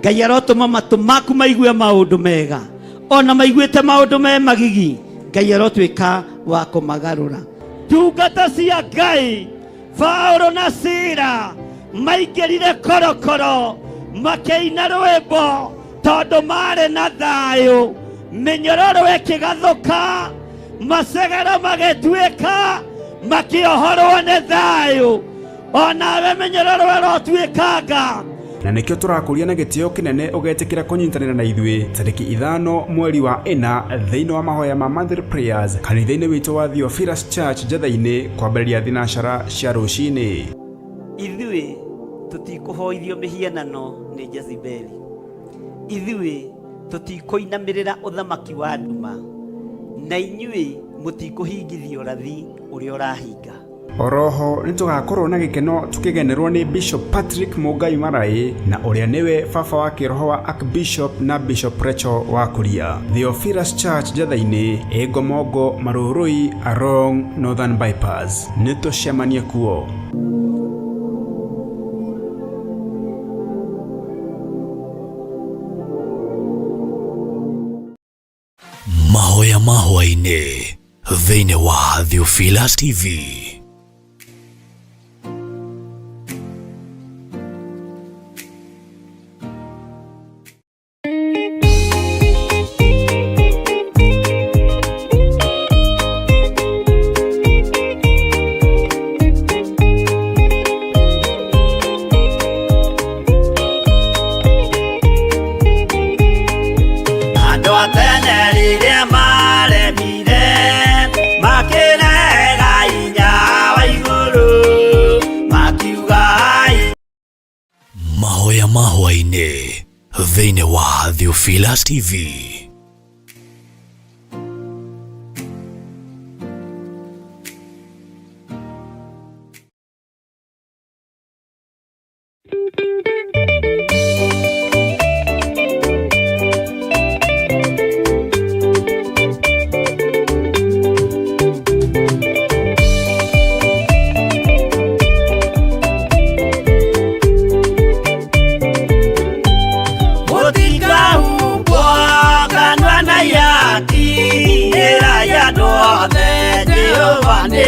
Ngai arotuma matu maku maigue maundu mega, ona maiguite maundu me magigi, Ngai arotwika wa kumagarura. Ndungata cia Ngai Paulo na Sila maingĩrire korokoro makĩina rwĩmbo tondũ marĩ na thayũ, mĩnyororo ĩkĩgathũka, macegera magĩtuĩka makĩohorwo nĩ thayũ, onawe mĩnyororo ĩrotuĩkanga. Na nĩkĩo tũrakũria na gĩtĩo kĩnene ũgetĩkĩra kũnyitanĩra na ithuĩ tarĩki 5 mweri wa 4 thĩinĩ wa mahoya ma monthly prayers kanitha-inĩ witũ wa Theophilus Church Njatha-inĩ kwambĩrĩria thinacara cia rũcinĩ. Ithuĩ tũtikũhoithio mĩhianano nĩ Jezebeli, ithuĩ tũtikũinamĩrĩra ũthamaki wa nduma, na inyuĩ mũtikũhingithio rathi ũrĩa ũrahinga. Oroho nĩtũgakorwo na gĩkeno tũkĩgenerwo nĩ Bishop Patrick Mũngai Maraĩ na ũrĩa nĩwe baba wa kĩroho wa Archbishop na Bishop Rachel wa Kuria. Theophilus Church Njatha-inĩ Egomongo Marũrũi along Northern Bypass. Nĩtũcemanie kuo. Mahoya mahoya-inĩ thĩinĩ wa Theophilus TV. mahũa-inĩ thĩinĩ wa Theophilus TV.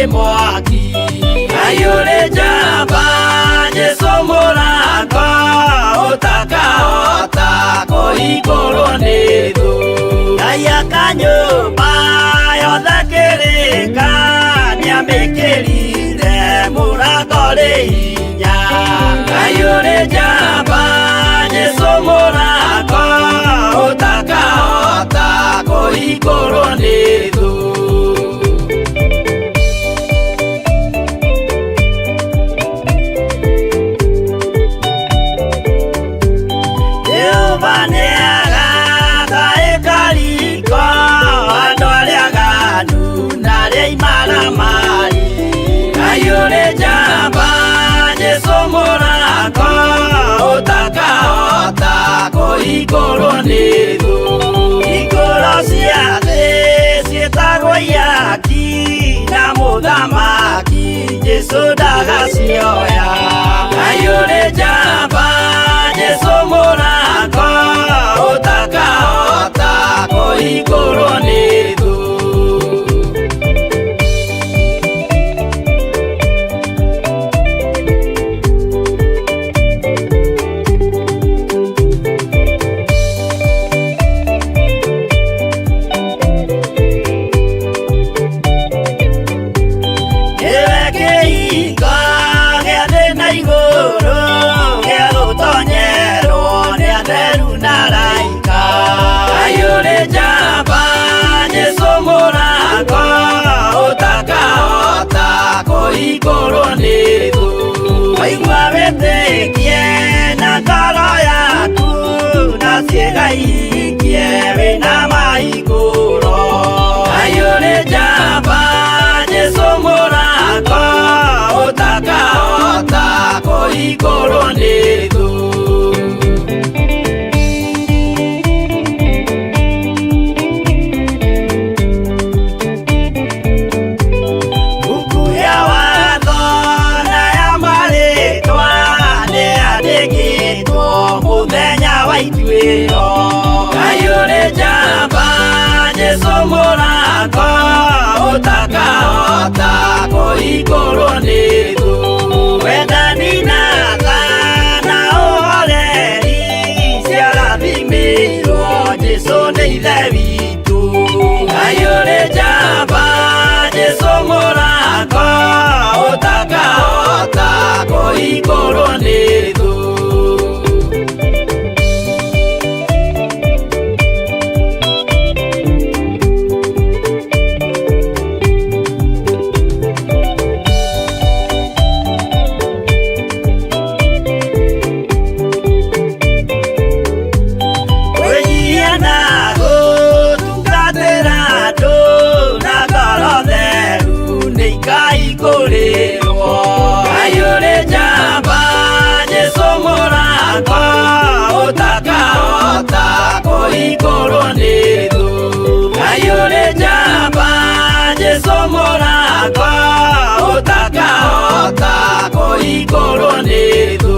Mwaki ayure jamba Jesu Mũrango ũtakahota kũhingũrwo nĩ thũ. Ngai akanyũmba yothe kĩrĩka nĩamĩkĩrire mũrango rĩ hinya. Ayure jamba Jesu Mũrango ũtakahota kũhingũrwo nĩ thũ. Ayure jamba Jesu Mũrango ũtakahota kũhingũrwo nĩ thũ. Hingũro cia thĩ ciĩtagwo ihaki na mũthamaki Jesu ndagacioya. Ayure jamba Jesu Mũrango ũtakahota kũhingũrwo nĩ thũ. Ayure jamba Jesu Mũrango ũtakahota kũhingũrwo nĩ thũ. Waigua wĩtĩkie na ngoro yaku na ciĩga ihikie wĩna mahingũro. Ayure jamba Jesu Mũrango ũtakahota kũhingũrwo nĩ thũ. Ayure jamba Jesu Mũrango ũtakahota kũhingũrwo nĩ thũ. Wendani na tha na ũhoreri ciarathimĩirwo Jesu nĩ ithe witũ. Ayure jamba Jesu Mũrango ũtakahota kũhingũrwo nĩ thũ. Ayure jamba Jesu Mũrango ũtakahota kũhingũrwo nĩ thũ. Ayure jamba Jesu Mũrango ũtakahota kũhingũrwo nĩ thũ.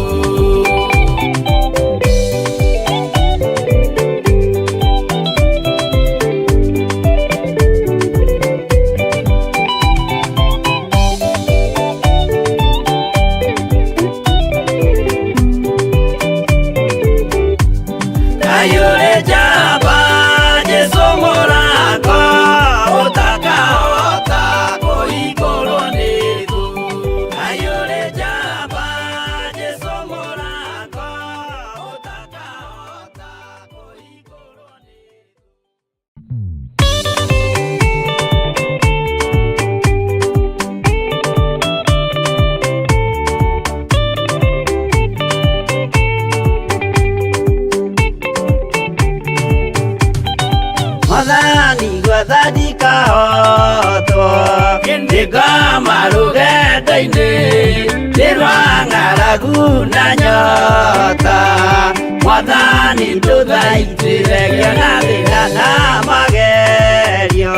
Ayure jamba Jesu Mũrango ũtakahota kũhingũrwo nĩ thũ. Ayure gwathani kahotwo ndikama rugendo-inĩ nĩrwa ng'aragu na nyota Mwathani ndũthaitĩrĩria na thĩna na magerio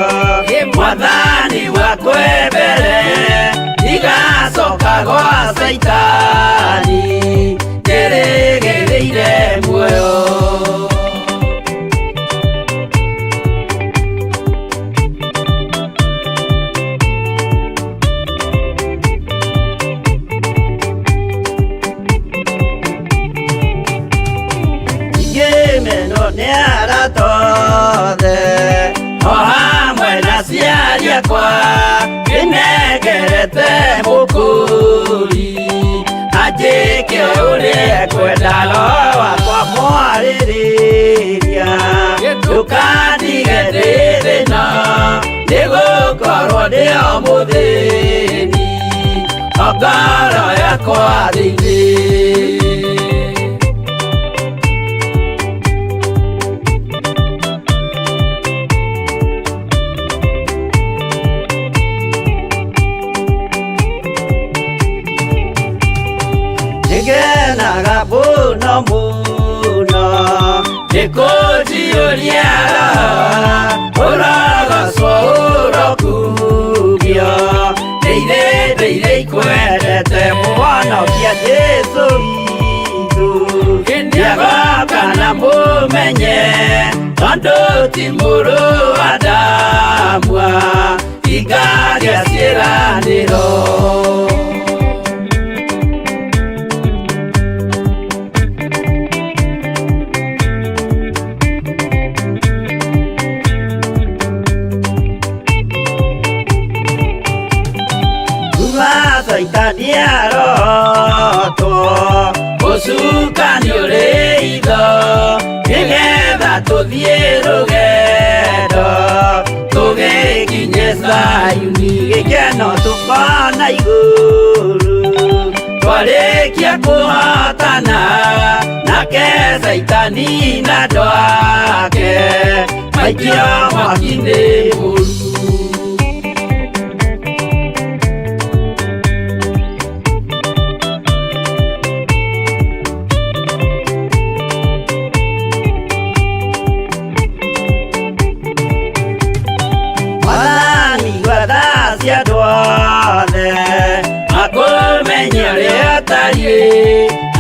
Mwathani wakwe mbere igacoka gwa Saitani ndĩrĩgĩrĩire muoyo o hamwe na ciari akwa nĩnegerete mũkũri anjĩke ũrĩa kwenda roho wakwa mwarĩrĩria ndũkandige ndĩ thĩna nĩgũkorwo ndĩo mũthĩni o ngoro yakwa thĩinĩ ngenaga mũno mũno nĩkũnjiũria ũrogocwo ũrokugio ndĩirĩ ikwendete mũhonokia Jesũ witũ nĩagoka na mũmenye tondũ ti mũrũ wa ndamwa ingagĩa ciĩranĩro Saitani arotwo ũcukani ũrĩ itho nĩgetha tũthiĩ rũgendo tũgĩkinye Zayuni gĩkeno tũkona igũrũ twarĩkia kũhotana nake Saitani na andũ ake maikio mwaki-inĩ mũru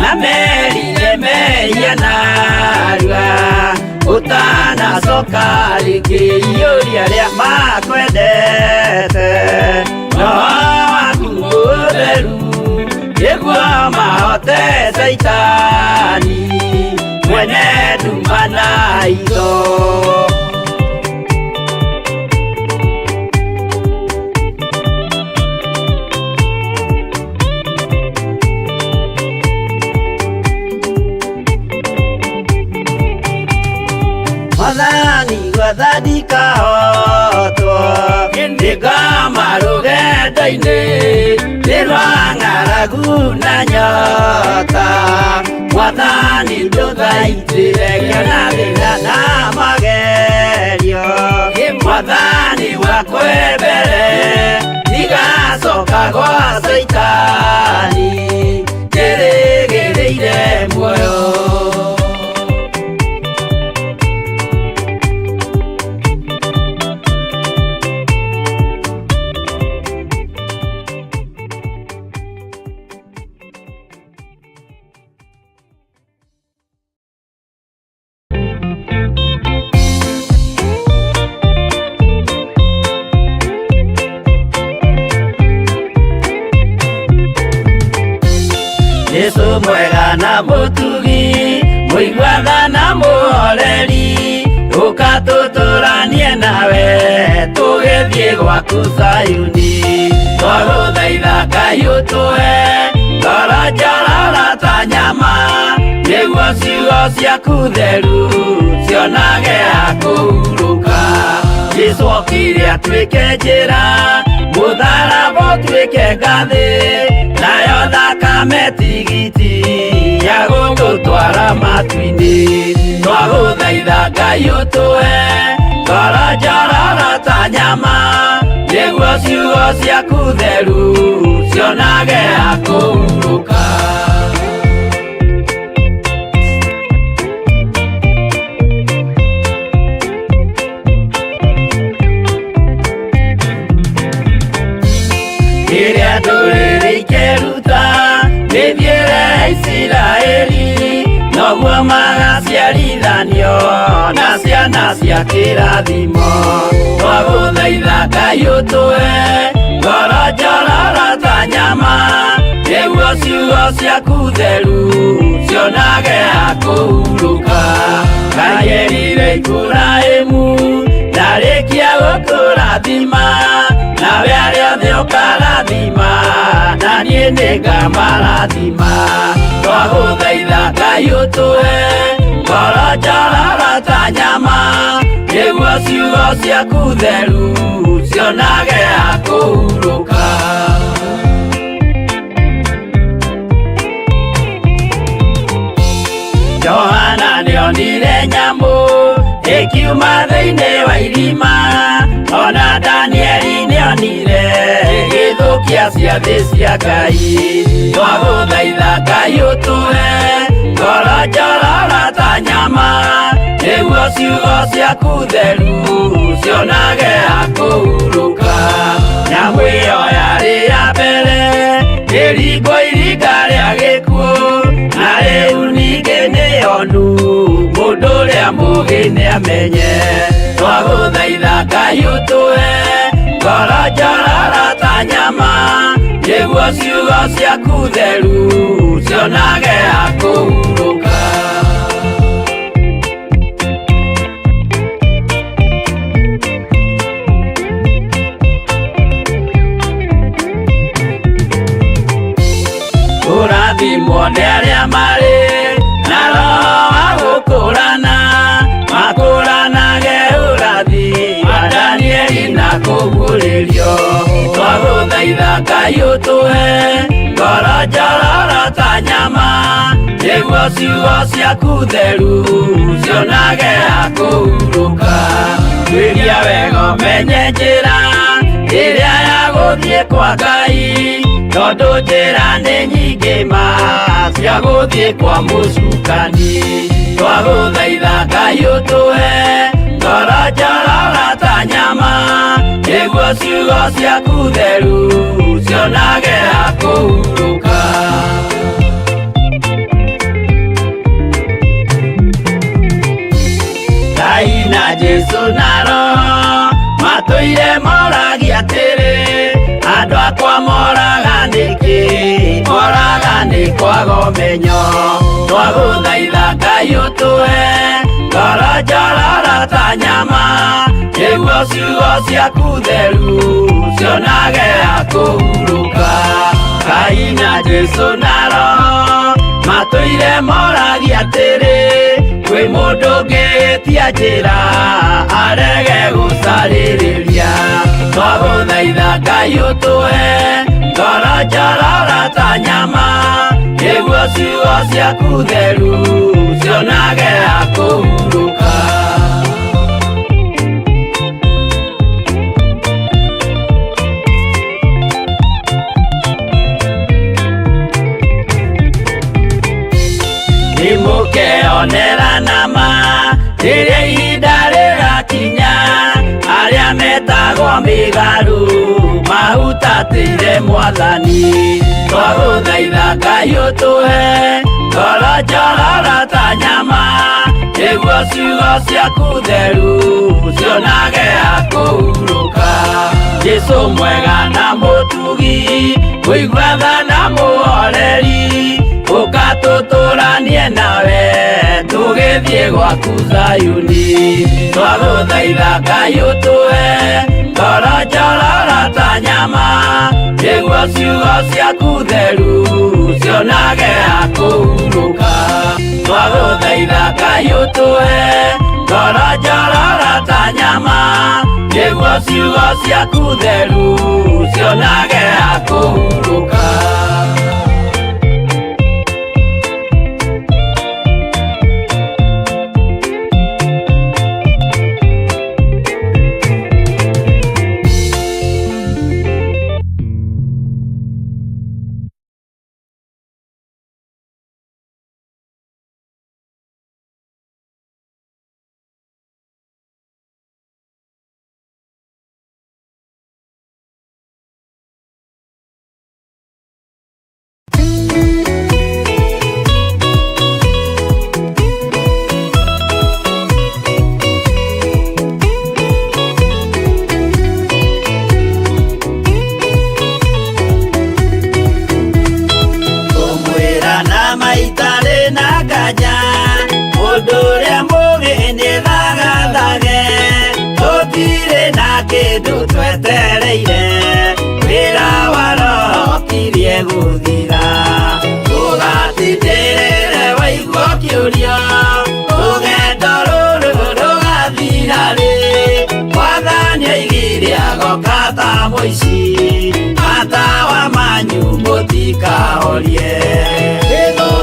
na merire meia narua utanacoka rĩngĩ iũria rĩa makwendete roho waku mũtheru nĩguo mahote Saitani mwene nduma na itho Mwathani gwathani kahotwo ndikama rũgendo-inĩ nĩrwa ng'aragu na nyota Mwathani ndũthaitĩrĩria na thĩna na magerio Mwathani wakwe mbere igacoka gwa Saitani ndĩrĩgĩrĩire muoyo Jesũ mwega na mũtugi mũigua na mũhoreri ũka tũtũranie nawe tũgĩthiĩ gwaku Zayuni twagũthaitha Ngai ũtũhe ngoro njororo ta nyama nĩguo ciugo ciaku theru cionage ha kũhurũka Jesũ okire atuĩke njĩra mũtharaba ũtuĩke ngathĩ nayo thakame tigiti ya gũgũtwara matu-inĩ twagũthaitha Ngai ũtũhe ngoro njororo ta nyama nĩguo ciugo ciaku theru cionage akũhurũka. Rĩrĩa ndũrĩrĩ ikeruta rĩthiĩre Isiraeli, noguo magaciarithanio na ciana cia kĩrathimo. Twagũthaitha Ngai ũtũhe ngoro njororo ta nyama nĩguo ciugo ciaku theru cionage akũhurũka. Ngai erire Iburahĩmu ndarĩkia gũkũrathima, nawe arĩa othe ũkarathima na niĩ nĩngamarathima. Twagũthaitha Ngai ũtũhe ngoro njororo ta nyama nĩguo ciugo ciaku theru cionage akũhurũka. Johana nĩonire nyamũ ĩkiuma thĩinĩ wa irima, ona Danieli nĩonire ĩgĩthũkia ciathĩ cia Ngai. Twagũthaitha Ngai ũtũhe ngoro njororo ta nyama nĩguo ciugo ciaku theru cionage akũhurũka. Nyamũ ĩyo yarĩ ya mbere ĩringwo iringa rĩa gĩkuũ, na rĩu ningĩ nĩyonu mũndũ ũrĩa mũũgĩ nĩamenye. Twagũthaitha Ngai ũtũhe ngoro njororo ta nyama nĩguo ciugo ciaku theru cionage akũhurũka. Kũrathimwo nĩ arĩa marĩ na roho wa gũkũrana, makũranage ũrathi wa Danieli na kũguũrĩrio. Twagũthaitha Ngai ũtũhe ngoro njororo ta nyama nĩguo ciugo ciaku theru cionage akũhurũka. Twĩria wega ũmenye njĩra ĩrĩa ya gũthiĩ kwa Ngai, tondũ njĩra nĩ nyingĩ ma cia gũthiĩ kwa mũcukani. Twagũthaitha Ngai ũtũhe ngoro njororo ta nyama nĩguo ciugo ciaku theru cionage akũhurũka. Ngai na Jesũ na Roho matũire moragia atĩrĩ, andũ akwa moraga nĩkĩ? Moraga nĩ kwaga ũmenyo. Twagũthaitha Ngai ũtũhe ngoro njororo ta nyama nĩguo ciugo ciaku theru cionage akũhurũka. Ngai na Jesũ na Roho matũire moragia atĩrĩ, kwĩ mũndũ ũngĩtia njĩra arege gũcarĩrĩria. Twagũthaitha Ngai ũtũhe ngoro njororo ta nyama nĩguo ciugo ciaku theru cionage akũhurũka. Nĩmũkeonera nama rĩrĩa ihinda rĩgakinya, arĩa metagwo mĩgarũ mahutatĩire Mwathani. Twagũthaitha Ngai ũtũhe ngoro njororo ta nyama nĩguo ciugo ciaku theru cionage akũhurũka. Jesũ mwega na mũtugi, mũigua tha na mũhoreri, ũka tũtũranie nawe tũgĩthiĩ gwaku Zayuni. Twagũthaitha Ngai ũtũhe ngoro njororo ta nyama nĩguo ciugo ciaku theru cionage akũhurũka. Twagũthaitha Ngai ũtũhe ngoro njororo ta nyama nĩguo ciugo ciaku theru cionage akũhurũka. mũici matawa manyu mũtikahorie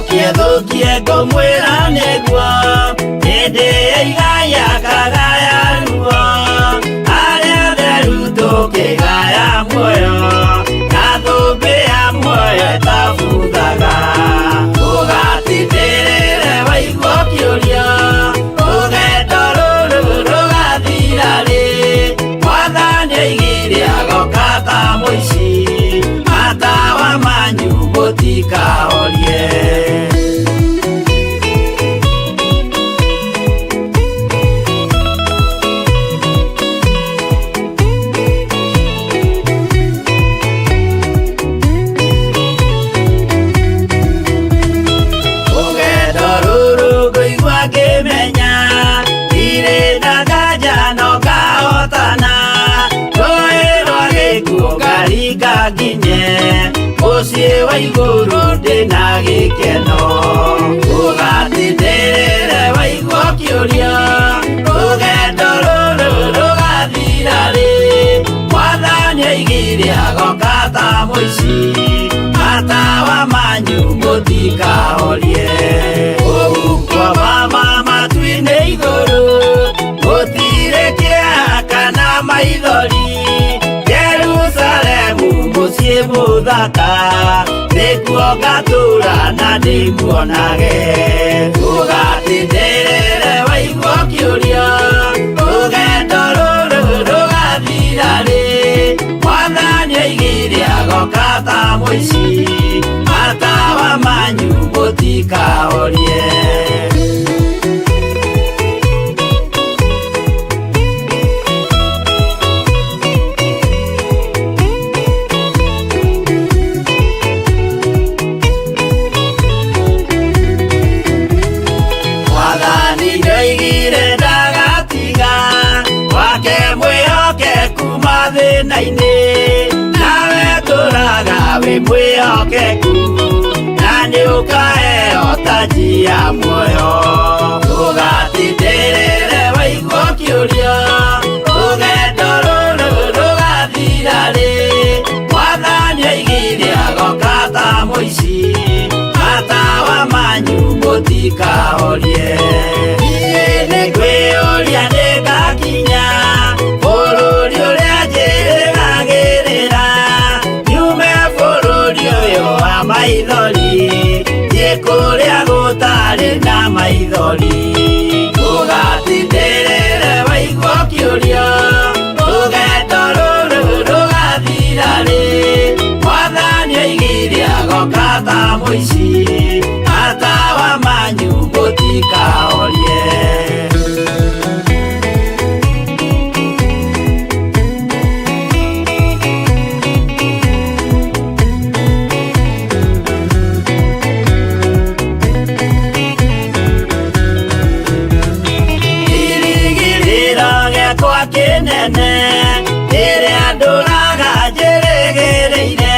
gĩthũkie ngũmwĩra nĩguo hĩndĩ ĩigaya kagaya ruo arĩa theru tũkĩgaya muoyo na thũmbĩ ya muoyo ĩtabuthaga ũgatindĩrĩre waigua kĩũria rũgendo rũrũ rũgathira rĩ mwathani oigire agoka ta mũici matawa manyu mũtikahorie mũciĩ wa igũrũ ndĩna gĩkeno ũgatindĩrĩre waigua kĩũria rũgendo rũrũ rũgathira rĩ mwathani oigire agoka ta mũici matawa manyu mũtikahorie ũhukwo mama matu-inĩ igũrũ gũtirĩ kĩeha kana maithori Jerusalemu mũciĩ mũthaka nĩkuo ngatũũra na ndĩmuonage ũgatindĩrĩre waigua kĩũria rũgendo rũrũ rũgathira rĩ mwathani oigire agoka ta mũici matawa manyu mũtikahorie nawe tũraga wĩ mwĩhokeku na nĩũkaheo taji ya muoyo ũgatindĩrĩre waigua kĩũria rũgendo rũrũ rũgathira rĩ mwathani oigire agoka ta mũici matawa manyu mũtikahorie niĩ nĩngwĩyũria nĩngakinya bũrũri ũrĩa njĩrĩgagĩrĩra nyume bũrũri ũyũ wa maithori thiĩ kũrĩa gũtarĩ na maithori ũgatindĩrĩre waigua kĩũria rũgendo rũrũ rũgathira rĩ mwathani oigire agoka ta mũici matawa manyu mũtikahorie kĩnene rĩrĩa ndũraga njĩrĩgĩrĩire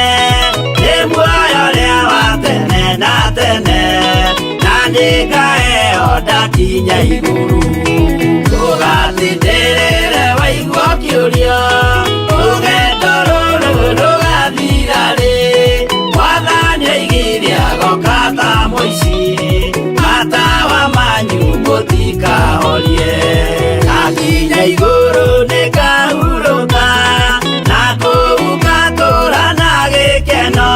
nĩ muoyo rĩa wa tene na tene na nĩngaheo ndakinya igũrũ ũgatindĩrĩre waigua kĩũria rũgendo rũrũ rũgathira rĩ mwathani oigire agoka ta mũici matawa manyu mũtikahorie ngakinya igũrũ nĩngahurũka na kũu ngatũũra na gĩkeno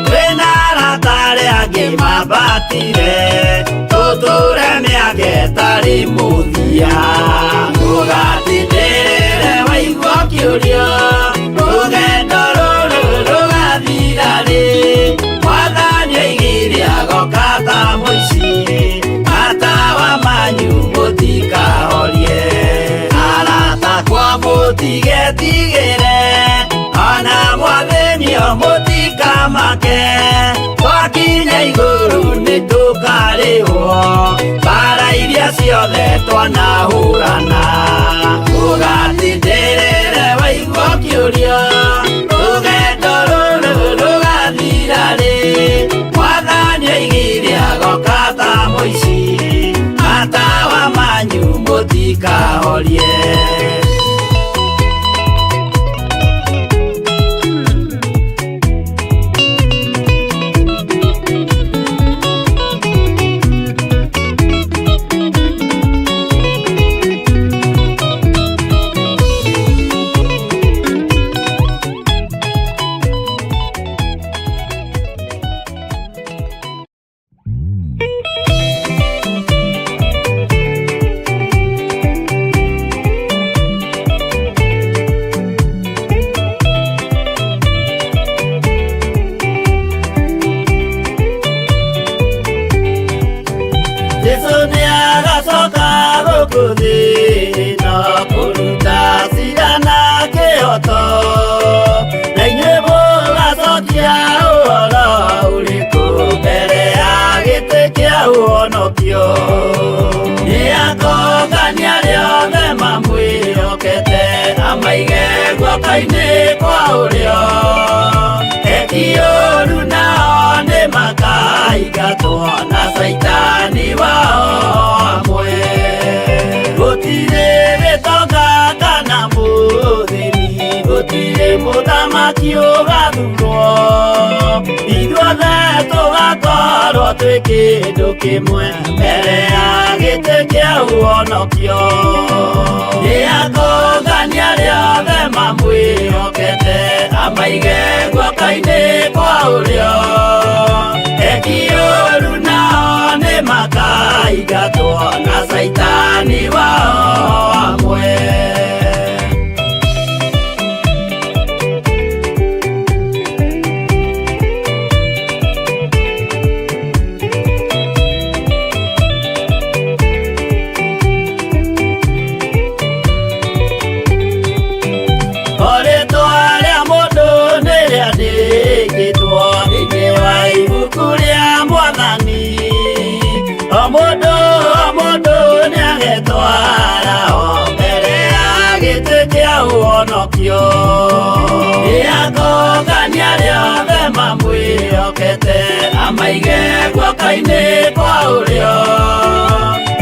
twĩna arata arĩa angĩ mambatire tũtũũre mĩaka ĩtarĩ mũthia ũgatindĩrĩre waigua kĩũria rũgendo rũrũ rũgathira rĩ mwathani oigire agoka ta mũici matawa manyu mũtikahorie arata kwa mũtigetigĩre ona mwathenio mũtikamake twakinya igũrũ nĩtũkarĩhwo mbara iria ciothe twanahũrana ũgatindĩrĩre waigua kĩũria rũgendo rũrũ rũgathira rĩ mwathani oigire agoka ta mũici matawa manyu mũtikahorie Jesu nĩ agacoka gũkũ thĩ ĩno kũruta cira na kĩhoto, na inyuĩ mũgacokia ũhoro ũrĩkũ mbere ya gĩtĩ kĩa ũhonokio. Nĩ akongania rĩothe mamwĩhokete, amaige guoko-inĩ kwa ũrĩo. Eki ũũru nao nĩ makaingatwo na Saitani wao hamwe. Gũtirĩ gĩtonga kana mũthĩni, gũtirĩ mũthamaki ũgathurwo, ithuothe tũgatwarwo twĩ kĩndũ kĩmwe mbere ya gĩtĩ kĩa ũhonokio. Nĩ akongania rĩothe mamwĩhokete, amaige guoko-inĩ kwa ũrĩo. Eki ũũru nao nĩ makaingatwo na Saitani wao hamwe. Nĩ akongania rĩothe mamwĩhokete, amaige guoko-inĩ kwa ũrĩo.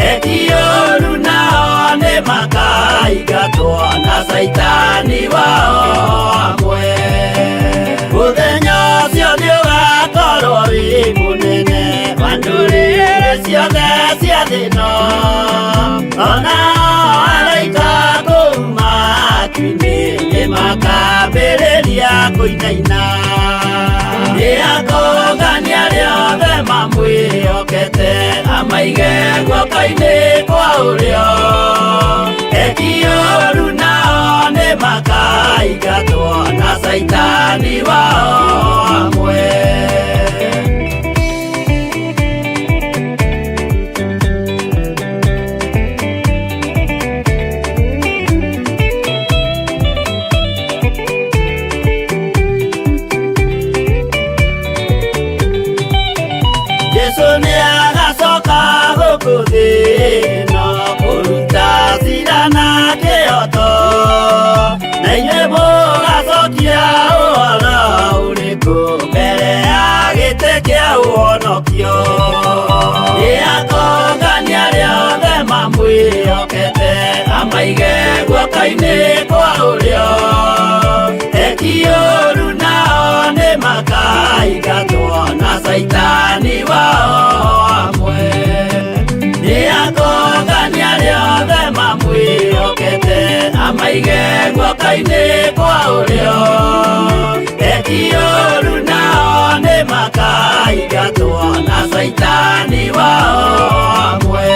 Eki ũũru nao nĩ makaingatwo na Saitani wao hamwe. Mũthenya ũcio nĩ ũgakorwo wĩ mũnene wa ndũrĩrĩ ciothe cia thĩ ĩno, onao araika kũu matu-inĩ nĩ makambĩrĩria kũinaina. Nĩ akongania rĩothe mamwĩhokete, amaige guoko-inĩ kwa ũrĩo. Eki ũũru nao nĩ makaingatwo na Saitani wao hamwe. Jesu nĩ agacoka gũkũ thĩ ĩno kũruta cira na kĩhoto, na inyuĩ mũgacokia ũhoro ũrĩkũ mbere ya gĩtĩ kĩa ũhonokio. Nĩ akongania rĩothe mamwĩhokete, amaige guoko-inĩ kwa ũrĩo. Eki ũũru nao nĩ makaingatwo na Saitani wao hamwe. Nĩ akongania rĩothe mamwĩhokete, amaige guoko-inĩ kwa ũrĩo. Eki ũũru nao nĩ makaingatwo na Saitani wao hamwe.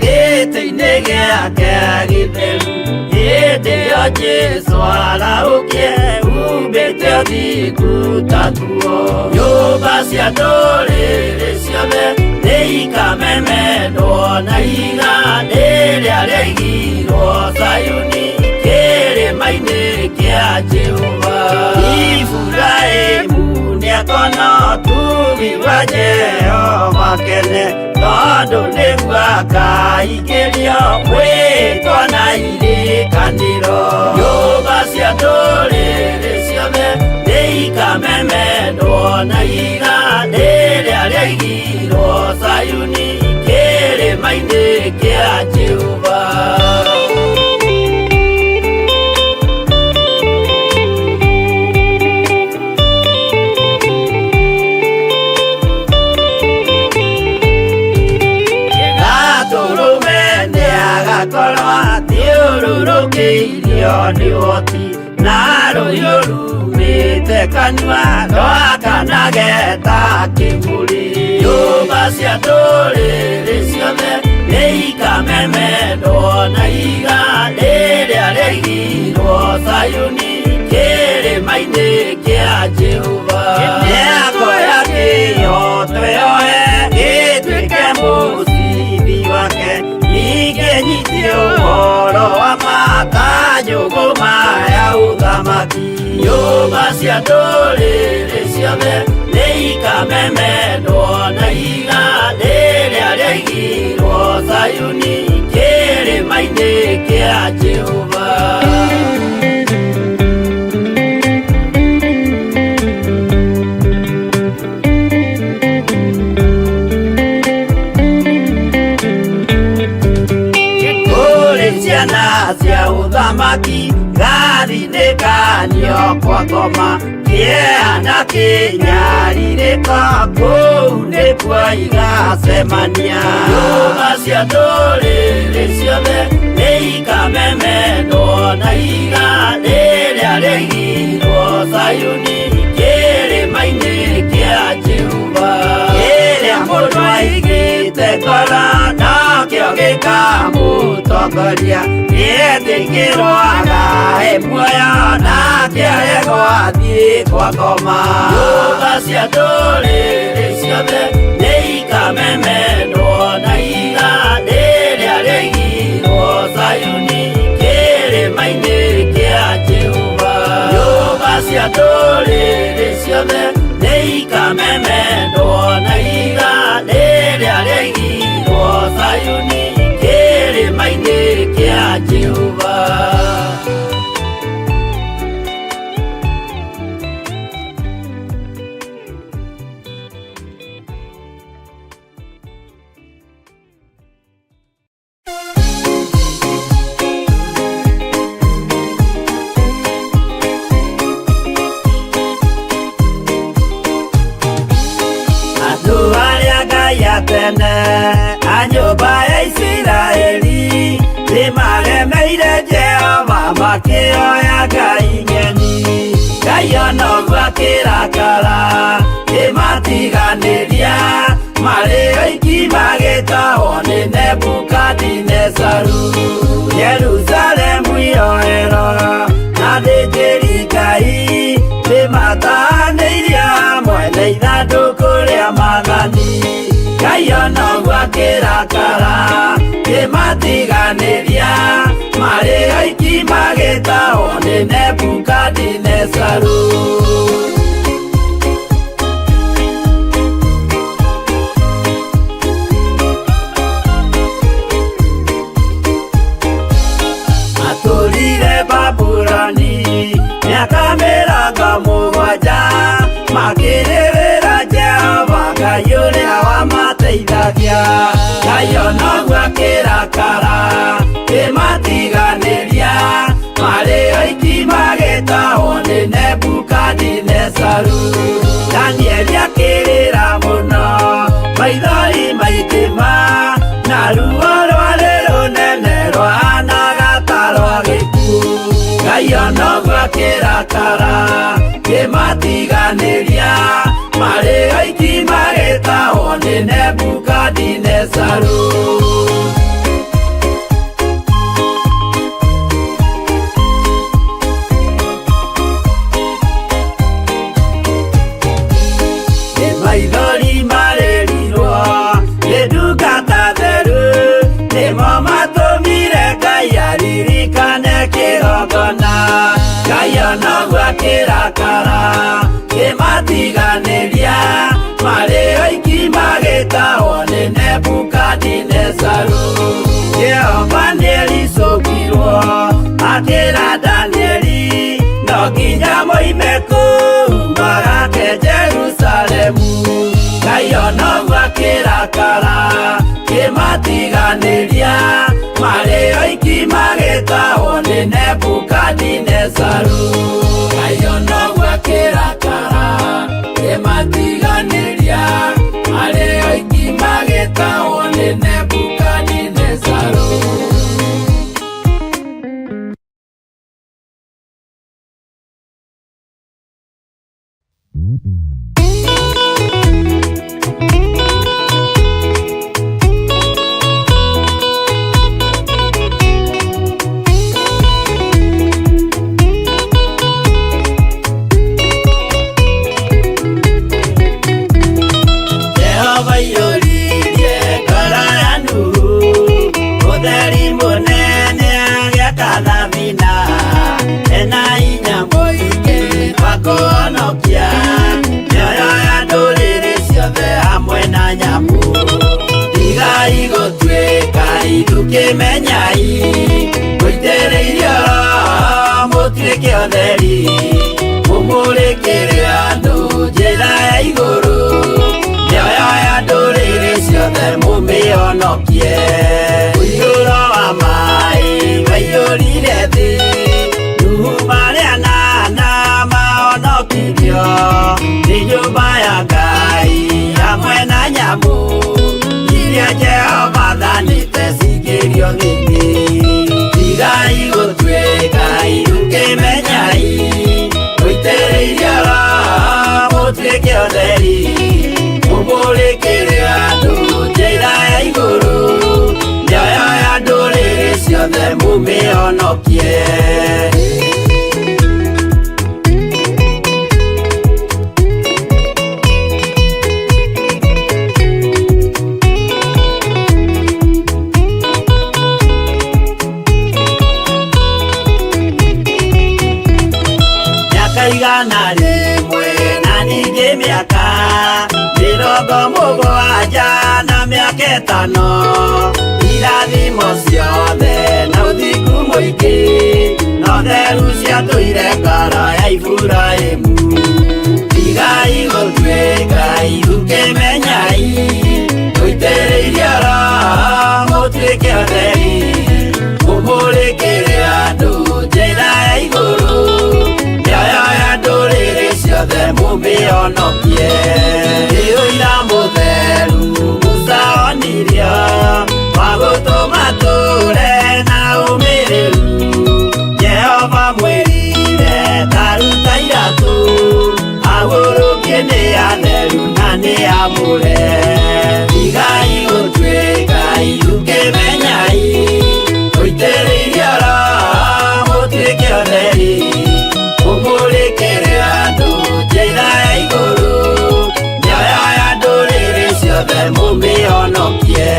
Gĩtĩ-inĩ gĩake gĩtheru, hĩndĩ ĩyo Jesũ araũkie, humbĩte ũthingu ta nguo. Nyũmba cia ndũrĩrĩ ciothe nĩ ikamemenwo na ihiga rĩrĩa rĩaigirwo Zayuni, kĩrĩma-inĩ kĩa Jehova. Iburahĩmu nĩakona ũtugi wa Jehova kene, tondũ nĩguo akaingĩrio gwĩtwo na irĩkanĩro. Nyũmba cia ndũrĩrĩ ciothe nĩ ikamemenwo na ihiga rĩrĩa rĩaigirwo Zayuni, kĩrĩma-inĩ kĩa Jehova. Urukeirio ni woti na rũhiũ rumĩte kanua rwakanageta kĩmũri. Nyũmba cia ndũrĩrĩ ciothe nĩ ikamemendwo na iga rĩrĩa rĩigirwo Sayuni kĩrĩma-inĩ kĩa Jehova. Nĩakoya kĩyo twĩoe gĩtuĩke mũcibi wake, ningĩ nyitie ũhoro wa makanjũgũ maya ũthamaki. Nyũmba cia ndũrĩrĩ ciothe nĩ ikamemendwo na iga rĩrĩa rĩigirwo Sayuni kĩrĩma-inĩ kĩa Jehova. Ciana cia ũthamaki gathinĩkanio kwa ngoma, kĩeha kĩnyarirĩka kũu nĩkuo igacemania. Nyũmba cia ndũrĩrĩ ciothe nĩ ikamemendwo na iga rĩrĩa rĩigirwo Sayuni kĩrĩma-inĩ kĩa Jehova. Kĩrĩa mũndũ aigĩte ngoro nakĩo gĩkamũtongoria, nĩetĩkĩrwaga he muoyo nake aregwo athiĩ kwa ngoma. Nyũmba cia ndũrĩrĩ ciothe nĩ ikamemendwo na iga rĩrĩa rĩigirwo Sayuni kĩrĩma-inĩ kĩa Jehova. Nyũmba cia ndũrĩrĩ ciothe nĩ ikamemendwo na iga rĩrĩa rĩigirwo Sayuni kĩrĩma-inĩ kĩa Jehova. Andũ arĩa Ngai atene a nyũmba ya Isiraeli nĩmaremeire Jehova makĩoya ngai ng'eni. Ngai ona ũguo akĩrakara kĩmatiganĩria, marĩ oiki magĩtahwo nĩ Nebukadinezaru. Jerusalemu iroero na thĩnjĩri-Ngai nĩmatahanĩirie hamwe na ithandũkũ rĩa maathani. Ngai ona ũguo akĩrakara kĩmatiganĩria, marĩ oiki magĩtahwo nĩ Nebukadinezaru. Atũrire Babuloni mĩaka 70 makĩrĩrĩra Jehova Ngai ũrĩa wamateithagia. Ngai ona ũguo akĩrakara kĩmatiganĩria, marĩ oiki magĩtahwo nĩ Nebukadinezaru. Danieli akĩrĩra mũno, maithori maikĩma, na ruo rwarĩ rũnene rwahanaga ta rwa gĩkuũ. Ngai ona ũguo akĩrakara kĩmatiganĩria, marĩ oiki magĩtahwo nĩ Nebukadinezaru. Maithori marĩrirwo nĩ ndungata theru, nĩmo matũmire Ngai aririkane kĩgongona. Ngai ona ũguo akĩrakara kĩmatiganĩria, marĩ oiki magĩtahwo nĩ Nebukadinezaru. Jehova nĩericũkirwo akĩra Danieli, no nginya moime kũu magake Jerusalemu. Ngai ona ũguo akĩrakara kĩmatiganĩria, marĩ oiki magĩtahwo nĩ Nebukadinezaru. Ngai ona ũguo akĩrakara kĩmatiganĩria, marĩ oiki magĩtahwo nĩ Nebukadinezaru. igũrũ mĩoyo ya ndũrĩrĩ ciothe mũmĩonokie ũihũro wa maĩ waiyũrire thĩ Nuhu marĩa nana mahonokirio nĩ nyũmba ya Ngai hamwe na nyamũ iria Jehova thanĩte cingĩrio thĩinĩ tigai gũtuĩka irukĩmenyai mũitĩrĩirie Roho mũtuĩke ũtheri mũmũrĩkĩre andũ njĩra ya igũrũ mĩoyo ya ndũrĩrĩ ciothe mũmĩonokie igana rĩmwe na ningĩ mĩaka 70 na mĩaka 5 irathimo ciothe na ũthingu mũingĩ na ũtheru ciatũire ngoro ya Iburahĩmu tigai gũtuĩka irukĩmenyai mũitĩrĩirie Roho mũtuĩke ũtheri mũmũrĩkĩre andũ njĩra ya igũrũ ciothe mũmĩonokie ũira mũtheru Musa onirio wa gũtũma tũre na ũmĩrĩru Jehova mwĩrire taruta iratũ agũrũkie nĩ atheru na nĩ amũre tigai gũtuĩka irukĩmenyai mũitĩrĩirie Roho mũtuĩke ũtheri mũmũrĩkĩre andũ njĩra ya igũrũ mĩoyo ya ndũrĩrĩ ciothe mũmĩonokie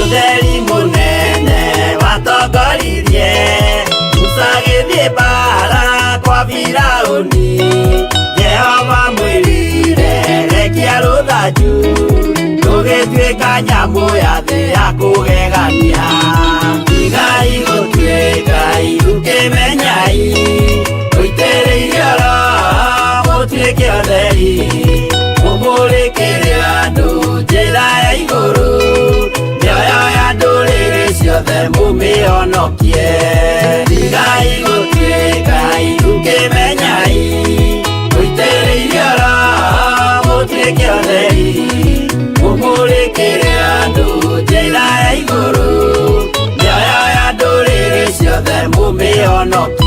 ũtheri mũnene watongoririe bara kwa Firaũni Jehova mwĩrire rekia rũthanju ndũgĩtuĩka nyamũ ya thĩ ya kũgegania tigai gũtuĩka irukĩmenyai mũitĩrĩirie Roho mũtuĩke ũtheri mũmũrĩkĩre andũ njĩra ya igũrũ mĩoyo ya ndũrĩrĩ ciothe mũmĩonokie tigai gũtuĩka irukĩmenyai mũitĩrĩirie Roho mũtuĩke ũtheri mũmũrĩkĩre andũ njĩra ya igũrũ mĩoyo ya ndũrĩrĩ ciothe mũmĩonokie